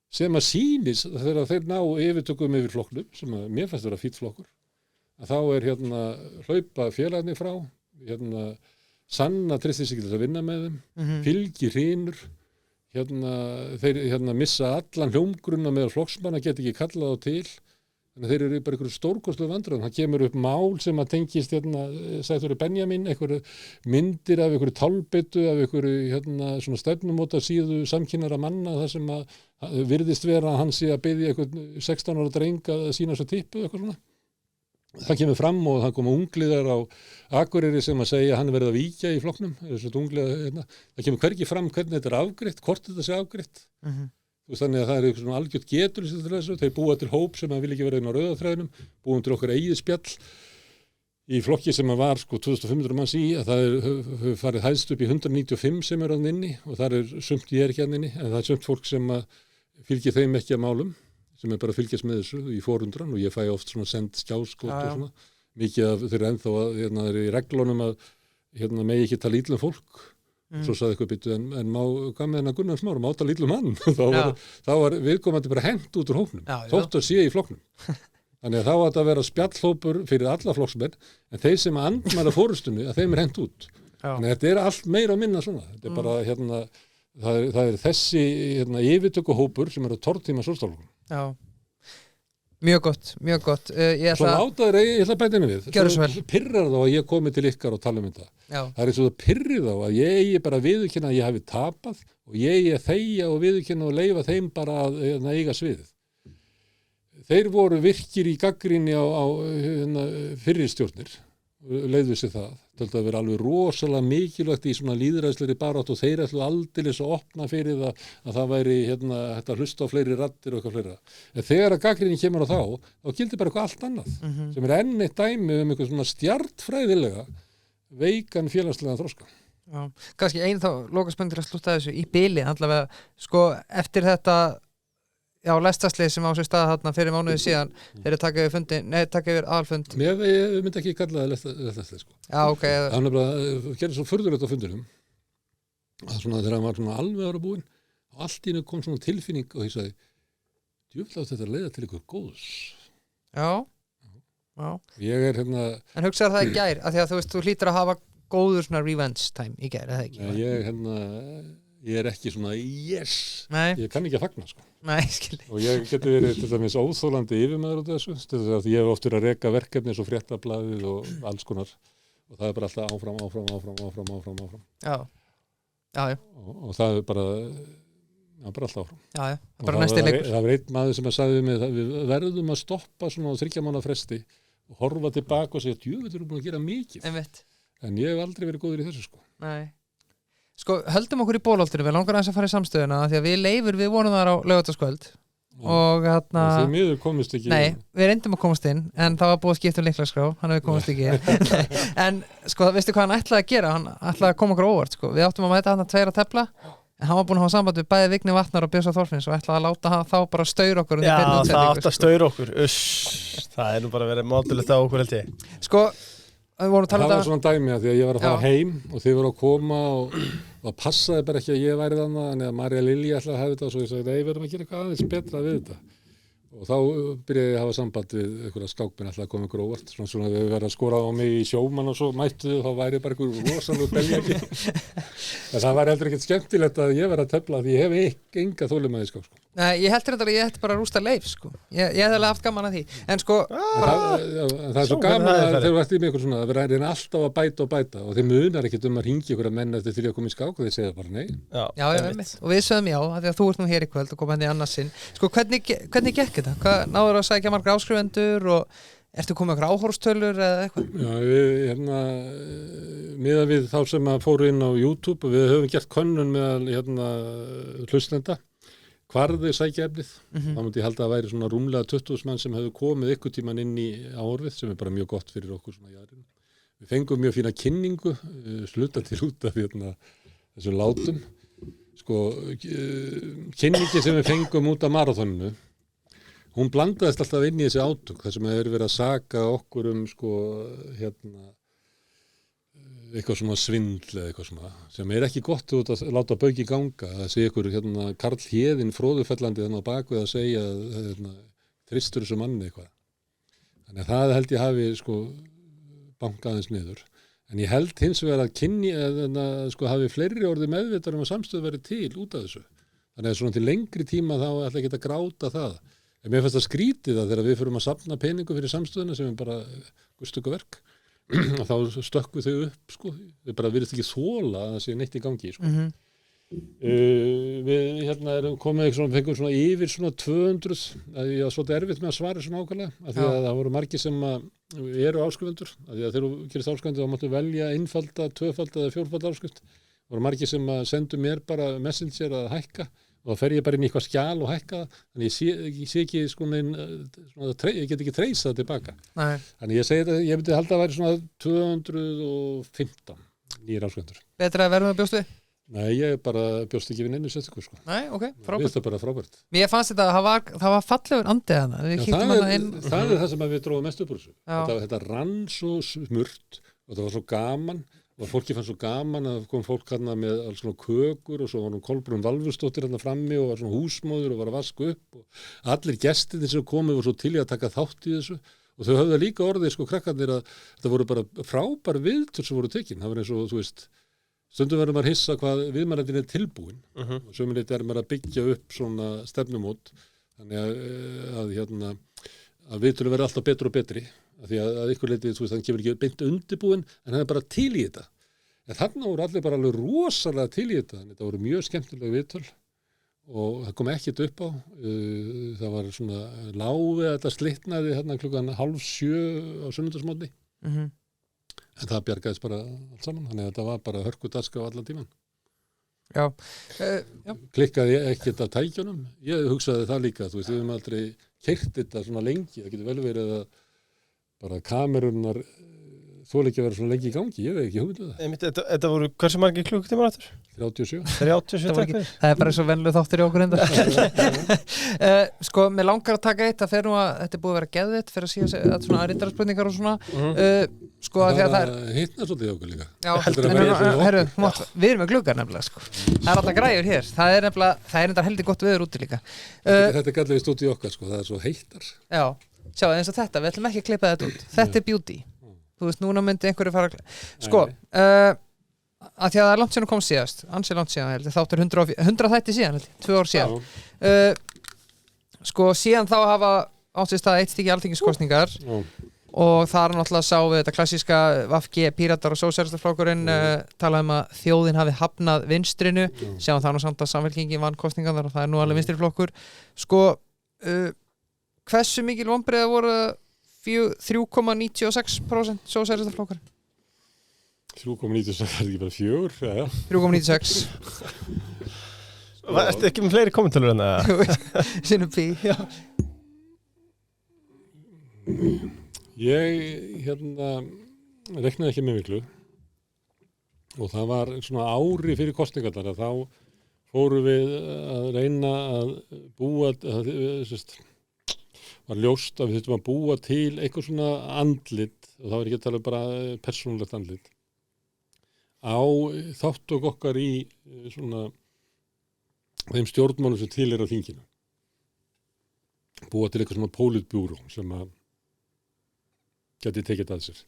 sem að sýnis þegar þeir ná yfirtökum yfir flokknum, sem að mér fannst vera fýll flokkur, að þá er hlaupa félagarnir frá, sanna treysti sig til að vinna með þeim, fylgi hrynur, þeir missa allan hljómgrunna með flokksmanna, geta ekki kallað á til, þannig að þeir eru bara einhverju stórkostlu vandræðum. Það kemur upp mál sem að tengist Sæþóri Benjamín, einhverju myndir af einhverju tálbyttu, af einhverju svona stefnumóta síðu samkynnara manna, þar sem að virðist vera að hann sé að biðja einhvern 16 ára dreng að sína svo tippu eitthvað svona. Það kemur fram og það koma ungliðar á Akureyri sem að segja að hann verði að víkja í flokknum. Það kemur hvergi fram hvernig þetta er afgreitt, hvort þetta sé afgreitt. Þannig að það er eitthvað svona algjört getur til þessu. Þeir búa til hóp sem að vil ekki vera inn á rauðaþræðinum, búum til okkar eigið spjall í flokki sem að var 2500 manns í, að það hefur farið hæðst upp í 195 sem er að inni og það er sumt ég er ekki að inni, en það er sumt fólk sem að fylgir þeim ekki að málum, sem er bara að fylgjast með þessu í forundran og ég fæ oft svona send skjáskot og svona. Mikið af þeir ennþá að það er í reglunum að megi ekki tala illa fólk. Svo sagði eitthvað byttu en hvað með hennar Gunnar Smára, má tala illa mann. þá var viðkomandi bara hent út úr hópnum, þótt að sé í flokknum. Þannig að þá átti að vera spjallhópur fyrir alla flokksmenn, en þeir sem andmæla fórustunni, að þeim er hent út. Þannig að þetta er allt meira og minna svona. Þetta er bara, það er þessi yfirtökuhópur sem eru á tortíma Sjálfstæðisflokksins. Já. Mjög gott, mjög gott. Svo láta þeir, ég ætla að bæta henni við. Gjörðu svo vel. Pirrar þá að ég komi til ykkar og tala um þetta. Já. Það er eins og það pirri þá að ég eigi bara viðurkenna að ég hafi tapað og ég eigi að þegja og viðurkenna og leyfa þeim bara að eiga sviðið. Þeir voru virkir í gagnrýni á fyrri stjórnir, leiðu sér það. Þetta að vera alveg rosalega mikilvægt í svona lýðræðslegri baráttu og þeir ætlu aldeilis að opna fyrir það að það væri hægt að hlusta á fleiri raddir og eitthvað fleira. En þegar að gagnrýni kemur á þá gildir bara eitthvað allt annað, sem er enn eitt dæmi um eitthvað svona stjartfræðilega veikan félagslega þroska. Já, kannski einn þá lokaspöndir að slúta þessu í bili, allavega eftir þetta lestaslið sem á sér stað þarna fyrir mánuði síðan þeir taka yfir aðalfund. Ég myndi ekki kalla það lestaslið Já, ok. Það gerði svo furðulegt á fundunum að svona þegar hann var svona alveg ára búinn og allt í einu kom svona tilfinning og ég sagði djúplega átti þetta að leiða til ykkur góðs. Já. Ég er En hugsaðu það í gær, af því að þú hlýtur að hafa góður svona revenge time í gær, eða ekki? Ég er ekki svona yes. Nei. Ég kann ekki að fagna Nei, skilji. Og ég geti verið til dæmis óþólandi yfirmaður á þessu. Ég hef oft verið að reka verkefni eins og Fréttablaðið og alls konar og það er bara alltaf áfram Já. og það er bara alltaf áfram. Já, bara næsti leikur. Það var einn maður sem sagði við mig að við verðum að stoppa svona á 3 mánaða fresti og horfa tilbaka og segja, við erum búin að gera mikið. En ég hef aldrei verið góður í þessu, sko. Nei. Sko, höldum okkur í bólholtinu, við langar aðeins að fara í samstöðuna því að við vorum þar á laugardagskvöld og þarna... Því miður komist ekki... Nei, við reyndum að komast inn en það var búið að skipta lyklagskrá, hann hefur komast ekki en sko, veistu hvað hann ætlaði að gera? Hann ætlaði að koma okkur óvart, sko. Við áttum að mæta hann að 2 að tefla en hann var búin að hafa samband við bæði Vigni Vatnar og Björns Þorfinns og ætlaði að láta þá bara staura okkur. Já, það átti að staura okkur. Það er nú bara verið mátulegt á okkur, held ég. Sko, það var svona dæmi að því að ég var að fara heim og þið voru að koma og það passaði bara ekki að ég væri þannig en að Marja Lilja ætlaði að hafa þetta og svo ég sagði, nei, við verðum að gera eitthvað aðeins betra við þetta. Og þá byrjaði ég að hafa samband við einhverja skákmenn alltaf að koma ykkur óvart svona við verðum að skora á mig í sjómann og svo mættu þá væri bara einhver rosalega beljaki en það var heldur ekkert skemmtilegt að ég verði að tefla því ég hef enga þolinmæði skák, sko. Nei, ég heldur þetta að ég ætti bara að rústa Leif, sko. Ég hef alveg haft gaman að því en sko það er svo gaman að þeir eru eftir með ykkur svona að við reyna alltaf að bæta og þeir munar ekkert að ringja ykkur að menn eftir því að koma í skák og þeir segja bara nei. Já, og við sögum já, því að þú ert nú hér í kvöld og koma henni í annars sinn. Sko, hvernig gekk þetta? Hvað náður að sækja margra áskrifendur og ertu komið okkur áhorfstölur eða eitthvað? Já, við miðað við þá sem að fóru inn á YouTube og við höfum gert könnun með hlustenda hvar þau sækja efnið. Þá myndi ég halda að væri svona rúmlega 20 mann sem hefðu komið ykkur tíman inn í áhorfið sem er bara mjög gott fyrir okkur svona jarðinu. Við fengum mjög fína kynningu, sluta til út af þessum látum. Sko, kynningi sem við fengum út af marathoninu, hún blandaðist alltaf inn í þessi átök, þar sem hefur verið að saka okkur sko, eitthvað svona svindl eða eitthvað svona, sem er ekki gott út að láta bauki ganga, að segja ykkur Karl Héðinn fróðufellandi þannig á bakvið að segja þristur þessu manni eitthvað. Þannig að það held ég hafi sko bankaðins niður. En ég held hins vegar að sko hafi fleiri orði meðvitar að samstöð verið til út af þessu. Þannig að svona til lengri tíma þá ætla ekki að gráta það. En mér finnst það skrítið að þegar við förum að safna peningu fyrir samstöðuna sem er bara guðstökuverk og þá stökkum þau upp sko. Þau bara virðist ekki þola að það sé neitt í gangi sko. Við erum komið fengum svona yfir svona 200 að ég var svolítið erfitt með að svara svona ákvæmlega af því að það voru margir sem eru áskrifundur af því að þegar þú gerist áskrifundur þá máttu velja einfalda, tvöfalda eða fjórfalda áskrift það voru margir sem sendu mér bara messenger að hækka og þá fer ég bara inn í eitthvað skjal og hækka þannig ég sé ekki ég get ekki treysa það tilbaka. Nei. Þannig ég segi þetta, ég myndi halda að væri svona 215 nýjir áskrifundur. Betra að verðum að bjóst við? Nei, ég bara bjóst ekki við neinu sérstöku sko. Nei, ok, frábært. Það er bara frábært. Mér fannst þetta að það var fallegur andið hana. Það er það sem við dróðum mest upp úr þessu. Þetta rann svo smurt og það var svo gaman og fólki fannst svo gaman að kom fólk hérna með alls svona kökur og svo var Kolbrún Valfusdóttir hérna frammi og var svona húsmóður og var að vaska upp og allir gestirnir sem komu voru svo til í að taka þátt í þessu og þau höfðu líka orðið sko krakkarnir að þetta voru bara frábær viðtöl sem voru tekin. Það var eins og þú veist stundum verður maður hissa hvað viðmælandin er tilbúin og sömuleitt er maður að byggja upp svona stefnumót þannig að viðtölum verður alltaf betur og betri af því að ykkur leiti, þú veist, hann kemur ekki beint undirbúin en hann er bara til í þetta en þarna voru allir bara alveg rosalega til í þetta þannig að þetta voru mjög skemmtilega viðtöl og það kom ekkert upp á það var svona láfið þetta slitnaði hérna klukkan 6:30 á sunnudagsmorgni en það bjargaðist bara allt saman þannig að þetta var bara hörkudaska á allan tíman. Já. Klikkaði ekkert af tækjunum ég hugsaði það líka, þú veist, við höfum aldrei keyrt þetta svona lengi, það getur vel verið að bara kamerunnar þoli ekki að vera svona lengi í gangi, ég veit ekki hugmyndu það. Þetta voru hversu margir klukkutímar áttur? 37 takk. Það er bara svo venlu þáttur í okkur enda. Sko, mér langar að taka eitt, það fer nú að þetta er búið að vera geðvitt fyrir að síðan að svona rindarspurningar og svona. Sko, að það er hitna svolítið okkur líka. Já, herru, við erum með gluggar nefnilega, sko. Það er alltaf græjur hér. Það er enda heldur gott veður úti líka. Þetta kallar við stúdíu okkar, sko, það er svo heitar. Já, sjá, eins og þetta, við ætlum ekki að klippa þetta út. Þetta er beauty. Þú veist, núna myndi einhverju fara sko, að því að það er langt síðan kom síðast ansi langt síðan, held ég, þáttur 100 þætti síðan, held ég, 2 ár síðan sko, síðan þá hafa átt sér stað 1 stykki alþingiskosningar og þar náttúrulega sáum við þetta klassíska VFG, Píratar og Sósíalistaflokkurinn talaði að þjóðin hafi hafnað vinstrinu, sjáum það nú samt að Samfylkingin vann kosningarnar og það nú alveg vinstri flokkur. Sko, hversu mikil vonbrigði voru 3,96% Sósíalistaflokkur? 3,96 ekki bara 4, já. 3,96. Ertu ekki með fleiri kommentarur en það? Sinnum pí, já. Ég reknaði ekki með miklu og það var svona ári fyrir kosningarnar að þá fórum við að reyna að búa, var ljóst að við þurftum að búa til eitthvað svona andlit, og það var ekki að tala bara persónulegt andlit, á þátttöku okkar í svona þeim stjórnmálum sem til á þinginu. Búa til eitthvað svona politbúró sem að gæti tekið að sér.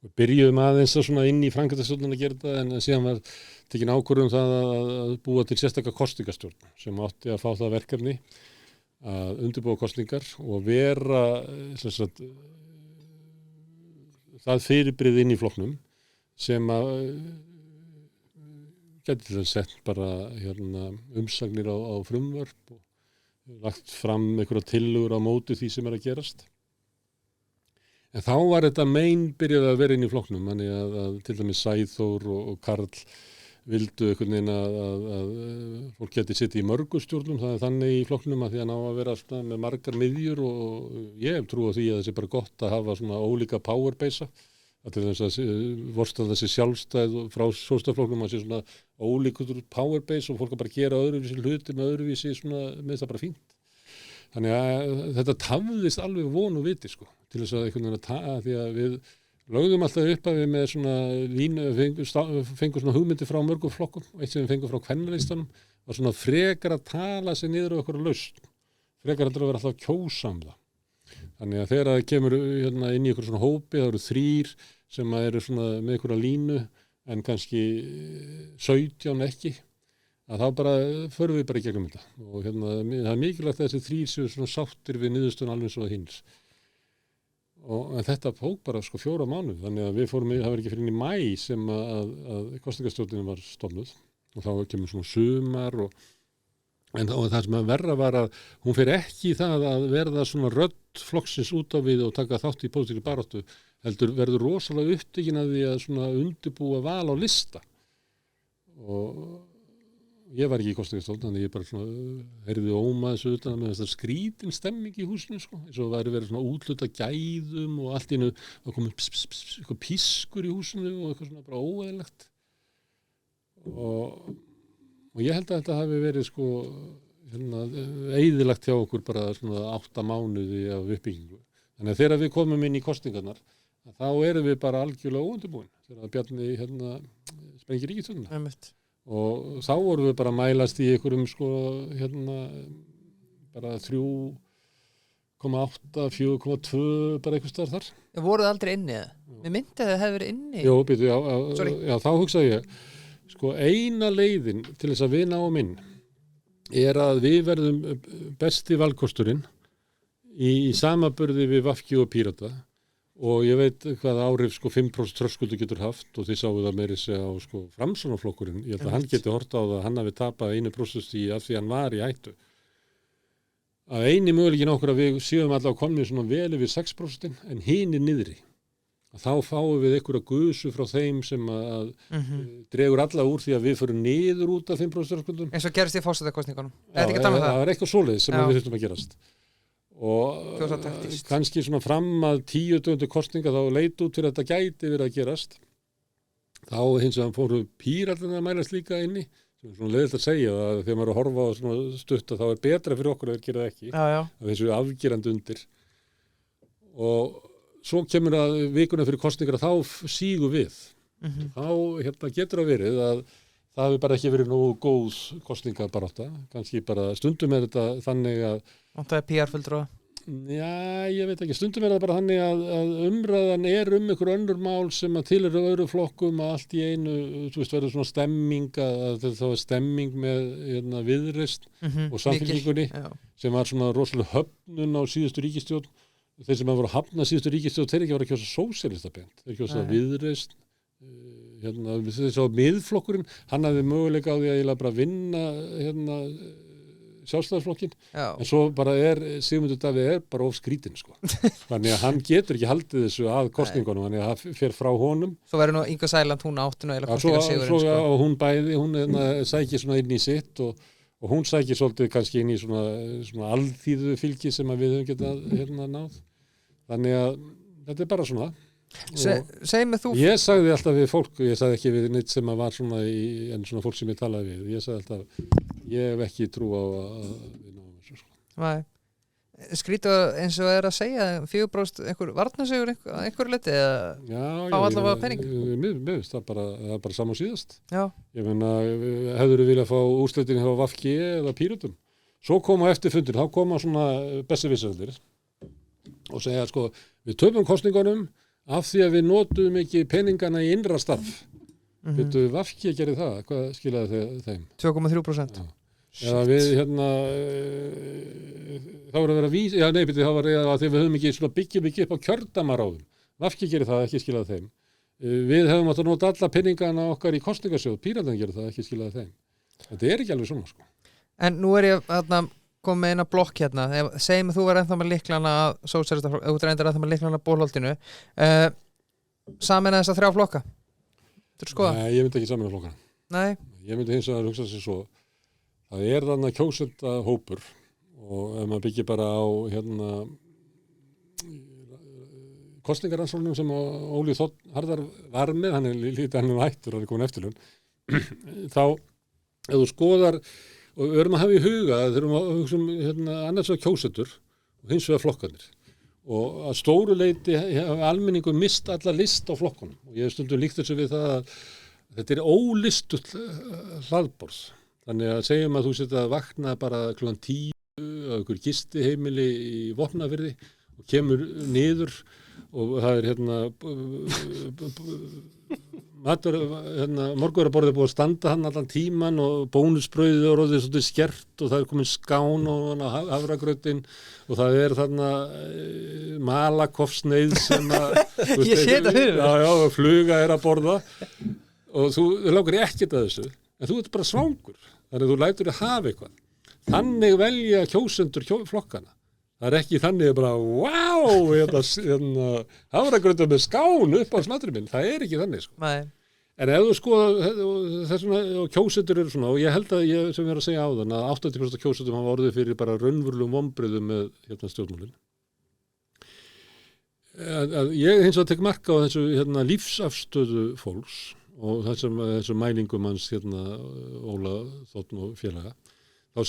Við byrjuðum aðeins að svona inn í framkvæmdastjórnina að gera þetta, en síðan var tekin ákvörðun það að búa til sérstaka kosningastjórn sem átti að fá það verkefni að undirbúa kosningar og vera það fyrirbrigði inn í flokknum sem að gæti til að sett bara umsagnir á frumvörp og lagt fram einhverja tillögur á móti því sem að gerast. En þá var þetta byrjaði að vera inn í flokknum, þannig að til dæmis Sæþór og Karl vildu einhvern veginn að fólk geti sitt í mörgustjórnum, það þannig í flokknum að því að ná að vera svona með margar miðjur og ég hef trú á því að það sé bara gott að hafa svona ólíka powerbase, að til dæmis að vorsta þessi sjálfstæð frá sóstaflokknum að sé svona ólíkur powerbase og fólk að bara gera öðruvísi hluti með öðruvísi svona með það bara fínt. Þannig að þetta tafðist alveg von og viti sko, til þess að einhvern veginn að því að við lögðum alltaf upp að við með svona línu, fengum svona hugmyndi frá mörgum flokkum, eitt sem við fengum frá kvennalistanum var svona frekar að tala sig niður á okkur lausn, frekar að vera alltaf að kjósa það. Þannig að þegar það kemur inn í einhver svona hópi, það eru 3 sem eru svona með einhverja línu en kannski 17 ekki, að þá bara förum við bara í gegnum þetta og það er mikilvægt að þessi 3 séu svona sáttir við niðurstöðun alveg svo hins. En þetta tók bara 4 mánuði, þannig að við fórum það var ekki fyrir inn í maí sem að kosningastjórnin var stofnuð og þá kemur svona sumar og það sem að verra var að hún fer ekki í það að verða svona rödd flokksins út á við og taka þátt í pólitískri baráttu, heldur verður rosalega upptekin að því að svona undirbúa val á lista og ég var ekki í kosningastjórn, þannig ég bara svona heyrði óma þessu utan með þess skrítin stemming í húsinu sko, eins og væri verið svona útluta gæðum og allt í einu það kom eitthvað pískur í húsinu og eitthvað svona bara óeðlilegt og ég held að þetta hafi verið sko eyðilagt hjá okkur bara svona 8 mánuði af uppbyggingu. Þannig að þegar við komum inn í kosningarnar þá erum við bara algjörlega óundirbúin þegar Bjarni sprengir ríkisstjórnina. Og þá vorum við bara að mælast í einhverjum sko bara 3,8, 4,2 bara einhvers staðar þar. Voruð aldrei inni eða? Mér myndi að það hefði verið inni. Jó, býtu, já, þá hugsaði ég sko eina leiðin til þess að við náum inn að við verðum besti valkosturinn í samaburði við VFG og Pírata og ég veit hvað áhrif sko 5% þröskuldu getur haft og þið sáu það meiri sig á sko Framsóknarflokkurinn. Ég held að hann geti horft á það að hann hafi tapað 1% af því hann var í hættu. Að eini möguleikin okkur að við séum allavega komnir svona vel yfir 6% en hinir niðri. Að þá fáum við einhverja gusu frá þeim sem að dregur alla úr því að við förum niður út af 5% þröskuldum. Eins og gerist í forsetakosningunum. Það var eitthvað svoleiðis sem við þurftum að gerast. Og kannski svona fram að 10 kosninga þá leit út fyrir að þetta gæti verið að gerast þá hins vegar fóru Píratarnir að mælast líka inni sem er svona leiðilegt að segja að þegar maður er að horfa á svona stutta þá er betra fyrir okkur að þeir gera það ekki að þessu afgerandi undir og svo kemur að vikuna fyrir kosningar að þá sígu við þá getur að verið að það hefur bara ekki verið nógu góð kosningabarátta, kannski bara stundum er þetta þannig að það er PR-fulltrúa? Já, ég veit ekki, stundum er það bara þannig að umræðan einhver önnur mál sem að til eru öðru flokkum að allt í einu, þú veist, verður svona stemming að þá er stemming með Viðreisn og Samfylkingunni sem var svona rosalega höfnun á síðustu ríkisstjórn þeir sem að voru að hafna síðustu ríkisstjórn, þeir ekki voru að kjósa sósíalista beint, þeir kjósa Viðreisn, þess að miðflokkurinn, hann hafði möguleika á því að bara vinna Sjálfstæðisflokkin, en svo bara Sigmundur Davíð bara of skrítinn sko. Þannig að hann getur ekki haldið þessu að kosningunum, þannig að það fer frá honum. Svo verður nú Inga Sæland, hún átti nú eiginlega kosningasigurinn sko. Svo hún bæði, hún sækir svona inn í sitt og hún sækir svolítið kannski inn í svona alþýðu fylgi sem að við höfum getað náð. Þannig að þetta bara svona. Segð mér þú. Ég sagði alltaf við fólk, ég sagði ekki við neitt sem að var svona en svona fólk sem ég talaði við. Ég sagði alltaf, ég hef ekki trú á að við náum þessu sko. Nei. Skrítið eins og að segja 4% einhver varnarsigur einhver liti eða fá allavega penning. Mér finnst það bara saman síðast. Já. Ég meina, hefðurðu viljað fá úrslitin hjá VG eða Pírötum. Svo koma eftir fundir, þá koma svona besserwisserarnir og segja sko, við töpum kosningunum af því að við notum ekki peningana í innra starf. Veitu, VG gerði það? Hvað skilaði þeim? 2,3%. Eða við þá voru að vera vís, já nei, það var að því við höfum ekki svona byggjum upp á kjördamaráðum. VG gerir það, ekki skilaði þeim. Við hefum átt að nota alla peningana okkar í kosningasjóð, Píratarnir gerir það, ekki skilaði þeim. Þetta ekki alveg svona sko. En nú ég kom með eina blokk hérna. Segjum að þú var ennþá með lyklana sósíalistaflokk, þú reyndir ennþá með lyklana bólholdinu. Sameina þessa 3 flokka. Þú skoða? Nei, ég myndi ekki sameina flokkana. Nei. Ég myndi hins vegar hugsa sér svo. Það þarna kjósenda hópur og ef maður byggir bara á kosningarannsóknum sem Óli Þ. Harðar var með, hann lítið hættur, hann komin eftirlaun, þá ef þú skoðar og við erum að hafa í huga að þeir að hugsa annars vegar kjósendur og hins vegar flokkarnir og að stóru leyti hafa almenningur mist alla list á flokkunum og ég hef stundum líkt þessu við það að þetta ólistut hlaðborð. Þannig að segjum að þú setja að vakna bara klukkan 10 á einhver gistiheimili í Vopnafirði og kemur niður og það morgunverðarborðið búið að standa hann allan tíman og bónusbrauðið og orðið svolítið skert og það komin skán og hafragrautin og það þarna Malakoffsneið sem að ég sé þetta fyrir já, fluga að borða og þú langar ekkert að þessu en þú ert bara svangur þannig að þú lætur þig hafa eitthvað. Þannig velja kjósendur flokkana. Það ekki þannig bara, wow, hafragrautur með skán upp á smaturinn minn. Það ekki þannig, sko. Nei. En ef þú skoða, þessuna, og kjósendur eru svona, og ég held að ég, sem ég að segja á þann, að 80% kjósendum hafa orðið fyrir bara raunverulegum vonbrigðum með stjórnmálin. Ég hins vegar tek marka á þessu lífsafstöðu fólks, og þessum mælingum hans Óla Þ. og félaga þá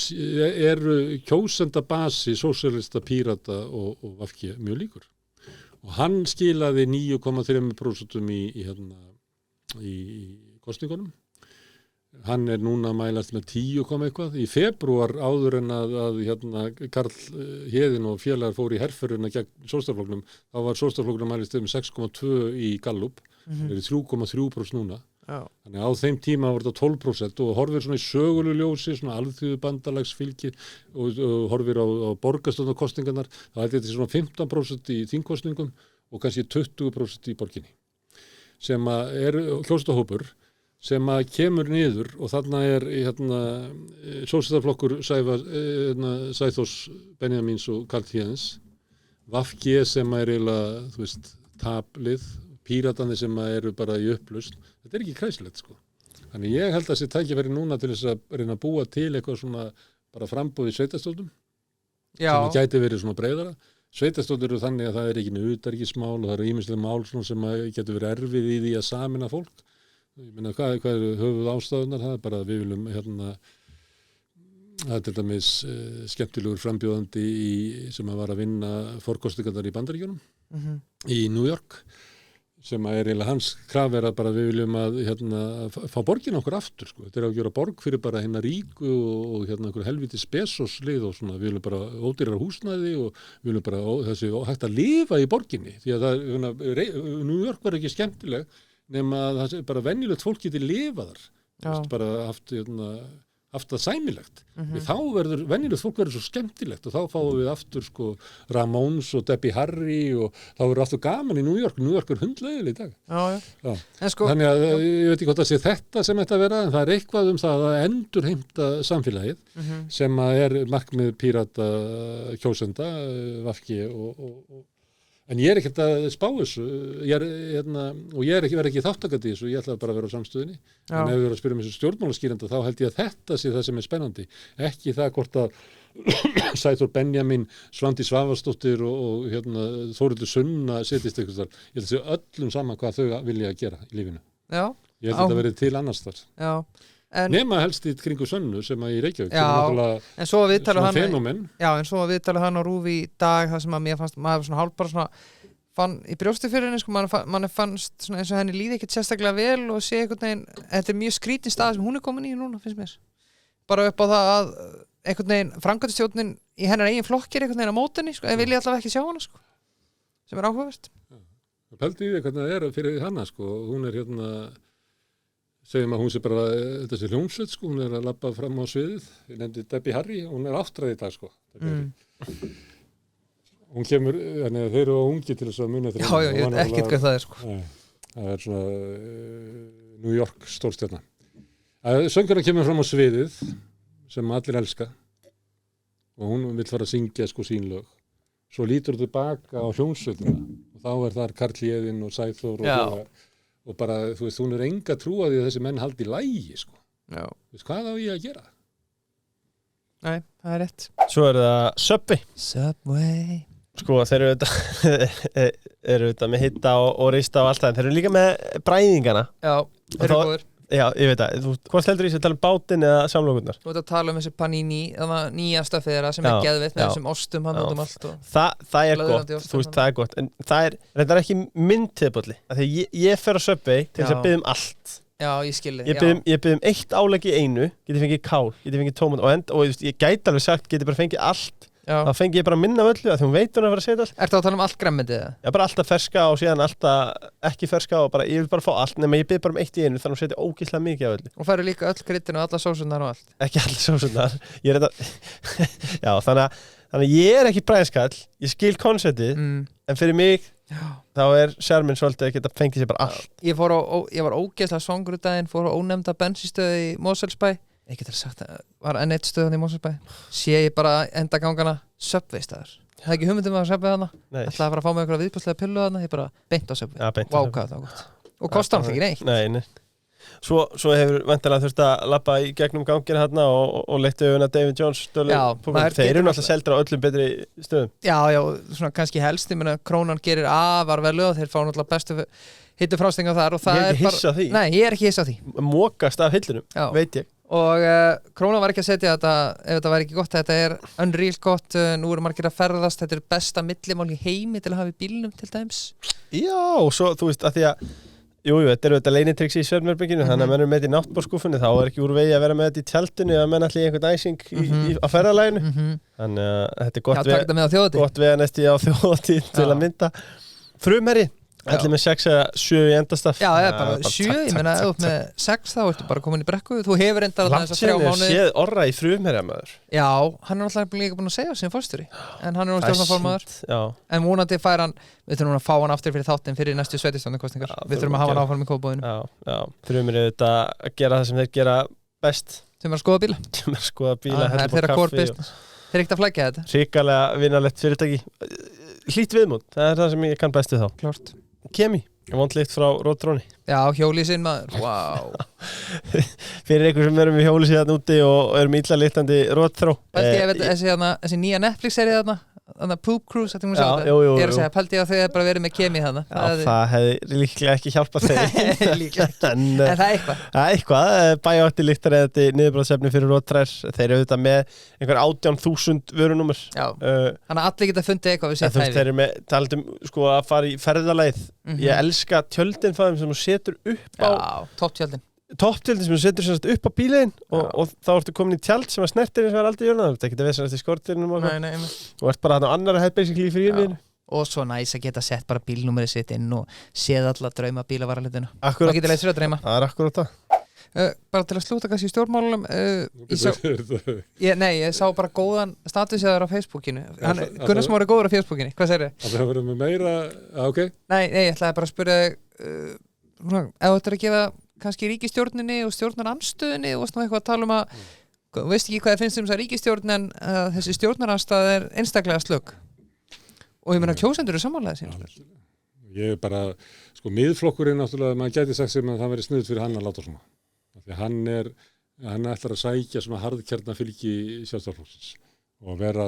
eru kjósendabasi sósíalista, Pírata og VG mjög líkur og hann skilaði 9,3% í kosningunum hann núna að mælast með 10, eitthvað í febrúar áður en að Karl Héðinn og félagar fóru í herferðina gegn Sjálfstæðisflokknum þá var Sjálfstæðisflokknum mælist með 6,2 í Gallup er 3,3% núna. Já. Þannig á þeim tíma var þetta 12% og horfir svona í sögulegu ljósi, svona alþýðu bandalagsfylgi og horfir á borgarstjórnarkosningarnar, þá er þetta svona 15% í þingkosningum og kannski 20% í borginni. Sem að kjósendahópur sem að kemur niður og þarna sósíalistaflokkur Sæþórs Benjamíns og Karl Héðins, VG sem eiginlega, þú veist, taplið, Píratarnir sem eru bara í upplausn. Þetta ekki kræsilegt, sko. Þannig ég held að þessi tækifæri núna til þess að reyna að búa til eitthvað svona bara framboð í sveitarstjórnum sem gæti verið svona breiðara. Sveitarstjórnir eru þannig að það ekki utanríkismál og það eru ýmisleg mál sem getur verið erfið í því að sameina fólk. Ég meina, hvað eru höfuð ástæðunar? Það bara að við viljum það til dæmis skemmtilegur frambjóðandi sem að var að vinna forkostingarnar í Bandaríkjunum í New York sem eiginlega hans kraf að bara við viljum að fá borgina okkur aftur, sko. Þetta að gera borg fyrir bara ríku og einhver helviti Bezos-lið og svona, við viljum bara ódýrar húsnæði og við viljum bara þessi hægt að lifa í borginni, því að New York var ekki skemmtileg nema að það bara venjulegt fólk geti lifað þar, bara haft haft það sæmilegt. Þá verður, venjulegt fólk verður svo skemmtilegt og þá fáum við aftur sko Ramones og Debbie Harry og þá verður aftur gaman í New York. New York hundleiðileg í dag. Já. En sko, Þannig að ég veit ekki hvort það sé þetta sem þetta vera, en það er eitthvað það að endurheimta samfélagið sem að markmið pírata kjósenda, VG og en ég ekkert að spá þessu, og ég verð ekki þáttakandi í þessu, ég ætla bara að vera á samstöðinni. En ef við verðum að spyrja þessu stjórnmálaskýrenda, þá held ég að þetta sé það sem spennandi. Ekki það hvort að Sæþór Benjamin, Svandís Svavarsdóttir og Þórhildur Sunna setjist eitthvað þar. Ég held að sé öllum saman hvað þau vilja að gera í lífinu. Já. Ég held að þetta verið til annars þar. Já. Nema helst í kringu Sönnu sem að í Reykjavík en svo við tala hann hann á Rúf í dag það sem að mér fannst maður svona hálf bara svona fann í brjósti fyrir henni sko, mann fannst svona eins og henni líði ekkert sérstaklega vel og sé einhvern veginn, þetta mjög skrítin stað sem hún komin í núna, finnst mér bara upp á það að einhvern veginn framkvæmdastjórnin í hennar eigin flokkir einhvern veginn á mótinni, sko, en vilja allavega ekki sjá hana sko, sem áhugavert. Pældi í því hvernig það fyrir hana sko, hún segjum að hún sé bara, þetta sé hljómsveit sko, hún að labba fram á sviðið, ég nefndi Debbie Harry, hún áttræð í dag sko. Hún kemur, þannig að þeir eru ungi til þess að muna þeirra. Já, ég veit ekkert hvað það sko. Það svona New York stórstjarna. Söngurinn kemur fram á sviðið, sem allir elska, og hún vill fara að syngja sko sín lög. Svo lítur þú tilbaka á hljómsveitina, og þá þar Karl Héðinn og Sæþór og bara, þú veist, hún enga trú að því að þessi menn haldi í lagi, sko. Já. Þú veist, hvað á ég að gera? Nei, það er rétt. Svo það Subway. Sko, þeir eru þetta með hitta og rista og allt það, en þeir eru líka með bræðingana. Já, þeir eru góður. Já, ég veit það. Hvort heldur ég að tala um bátinn eða samlokurnar? Þú ert að tala um þessi panini, nýja stöffið þeirra sem geðveitt með þessum ostum hann út allt. Það er gott, þú veist, það er gott. En það er ekki minn tilbolli. Þegar ég fer á Subway til þess að biðja um allt. Já, ég skilði. Ég biðja um eitt álegg í einu, geti fengið kál, geti fengið tómat og ég gæti alveg sagt, geti bara fengið allt. þá fengi ég bara minna af öllu að því hún veit hún að vera að setja allt. Ertu að tala um allt gremmendið? Já, bara alltaf ferska og síðan alltaf ekki ferska og bara, ég vil bara fá allt, nema ég byrð bara um eitt í einu þannig að hún setja ógeðslega mikið af öllu. Og færðu líka öll kryddin og alla sósunar og allt? Ekki allar sósunar, ég er þetta, já, þannig að ég er ekki bræðskall, ég skil konceptið, en fyrir mig, þá er sjarminn svolítið að geta fengið sér bara allt. Ég var ógeðslega svangur í daginn, fór á ónefnda bensínstöð í Mosfellsbæ. Ég getur sagt að var enn eitt stöðan í Mosfellsbæ. Sé ég bara endagangana Subway staðar. Það ekki hugmyndum að Subway hana. Ætlaði að fara að fá mig einhverja viðbjóðslega pillu hana. Ég bara beint á Subway. Ja, beint Vá, hvað það var gott. Og kostar hann ekki neitt. Nei. Svo hefur væntanlega þurft að labba í gegnum gangina hérna og leittu auðvitað David Jones stölu. Þeir eru náttúrulega seldir á öllum betri stöðum. Já, svona kannski helst. Ég meina, Krónan gerir afar vel og þeir fá náttúrulega bestu hittufrástinga þar og það er bara... Ég er ekki hissa á því. Nei, ég er ekki hissa á því. Mokast af hillunum, veit ég. Og Krónan var ekki að setja þetta ef þetta væri ekki gott. Þetta er unreal gott, nú eru margir að ferðast. Þetta er besta millimál í heimi til að hafa í bílnum til dæmis. Já, og svo, þú veist, að því að Jú, þetta eru þetta leynitryggs í svefnherberginu, þannig að menn eru með þetta í náttborðskúffunni, þá er ekki úr vegi að vera með þetta í tjaldinu eða menn allir í einhvern æsing á ferðalaginu. Þannig að þetta er gott veganesti á þjóðatíð til að mynda. Frumherri, allir með 6 eða 7 í endastaf. Já, bara 7, ég meina, ef þú með 6 þá ertu bara komin í brekku. Þú hefur endað þess að 3 mánuði. Séð orra í frumherja maður. Já, hann er alltaf líka búinn að segja sem forstjóri, en hann er stjórnarformaður. En vonandi fær hann, við þurfum að fá hann aftur fyrir þáttinn fyrir næstu sveitarstjórnarkosningar. Við þurfum að hafa hann áfram í Kópavoginum. Já, frumherja þetta að gera það sem þeir gera best. Sem er að skoða bíla. Hella upp á kaffi. Þeir ekkert að flækja þetta. Hrikalega vinalegt fyrirtæki. Hlýtt viðmót, það er það sem ég kann best við þá. Klárt. Kemi, vondlíkt frá Rótróni. Já, hjólísinn maður, wow. Fyrir einhver sem erum við hjólísið þarna úti og erum illa litandi Rótró. Pældi ég veit þessi nýja Netflix-serið þarna Poop Cruise, þetta er jú. Ég er að segja, pældi ég að þau hefði bara verið með Kemi þarna. Það hefði líklega ekki hjálpað þeim. Líklega ekki, en það er eitthvað. Það er eitthvað, bæjátti líktar eða þetta niðurbrotsefni fyrir Rótrær. Þeir eru auðvitað með einhver 18.000 vörunúmer. Já, þannig að allir geta fundið eitthvað við sitt hæfi. Þeir eru með, talandi sko að fara í ferðalagið. Ég elska tjöldin það sem þú setur upp á. Já, topptjöldin. Topptjöldin sem þú setur semst upp á bílinn og þá ertu komin í tjald sem að snertir eins og er aldrei jörna. Það er ekki að veða eftir skortirnum og Nei. Og ert bara þarna á annarra hæð basically fyrir yfirinu. Og svo næs að geta sett bara bílnúmerið sitt inn og séð alla drauma bílavaralituna. Akkurat. Það getur leitt sér að dreyma. Það er akkurat það. Bara til að slúta kannski í stjórnmálunum ég sá bara góðan statusjaður á Facebookinu Gunnar Smári er góður á Facebookinu, hvað segir þið? Það verður með meira, ok Nei, ég ætlaði bara að spyrja þig ef þú ættir að gefa kannski ríkisstjórninni og stjórnarandstöðinni og svona eitthvað að tala að þú veist ekki hvað þið finnst þessa ríkisstjórn en þessi stjórnarandstaða er einstaklega slögg og ég meina kjósendur eru sammálaðið síðan Ég er bara, miðflokkurinn náttúrulega, maður gæti sagt sem að það veri sniðut fyrir hann að láta svona. Því hann ætlar að sækja svona harðkjarnafylgi Sjálfstæðisflokksins og vera,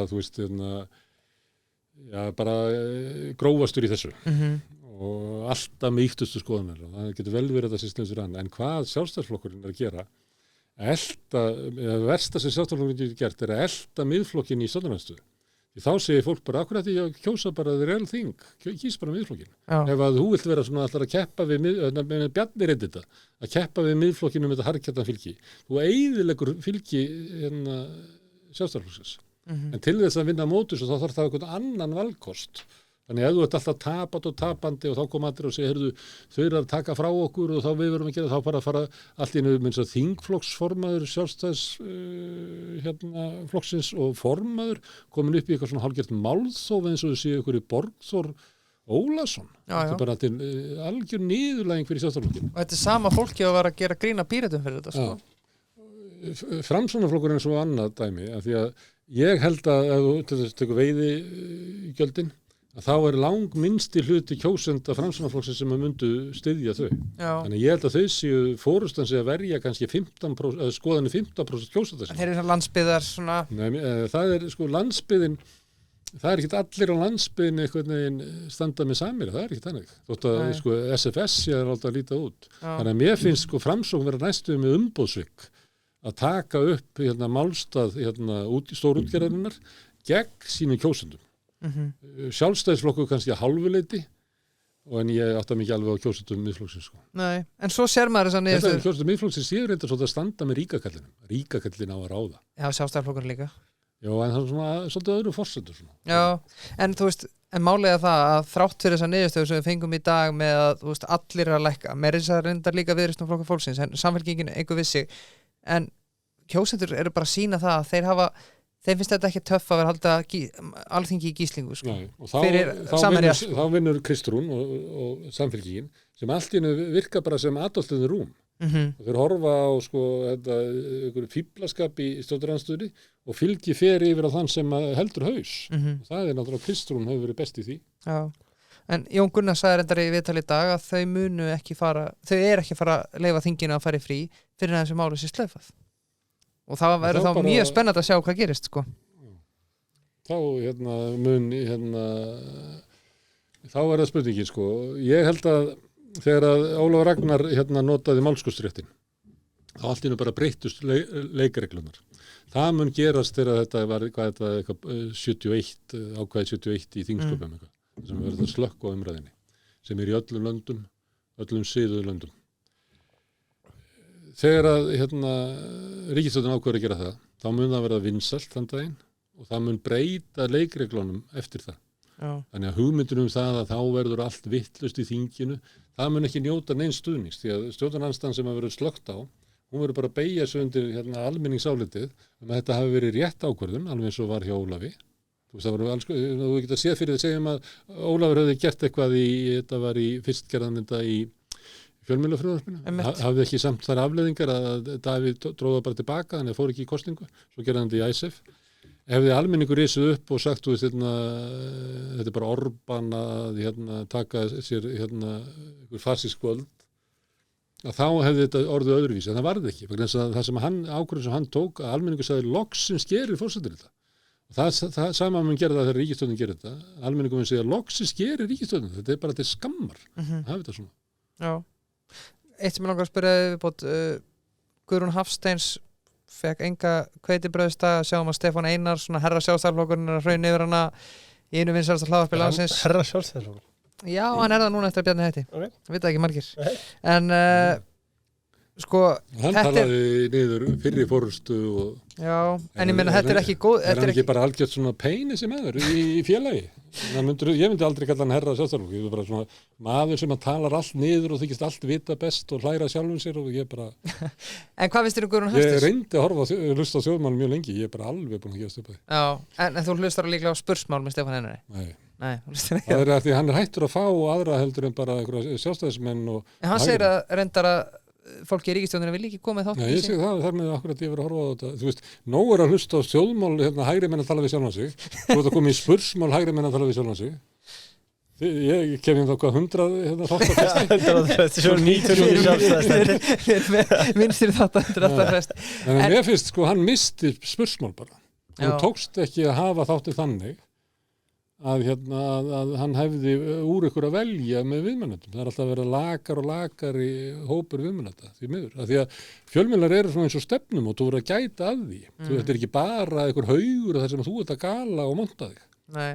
bara grófastur í þessu og alltaf með ýktustu skoðunar og það getur vel verið að það sé sniðut fyrir hann. En hvað Sjálfstæðisflokkurinn er að gera, versta sem Sjálfstæðisflokkurinn getur gert er að elta miðflokkinn í stjórnarandstöðu. Þá segir fólk bara, akkur ætti ég að kjósa bara the real thing, kýs bara miðflokkinn. Ef að þú vilt vera svona alltaf að keppa við Bjarni reyndi þetta, að keppa við miðflokkinu með þetta harðkjarnafylgi. Þú eyðileggur fylgi Sjálfstæðisflokksins. En til þess að vinna mótus og þá þarf það einhvern annan valkost. Þannig að ef þú ert alltaf tapat og tapandi og þá koma allir og segja, heyrðu, þau eru að taka frá okkur og þá við verum að gera, þá bara fara allt í einu minnst að þingflokksformaður Sjálfstæðs flokksins og formaður komin upp í eitthvað svona hálfgert málþóf eins og þau séu ykkur í Borgþór Ólason. Þetta er bara til algjör niðurlæging fyrir Sjálfstæðsflokkinn. Og þetta er sama fólki að vera að gera grína Pírötum fyrir þetta, sko. Framsóknarflokkurinn er svo annað dæmi, af því að ég held að ef þú til þess tekur veiðigjöldin að þá er langminnsti hluti kjósenda Framsóknarflokksins sem að myndu styðja þau. Já. Þannig ég held að þau séu fórustan sig að verja kannski 15%, skoðanir 15% kjósenda. Þeir eru svona landsbyðar svona... Nei, það er landsbyðin, það er ekkert allir á landsbyðin einhvern veginn standa með samir, það er ekkert þannig. Þótt að SFS sé að láta að líta út. Já. Þannig að mér finnst Framsókn vera næstuð með umboðsvik að taka upp málstað stórútgerðarinnar gegn sínum kjósendum. Sjálfstæðisflokkur kannski að hálfuleiti en ég átta mikið alveg á kjósendum miðflokksins. Nei, en svo sér maður þess að niður þetta kjósendum miðflokksins séu reyndar svolítið að standa með ríkakallin á að ráða. Já, Sjálfstæðisflokkur líka. Já, en það er svona svolítið öðru forsendur. Já, en þú veist, en málega það að þrátt fyrir þessa niðurstöðu sem við fengum í dag með að allir er að lækka, með þess að reyndar líka Viðreisn og Flokkur fólksins, en Samfylkingin einhver vissi, en kjósendur eru bara að sýna það að þeim finnst þetta ekki töff að vera halda alþingi í gíslingu sko. Nei, og þá vinnur Kristrún og Samfylkingin sem allt í einu virka bara sem Adolf in the Room og þeir horfa á einhverju fíblaskap í stjórnarandstöðunni og fylgi fer yfir á þann sem heldur haus og það er náttúrulega Kristrún hefur verið best í því. Já. En Jón Gunnar sagði reyndar í viðtali í dag að þau er ekki að fara að leyfa þinginu að fara í frí fyrir þessu máli sem slöfað. Og það verður þá mjög spennandi að sjá hvað gerist, sko. Þá, þá er það spurningin, sko. Ég held að þegar að Ólafur Ragnar notaði málskotsréttin, þá allt í einu bara breyttust leikreglunar. Það mun gerast þegar þetta var eitthvað 71, ákvæði 71 í þingsköpum eitthvað, sem verður það slökk á umræðinni, sem er í öllum löndum, öllum siðuðu löndum. Þegar að ríkisstjórnin ákveður að gera það, þá mun það verða vinsælt þann daginn og það mun breyta leikreglunum eftir það. Já. Þannig að hugmyndin það að þá verður allt vitlaust í þinginu, það mun ekki njóta neins stuðnings, því að stjórnarandstaðan sem að verður slökkt á, hún verður bara að beygja sig undir almenningsálitið að þetta hafi verið rétt ákvörðun, alveg eins og var hjá Ólafi. Þú getur að séð fyrir að segjum að Ólafur hefði gert eitthvað þetta var í fyrstgerðanmynda í fjölmiðlafrumvarpinu, hafði ekki samt þær afleiðingar að Davíð dróða bara tilbaka þannig að fór ekki í kosningu, svo gerði hann þetta í ISF. Hefði almenningur risið upp og sagt þetta er bara Orbán að taka sér einhver fasísk völd, að þá hefði þetta orðið öðruvísi, en það varði ekki, vegna þess að það sem ákvörðun sem hann tók, að almenningur sagði loksins gerir forsetur þetta. Og það sama mun gera það þegar ríkisstjórnin gerir þetta, almenningur mun segja loksins gerir ríkisstjórnin, þetta er bara til skammar, hafi þetta svona. Já. Eitt sem ég langar að spyrja viðbót, Guðrún Hafsteins fekk enga hveitibrauðsdag, sjáum að Stefán Einar, svona herra Sjálfstæðisflokkurinn er að hraun yfir hana í einu vinsælasta hlaðvarpi landsins. Herra Sjálfstæðisflokkurinn? Já, hann er það núna eftir að Bjarni heiti. Okay. Vita ekki margir. Okay. En sko, Hann talaði niður fyrri fórustu og já, en ég meina þetta ekki góð, er hann ekki bara algjört svona peini sem aður í félagi? Ég myndi aldrei kalla hann herra sjálfstæðarflokk, ég er bara svona maður sem talar allt niður og þykist allt vita best og hlæra sjálfum sér og ég bara En hvað finnst þér Guðrún Hafsteins? Ég reyndi að hlusta á þjóðmál mjög lengi, ég er bara alveg búin að gefast upp á því. Já, en þú hlustar líklega á spursmál með Stefán Einari? Nei, þú hlustar ekki. Það er að því hann er hættur að fá aðra heldur en bara einhverja sjálfstæðismenn og En hann segir að reyndar að fólki í ríkisstjórninni vil ekki koma í þátt. Já, ég segi það með akkurat ég verið að horfa á þetta. Þú veist, nóg er að hlusta á þjóðmál, hægri menn að tala við sjálfan sig. Þú ert að koma í spursmál hægri menn að tala við sjálfan sig. Ég kem þá hvað 100 þáttafresti. 100 svo 99 sjálfstæðismenn. Vinstri þáttafresti. En mér finnst sko hann misti spursmál bara. Hann tókst ekki að hafa þáttið þannig að hann hefði úr ykkur að velja með viðmennendum. Það er alltaf að vera lakar og lakar í hópur viðmennenda því miður. Því að fjölmiðlar eru svona eins og stefnum og þú verður að gæta að því. Þetta er ekki bara einhver haugur þar sem þú ert að gala og monta þig. Nei,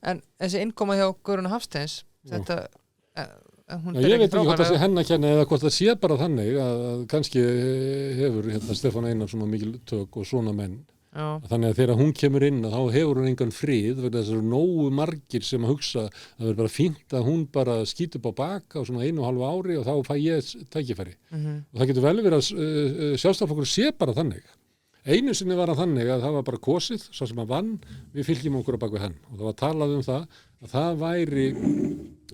en þessi innkoma hjá Guðrún Hafsteins, þetta... Ég veit ekki hvort það sé henn að kenna eða hvort það sé bara þannig að kannski hefur Stefán Einar svona mikil tök og svona menn. Þannig að þegar hún kemur inn þá hefur hún engan frið vegna þess að það eru nógu margir sem að hugsa að það er bara fínt að hún bara skýtur upp á baka á svona 1,5 ári og þá fæ ég tækifæri. Og það getur vel verið að sjálfstæðisflokkur sé bara þannig. Einu sinni var það þannig að það var bara kosið, svo sem að vann, við fylgjum okkur á bak við henn. Og það var talað það að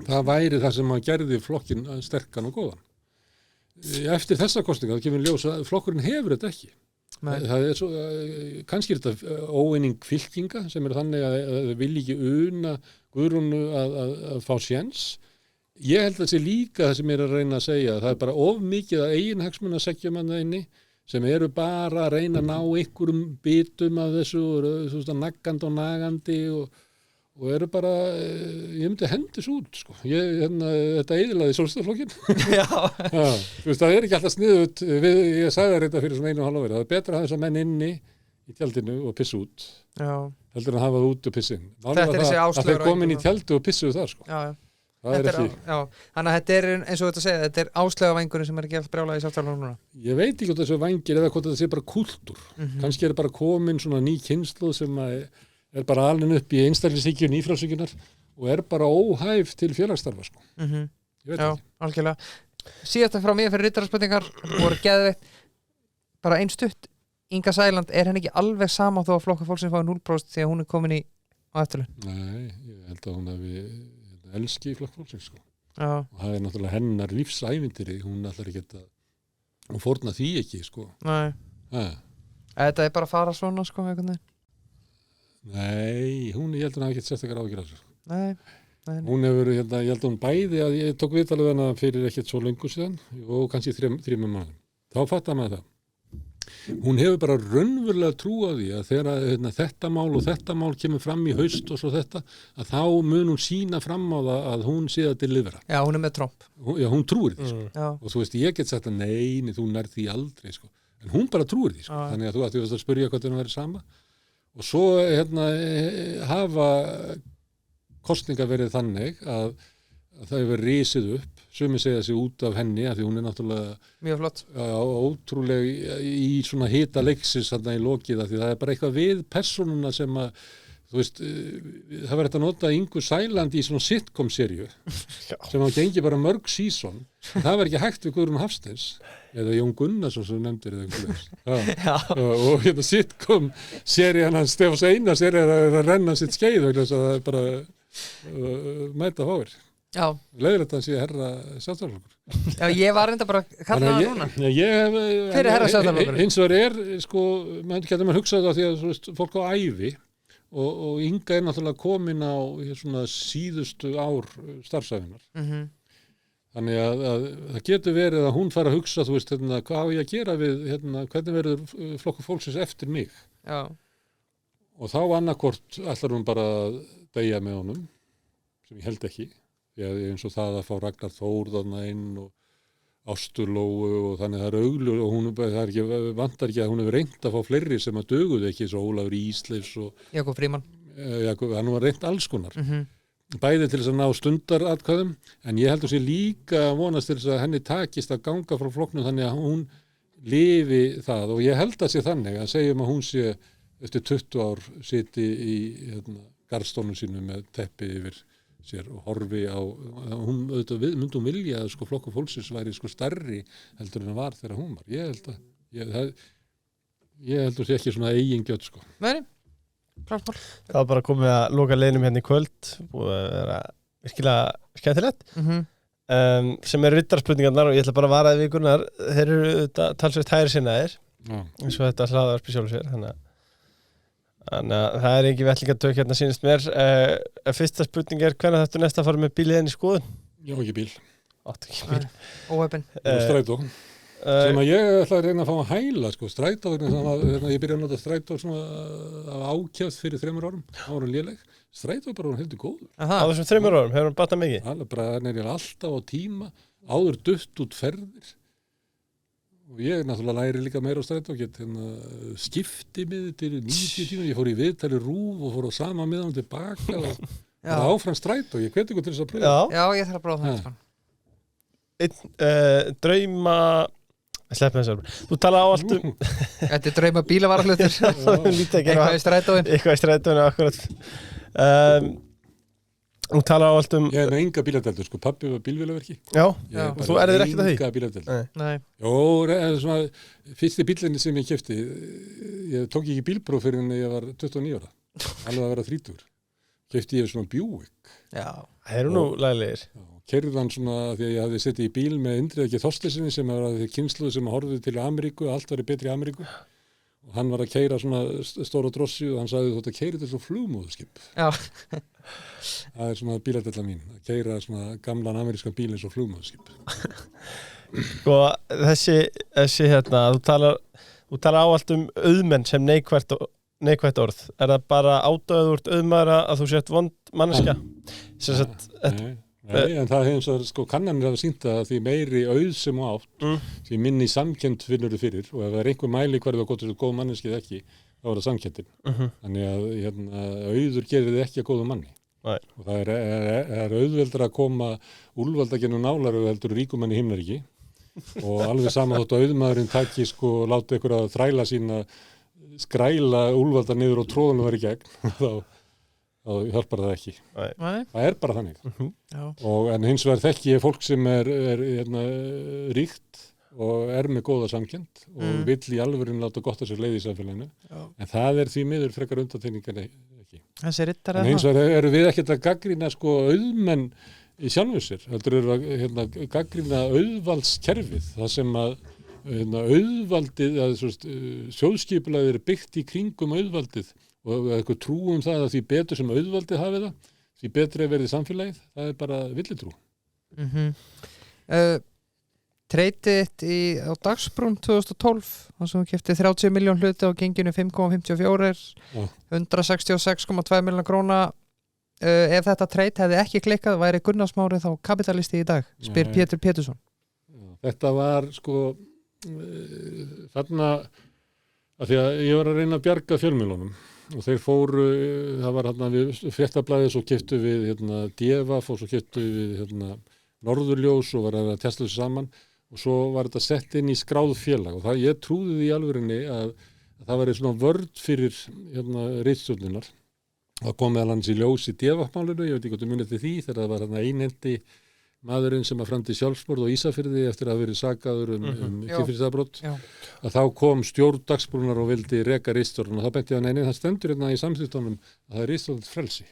það væri það sem að gerði flokkin sterkan og góðan. Eftir þessa kosninga þá kemur ljós að flokkurinn hefur þetta ekki. Það er svo, kannski er þetta óeining fylkinga sem er þannig að þau vilja ekki una Guðrúnu að fá séns. Ég held að það sé líka það sem er að reyna að segja. Það er bara of mikið að eiginhagsmuna segjum að það inni sem eru bara að reyna að ná einhverjum bitum af þessu og naggandi og nagandi og eru bara, ég myndi hendis út sko. Þetta eyðilaði Sjálfstæðisflokkinn. Það er ekki alltaf sniðut ég sagði það reynda fyrir svona 1,5 ári það er betra að hafa þess að menn inni í tjaldinu og pissa út heldur en að hafa það út og pissa inn að þeir komin í tjaldu og pissuðu þar sko. Það er ekki Þannig að þetta er eins og þetta segja þetta er áslögavangurinn sem er ekki allt brjálað í Sjálfstæðisflokknum núna. Ég veit ekki hvort þessu vangir eða hvort þetta sé bara kúltúr kannski er bara komin svona ný kynslóð sem er bara alin upp í einstaklingshyggju nýfrjálshyggjunar og er bara óhæf til félagsstarfa sko. Ég veit ekki. Algjörlega. Síðasta frá mér fyrir rittararspurningar voru geðveikt bara ein stutt. Inga Sæland, er henni ekki alveg sama þó að Flokkur fólksins fái 0% því að hún er komin í á eftirlaun? Nei, ég held að hún hafi elski Flokk fólksins sko. Og það er náttúrulega hennar lífsævintýri, hún ætlar ekki að hún fórna því ekki sko. Nei. Þetta er bara að fara svona sko með einhvern veginn. Nei, ég held að hann hafi ekkert sérstakar áhyggjur af þessu. Nei. Hún hefur, ég held að hún bæði að ég tók viðtalið hana fyrir ekkert svo lengur síðan og kannski 3 mánuðum. Þá fattar maður það. Hún hefur bara raunverulega trú á því að þegar þetta mál og þetta mál kemur fram í haust og svo þetta, að þá mun hún sýna fram á það að hún sé að delivera. Já, hún er með Trump. Já, hún trúir því sko. Og þú veist, ég get sagt að nei, þú nærð því aldrei sko. En hún bara trúir því sko. Þannig að þú ætti að spyrja hvað það verið sama. Og svo hafa kosningar verið þannig að það hefur risið upp, sumir segja sig út af henni af því hún er náttúrulega mjög flott. Ótrúlega í svona hita leiksins þarna í lokið af því það er bara eitthvað við persónuna sem að þú veist, það var þetta að nota Ingu Sæland í svona sitcom-seríu sem að gengi bara mörg season. Það var ekki hægt við Guðrún Hafsteins eða Jón Gunnarsson sem nefndir eða einhverjum. Og sitcom-serían hans Stefán Einars er að renna sitt skeið vegna þess að það er bara mæta fáir. Leiðilegt að hann sé herra Sjálfstæðisflokkur. Já, ég var reynda bara að kalla það núna. Fyrir herra Sjálfstæðisflokkur. Eins og það sko, getur maður hugsað það því að veist, fólk á ævi og Inga er náttúrulega komin á svona síðustu ár starfsæfinnar. Þannig að það getur verið að hún fara að hugsa, þú veist, hvað á ég að gera við, hvernig verður Flokkur fólksins eftir mig? Já. Og þá annarkvort ætlar hún bara að deyja með honum, sem ég held ekki. Eins og það að fá Ragnar Þór þarna inn og Ástu Lóu og þannig það er augljós og hún vantar ekki að hún hefur reynt að fá fleiri sem að döguðu ekki, svo Ólafur Ísleifs og Jakob Frímann. Hann var reynt alls konar. bæði til þess að ná stundaratkvæðum, en ég held að sé líka að vonast til þess að henni takist að ganga frá flokknum þannig að hún lifi það, og ég held að sé þannig að segjum að hún sé eftir 20 ár siti í garðstólnum sínu með teppi yfir sér og horfi á, hún auðvitað myndi hún vilja að sko Flokkur fólksins væri sko stærri heldur en það var þegar hún var. Ég held að sé ekki svona eigingjöld sko. Nei, klart mál. Það var bara komið að loka leiðinum hérna í kvöld og það vera virkilega skemmtilegt. Sem eru riddarspurningarnar og ég ætla bara að vara í vikunar. Þeir eru talsveit hægri sinnaðir eins og þetta hlaðvarp í sjálfu sér, þannig að það er engin vellingatök hérna sýnist mér. Fyrsta spurning er hvenær þetta næsta að fara með bílið inn í skoðun? Ég á ekki bíl. Áttu ekki bíl. Óheppin. Strætó. Sem að ég ætla að reyna að fá að hæla sko, strætó, ég byrja að nota strætó svona af ákjæft fyrir 3 árum, það voru léleg. Strætó bara heldur góður. Á þessum 3 árum, hefur hann batnað mikið? Alveg bara alltaf á tíma, áður dutt út ferðir. Og ég náttúrulega læri líka meira á strætó, skipti mig til 90 tíma, ég fór í viðtali RÚV og fór á sama miðan tilbaka og bara áfram strætó, ég hveti ykkur til þess að pröfa. Já, ég þarf að prófa það. Drauma... Sleppum þess. Þú tala á allt Þetta er drauma bílavarahlutur. Eitthvað í strætóin. Eitthvað í strætóinu, akkurat. Þú tala á allt Ég er með enga bíladeldur, sko. Pabbi var bílvélaverki. Já. Og þú erðir ekkert að því? Enga bíladeldur. Nei. Jó, svona, fyrsti bílinni sem ég keypti, ég tók ekki bílpróf fyrir en ég var 29 ára. Alveg að vera 30. Keypti ég svona Buick. Já. Það eru nú laglegir. Keyrði hann svona því að ég hafði setið í bíl með Indriða Þorsteinssyni sem var því kynsluð sem horfði til Ameríku, allt var betri í Ameríku og hann var að keyra svona stóra drossi og hann sagði þú ætti að keyra þetta svo flugmóðurskip. Já. Það er svona bíladella mín, að keyra svona gamlan amerískan bíl eins og flugmóðurskip. Og þessi hérna, þú talar á allt auðmenn sem neikvætt orð. Er það bara átöður auðmaður að þú sért vond manneskja? Nei, en það hefur sko kannanir hafa sýnt að því meiri auð sem þú átt, því minni samkennd finnur þú fyrir og ef það er einhver mæli hverju það er góð manneskið ekki, þá er það samkenndin. Þannig að auður gerir þið ekki að góðu manni. Og það er auðveldra að koma úlfaldagennum nálar og heldur ríkumanni himnaríki og alveg sama þótt að auðmaðurinn taki sko láta ykkur að þræla sína skræla úlfaldar niður og tróðunum var í gegn þá hjálpar það ekki. Nei. Það er bara þannig. En hins vegar þekki ég fólk sem er ríkt og er með góða samkennd og vill í alvörinn láta gott að sér leið í samfélaginu. En það er því miður frekar undantekningar ekki. Þessi riddar en hins vegar eru við ekkert að gagnrýna sko auðmenn í sjálfu sér. Heldur eru að gagnrýna auðvaldskerfið, það sem að auðvaldið, sjóðskipulagið er byggt í kringum auðvaldið og eitthvað trú það að því betur sem auðvaldið hafi það, því betri verði samfélagið, það er bara villitrú. Treytið á Dagsbrún 2012, þar sem hún keypti 30 milljón hluti á genginu 5,54, 166,2 milljón króna. Ef þetta treyt hefði ekki klikkað, væri Gunnar Smári þá kapitalisti í dag, spyr Pétur Pétursson. Þetta var sko þarna að því að ég var að reyna að bjarga fjölmiðlunum og þeir fóru, það var hérna við Fréttablaðið, svo keyptu við Devaf og svo keyptu við Norðurljós og var að testa þessu saman og svo var þetta sett inn í skráð félag og ég trúði því í alvörinni að það væri svona vörn fyrir ritstjórnunar. Það kom meðal annars í ljós í Devaf-málinu, ég veit ekki hvort þú munið til því þegar það var einhendi maðurinn sem að framdi sjálfsmorð og Ísafirði eftir að hafa verið sakaður kynferðisafbrot, að þá kom stjórn Dagsbrúnar og vildi reka ritstjórn og þá benti ég að það stendur hérna í samþykktunum að það er ritstjórnins frelsi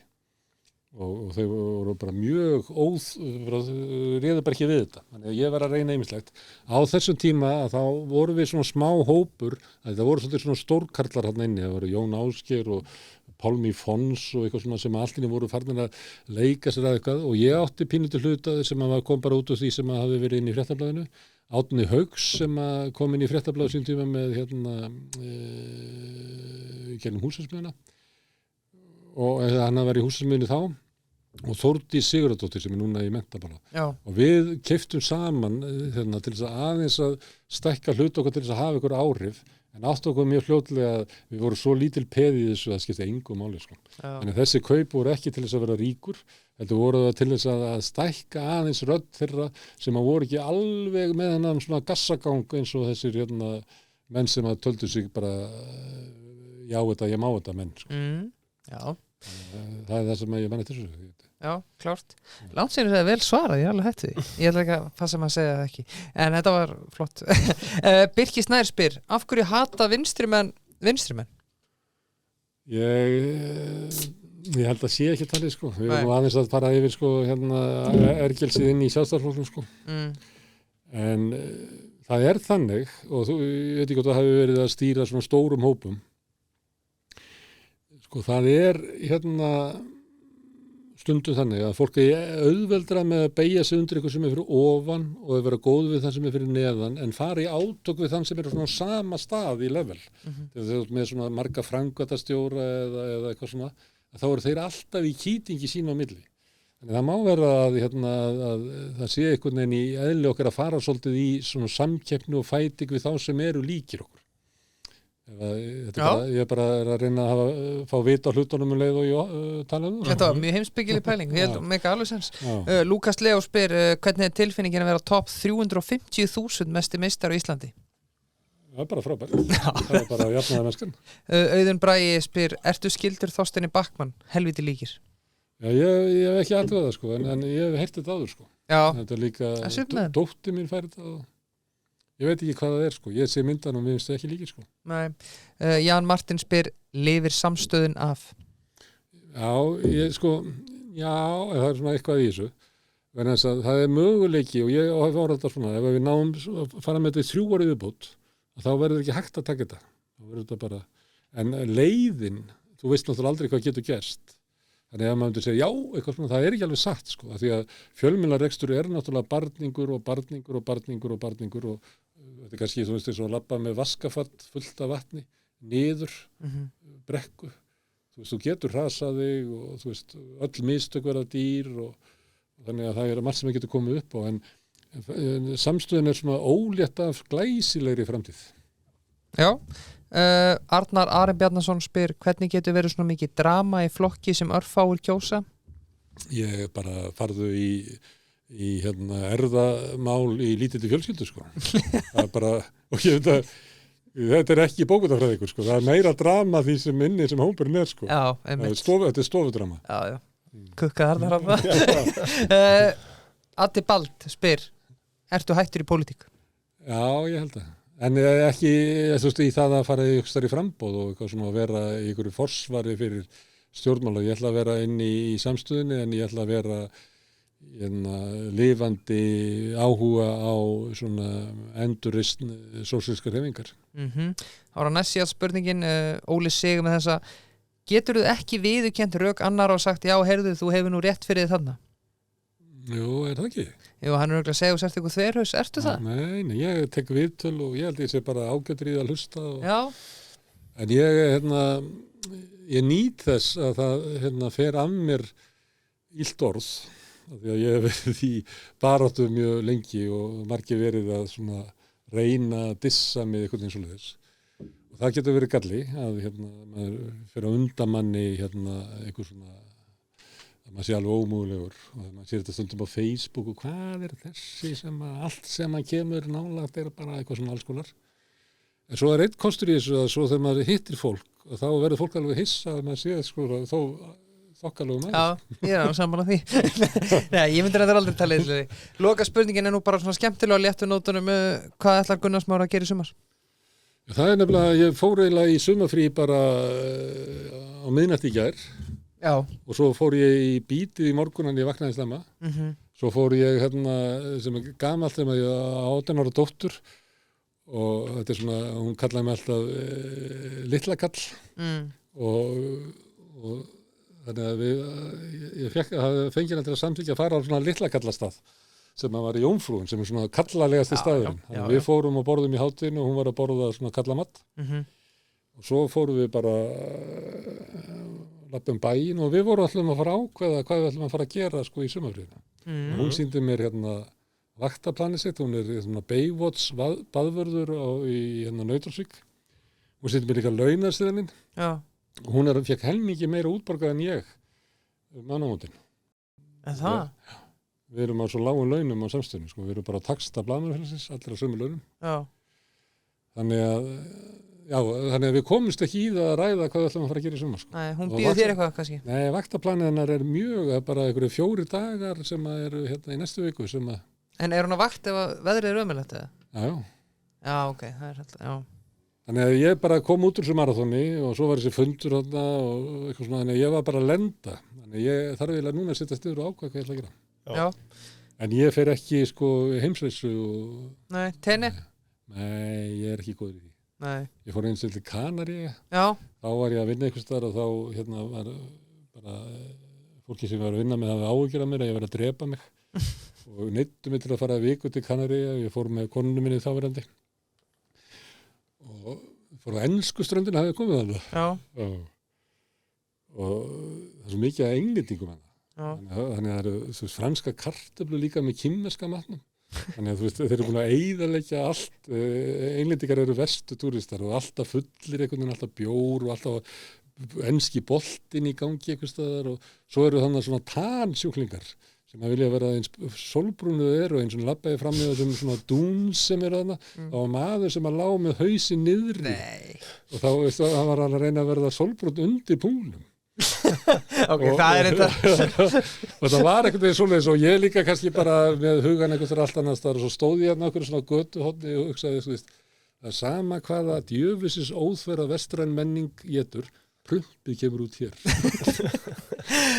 og þau voru bara mjög réðu bara ekki við þetta. Þannig að ég var að reyna ýmislegt. Á þessum tíma að þá voru við svona smá hópur, það voru svona stórkarlar hérna inni, það voru Jón Ásgeir og Pálmi Fons og eitthvað svona sem allinni voru farnir að leika sér að eitthvað og ég átti pínutu hluta sem kom bara út úr því sem hafi verið inn í Fréttablaðinu. Árni Hauks sem kom inn í Fréttablaðið sín tíma með gennum Húsasmiðjuna og hann var í Húsasmiðjunni þá og Þórdís Sigurðardóttir sem er núna í Menntablaði. Og við keyptum saman til þess að aðeins að stækka hlut okkar til þess að hafa ykkur áhrif. En áttu okkur mjög fljótlega að við vorum svo lítil peð í þessu að skipta engu máli sko. Þannig að þessi kaup voru ekki til þess að vera ríkur, heldur voru það til þess að stækka aðeins rödd þeirra sem að voru ekki alveg með hennan svona gassagang eins og þessir menn sem að töldu sig bara já þetta, ég má þetta menn sko. Já. Það er það sem ég menn eftir þessu. Já, klárt. Langt sér það vel svarað, ég alveg hætti því. Ég ætla ekki að passa maður að segja það ekki. En þetta var flott. Birkir Snær spyr, af hverju hata vinstrimenn? Ég held að sé ekki talið sko. Við erum aðeins að fara yfir sko ergelsið inn í Sjálfstæðisflokknum sko. En það er þannig, og ég veit ekki hvort það hefur verið að stýra svona stórum hópum. Sko það er stundum þannig að fólk er auðveldra með að beygja sig undir eitthvað sem er fyrir ofan og að vera góð við það sem er fyrir neðan en fara í átök við þann sem er á svona sama stað í level. Þegar þeir eru með svona marga framkvæmdastjóra eða eitthvað svona, þá eru þeir alltaf í kýtingi sín á milli. Þannig það má vera að það sé einhvern veginn í eðli okkar að fara svolítið í svona samkeppni og fæting við þá sem eru líkir okkur. Ég er bara að reyna að fá vita á hlutunum leið og ég tala um það. Þetta var mjög heimsbyggileg pæling, ég held mega alveg sens. Lukas Leo spyr, hvernig er tilfinningin að vera topp 350.000 mesti meistar á Íslandi? Það er bara frábært. Það er bara jafnaði mennskan. Auðun Bragi spyr, ertu skildur Þorsteini Backmann, helviti líkir? Já, ég hef ekki aðtöða það sko, en ég hef heyrt þetta áður sko. Já. Þetta er líka, dóttir mín fær þetta og ég veit ekki hvað það er sko, ég sé myndan og mér finnst það ekki líkir sko. Nei, Jan Martin spyr, lifir samstöðun af? Já, það er svona eitthvað í þessu. Það er möguleiki og ég hef orðað þetta svona, ef við náum að fara með þetta í 3 ára viðbót, þá verður ekki hægt að taka þetta. Þá verður þetta bara, en leiðin, þú veist náttúrulega aldrei hvað getur gerst. Þannig að maður segja, já, eitthvað svona, það er ekki alveg satt sko, af því að fjölmiðlarekstur er náttúrulega barningur og þetta er kannski, þú veist, eins og að labba með vaskafatt fullt af vatni, niður, brekku, þú veist, þú getur hrasað þig og þú veist, öll mistök verða dýr og þannig að það er margt sem getur komið upp á, en samstöðin er svona ólétt af glæsilegri framtíð. Já. Arnar Aron Bjarnason spyr, hvernig getur verið svona mikið drama í flokki sem örfáir kjósa? Ég bara farðu í erfðamál í lítilli fjölskyldu sko. Það er bara, og ég veit að þetta er ekki bókutafræðingur sko, það er meira drama því sem inni sem hópurinn er sko. Já, þetta er stofudrama. Já. Kukkaðar þar Addi Bald spyr, ertu hættur í pólitík? Já, ég held að. En ekki, þú veist, í það að fara í frambóð og eitthvað svona að vera í einhverju forsvari fyrir stjórnmála. Ég ætla að vera inn í samstöðinni en ég ætla að vera lifandi áhuga á svona endurreisn sósíalískar hreyfingar. Ára næst síðan spurningin, Óli Sigur með þessa, getur þú ekki viðurkennt rök annar og sagt, já, heyrðu, þú hefur nú rétt fyrir þið þarna? Jú, er það ekki? Jú, hann er auðvitað að segja og sért eitthvað þverhaus, ertu það? Nei, ég tek viðtöl og ég held ég sé bara ágætur í að hlusta Já. En ég nýt þess að það fer af mér illt orð því að ég hef verið í baráttu mjög lengi og margir verið að svona reyna að dissa mig eitthvað eins og þess og það getur verið galli að maður fer á undamanni eitthvað svona að maður sé alveg ómögulegur og maður sér þetta stundum á Facebook og hvað er þessi sem að allt sem að kemur nálægt er bara eitthvað svona alls konar en svo er einn kostur í þessu að svo þegar maður hittir fólk og þá verður fólk alveg hissa að maður sé sko þó þokkalegu maður. Já, ég er á sammála því. Nei, ég myndi þetta aldrei tala í Loka spurningin er nú bara svona skemmtilega á léttu nótunum hvað ætlar Gunnar Smári að gera í sumar? Það er nefnilega, ég fór eiginlega í sumarfrí bara á miðnætti í gær. Já. Og svo fór ég í bítið í morgun en ég vaknaði snemma. Svo fór ég sem er gamalt þegar ég á 18 ára dóttur og þetta er svona, hún kallaði mig alltaf litla kall og þannig að ég fengi hann til að samþykja að fara á svona litla kallastað sem að var í Jómfrúin sem er svona kallalegasti staðurinn. Þannig við fórum og borðum í hátinu og hún var að borða svona kallamatt og svo fórum við bara lappum bæinn og við vorum allum að fara að ákveða hvað við ætlum að fara að gera sko í sumarfríinu. Hún sýndi mér vaktaplanið sitt, hún er Baywatch baðvörður í Nauthólsvík. Hún sýndi mér líka launaseðilinn. Já. Hún fékk helmingi meira útborgað en ég mannamótin. En það? Við erum á svo lágum launum á samstöðinu, sko. Við erum bara á taxta blaðamannafélagsins, allir á sömu launum. Já. Þannig að við komumst ekki í það að ræða hvað við ætlum að fara að gera í sumar, sko. Nei, hún býður þér eitthvað kannski. Nei, vaktaplanið hennar mjög, bara einhverju 4 dagar sem eru hérna í næstu viku sem að... En er hún á vakt ef að veðrið ömurlegt eða? Já. Já, ok, það alltaf, já. Þannig að ég bara kom út úr þessu marathoni og svo var þessi fundur þarna og eitthvað svona, þannig að ég var bara að lenda. Þannig að ég þarf eiginlega núna að setja stiður og ákveða hvað ég ætla að gera. Já. En ég fer ekki, sko, heimsreisu og... Nei, tenni? Nei, ég er ekki góður í því. Nei. Ég fór eins til Kanaríu. Já. Þá var ég að vinna einhvers staðar og þá, hérna, var bara fólki sem var að vinna með það áhyggjur af mér að ég var að drepa mig. Og neyddu mig til að fara viku til Kanaríu. Ég fór með konunum minni þáverandi. Og fór á ensku ströndina hafði komið þarna. Já. Og það er svo mikið að englendingum hana. Þannig að það eru franska kartöflur líka með kínverska matnum. Þannig að þeir eru búin að eyðileggja allt. Englendingar eru verstu túristar og alltaf fullir einhvern veginn, alltaf bjór og alltaf enski boltinn í gangi einhvers staðar og svo eru þannig svona tansjúklingar sem að vilja vera eins sólbrúnuð og eins og labbaði fram með þessum svona dúns sem eru þarna. Það var maður sem að lá með hausinn niðri. Nei. Og þá veistu að hann var að reyna að verða sólbrún undir púlnum. Ok, það er þetta. Og það var einhvern veginn svoleiðis og ég líka kannski bara með hugan einhvern allt annars þar og svo stóð ég hérna okkur svona götuhorni og hugsaði, þú veist, það er sama hvaða djöfisins óþverra vestræn menning getur, prumpið kemur út hér.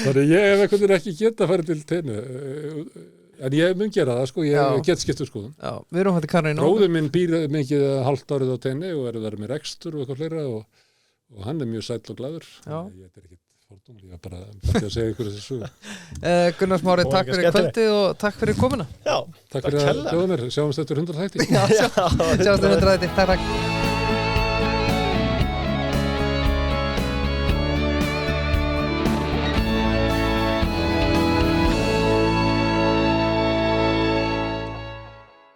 Þannig ég hef einhvern veginn ekki geta að fara til tenni. En ég mun gera það, sko, ég get skiptu skoðun. Já, við erum hætti Kanaríu. Bróðir minn býr mikið hálft árið á tenni og er með rekstur og eitthvað fleira og hann er mjög sæll og glaður. Ég er ekki fordómur, ég var bara að segja ykkur þessu sögu. Gunnar Smári, takk fyrir kvöldið og takk fyrir komuna. Já, takk fyrir að bjóða mér, sjáumst eftir 100 þætti. Já, sjáumst eftir 100 þætti, takk.